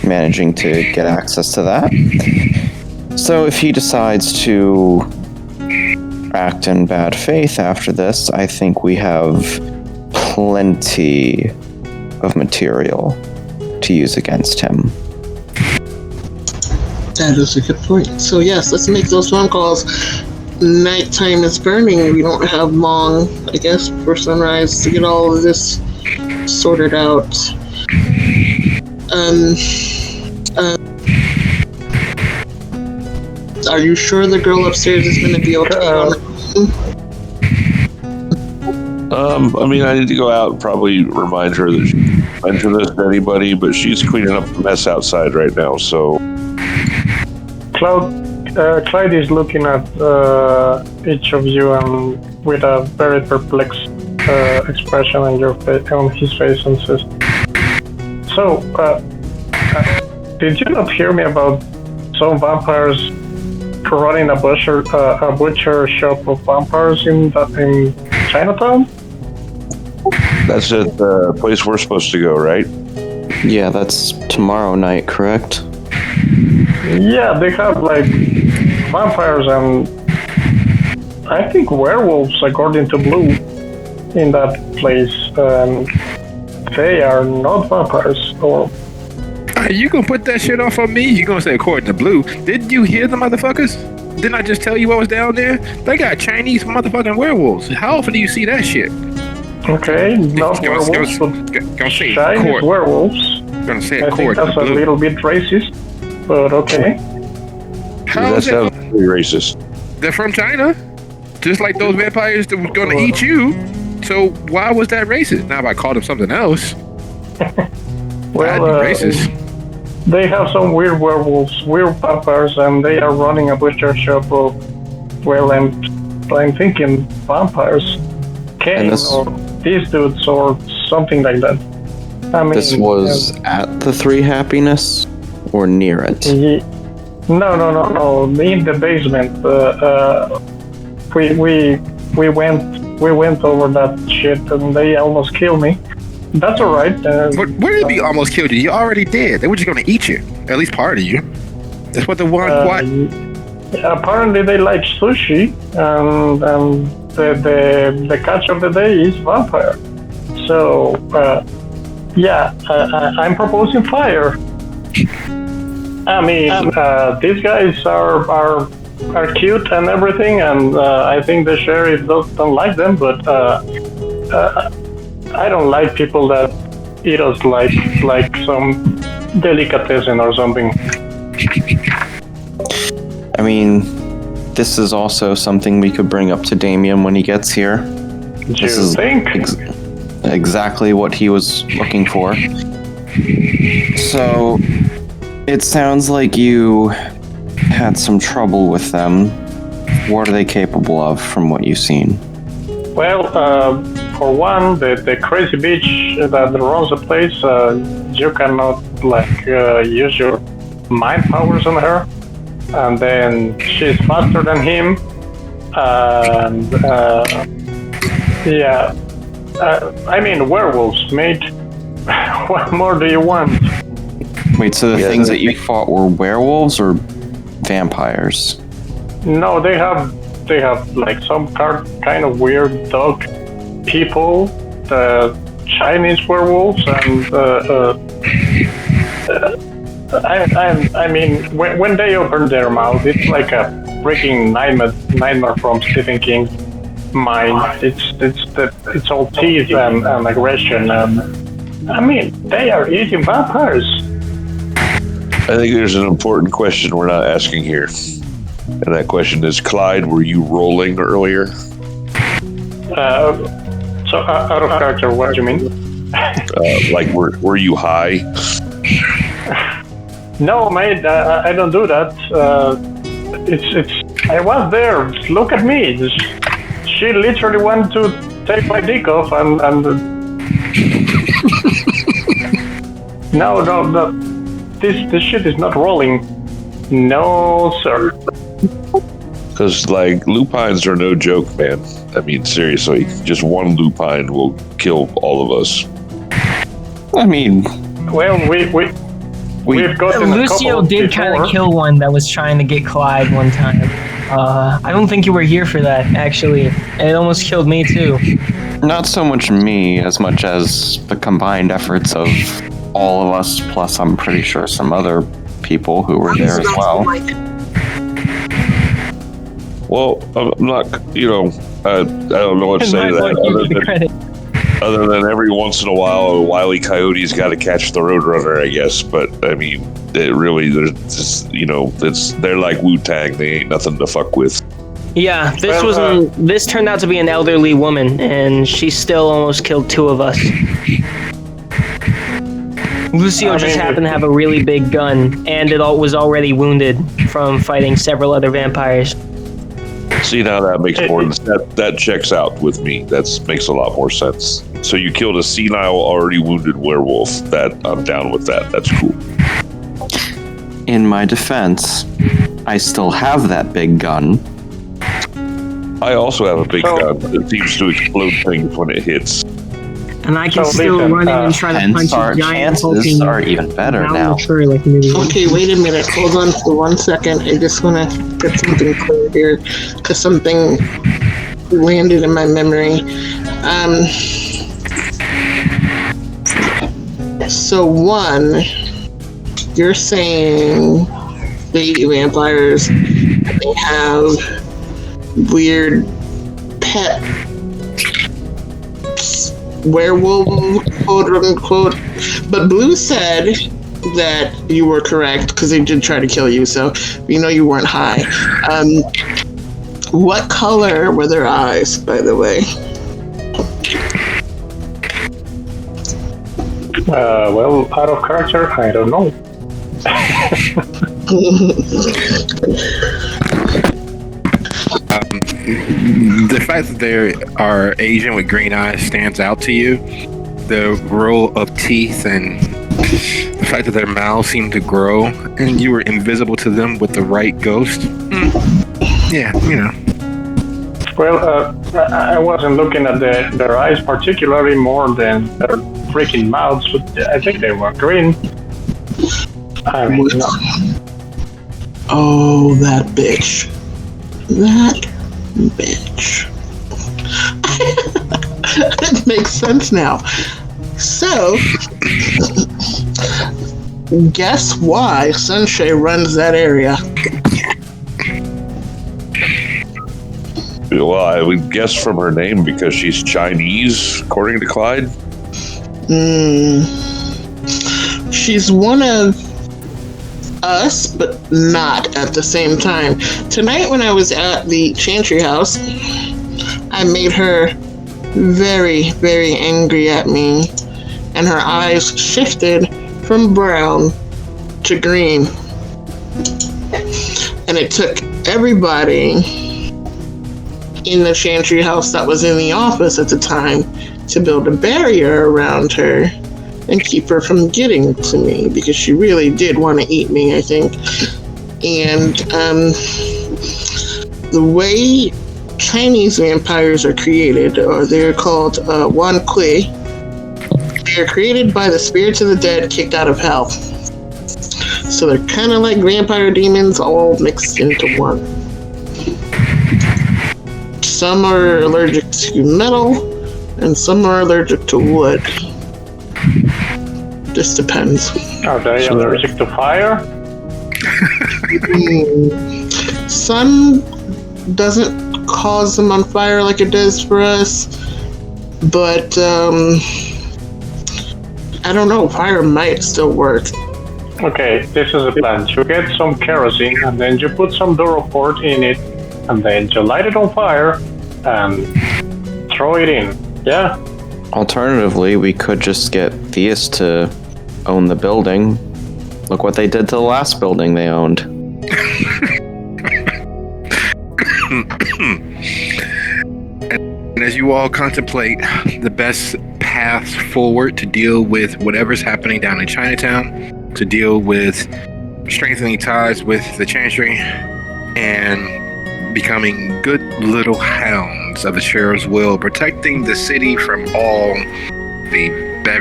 managing to get access to that. So if he decides to act in bad faith after this, I think we have plenty of material to use against him. That is a good point. So yes, let's make those phone calls. Nighttime is burning. We don't have long, I guess, for sunrise to get all of this sorted out. Are you sure the girl upstairs is going to be okay? I mean, I need to go out and probably remind her that she can't mention this to anybody, but she's cleaning up the mess outside right now, so... Clyde is looking at each of you and with a very perplexed expression on his face and says, "So, did you not hear me about some vampires running a butcher shop of vampires in Chinatown?" That's at the place we're supposed to go, right? Yeah, that's tomorrow night, correct? Yeah, they have like vampires and I think werewolves, according to Blue, in that place. They are not vampires. Or Are you gonna put that shit off on me? You gonna say according to Blue? Didn't you hear the motherfuckers? Didn't I just tell you what was down there? They got Chinese motherfucking werewolves. How often do you see that shit? okay, not werewolves, but Gonna say Chinese court. werewolves. Gonna say I think that's a Blue. little bit racist, but okay. How That is sounds it? pretty racist. They're from China, just like those vampires that were gonna eat you. So why was that racist? Now if I called them something else, Well, that'd be racist. they have some weird werewolves, weird vampires, and they are running a butcher shop of, well, I'm thinking vampires. Kane or these dudes or something like that. I mean, This was at the Three Happiness or near it? No. In the basement. We went over that shit and they almost killed me. That's all right. But where did we almost killed you? You already did. They were just gonna eat you, at least part of you. That's what the one. What? Apparently, they like sushi, and the catch of the day is vampire. So, I'm proposing fire. I mean, these guys are cute and everything, and I think the sheriff don't like them, but I don't like people that eat us like some delicatessen or something. I mean, this is also something we could bring up to Damien when he gets here. Do This you is think? exactly what he was looking for. So, it sounds like you had some trouble with them. What are they capable of from what you've seen? Well, for one, the crazy bitch that runs the place, you cannot use your mind powers on her, and then she's faster than him, and I mean werewolves, mate. What more do you want? Wait, so the things that you fought were werewolves or vampires? No, they have like some kind of weird dog people, the Chinese werewolves, and I mean when they open their mouth, it's like a freaking nightmare from Stephen King's mind. It's all teeth and aggression. I mean, they are eating vampires. I think there's an important question we're not asking here. And that question is, Clyde, were you rolling earlier? So out of character, what do you mean? Like, were you high? No, mate, I don't do that. I was there. Look at me. She literally wanted to take my dick off, and no. This shit is not rolling. No, sir. Because, like, lupines are no joke, man. I mean, seriously, just one lupine will kill all of us. I mean, Well, we've gotten a Lucio couple did before. kind of kill one that was trying to get Clyde one time. I don't think you were here for that, actually. And it almost killed me, too. not so much me as much as the combined efforts of all of us, plus I'm pretty sure some other people who were there as well. Well, I'm not, I don't know what to say to that. Other than every once in a while, a wily coyote's got to catch the roadrunner, I guess. But I mean, it really, there's just, they're like Wu-Tang. They ain't nothing to fuck with. Yeah, this turned out to be an elderly woman, and she still almost killed two of us. Lucio just happened to have a really big gun, and it was already wounded from fighting several other vampires. See, now that makes more sense. That checks out with me. That makes a lot more sense. So you killed a senile, already wounded werewolf. That I'm down with that. That's cool. In my defense, I still have that big gun. I also have a big gun that seems to explode things when it hits. And I can So still listen, run in and try to Hence punch our a giant chances hulking are even better now. mountain tree like an idiot. Okay, wait a minute. Hold on for 1 second. I just want to get something clear here, because something landed in my memory. So one, you're saying they vampires, they have weird pet werewolf, quote unquote. But Blue said that you were correct because they did try to kill you, so we know you weren't high. What color were their eyes, by the way? Well, out of character, I don't know. The fact that they are Asian with green eyes stands out to you. The row of teeth and the fact that their mouths seem to grow and you were invisible to them with the right ghost. Yeah, Well, I wasn't looking at their eyes particularly more than their freaking mouths, but I think they were green. I mean, no. Oh, that bitch. That bitch. It makes sense now. So, guess why Sunshine runs that area? Well, I would guess from her name because she's Chinese, according to Clyde. She's one of us, but not at the same time. Tonight when I was at the Chantry House, I made her very, very angry at me, and her eyes shifted from brown to green. And it took everybody in the Chantry House that was in the office at the time to build a barrier around her and keep her from getting to me, because she really did want to eat me, I think. And the way Chinese vampires are created, or they're called Wan Kui, they're created by the spirits of the dead kicked out of hell. So they're kind of like vampire demons all mixed into one. Some are allergic to metal, and some are allergic to wood. Just depends. Are they allergic to fire? Sun doesn't cause them on fire like it does for us, but I don't know, fire might still work. Okay, this is a plan. You get some kerosene, and then you put some Duroport in it, and then you light it on fire, and throw it in. Yeah? Alternatively, we could just get Theus to own the building. Look what they did to the last building they owned. And as you all contemplate the best path forward to deal with whatever's happening down in Chinatown, to deal with strengthening ties with the Chantry, and becoming good little hounds of the Sheriff's will, protecting the city from all the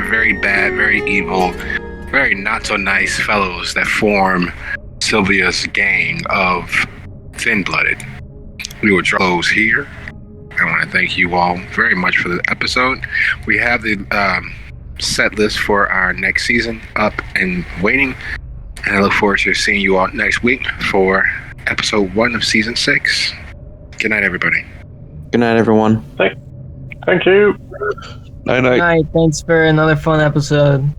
very bad, very evil, very not so nice fellows that form Sylvia's gang of thin-blooded. We will close here. I want to thank you all very much for the episode. We have the set list for our next season up and waiting, and I look forward to seeing you all next week for episode 1 of season 6. Good night, everybody. Good night, everyone. Thank you. Night. Night. Thanks for another fun episode.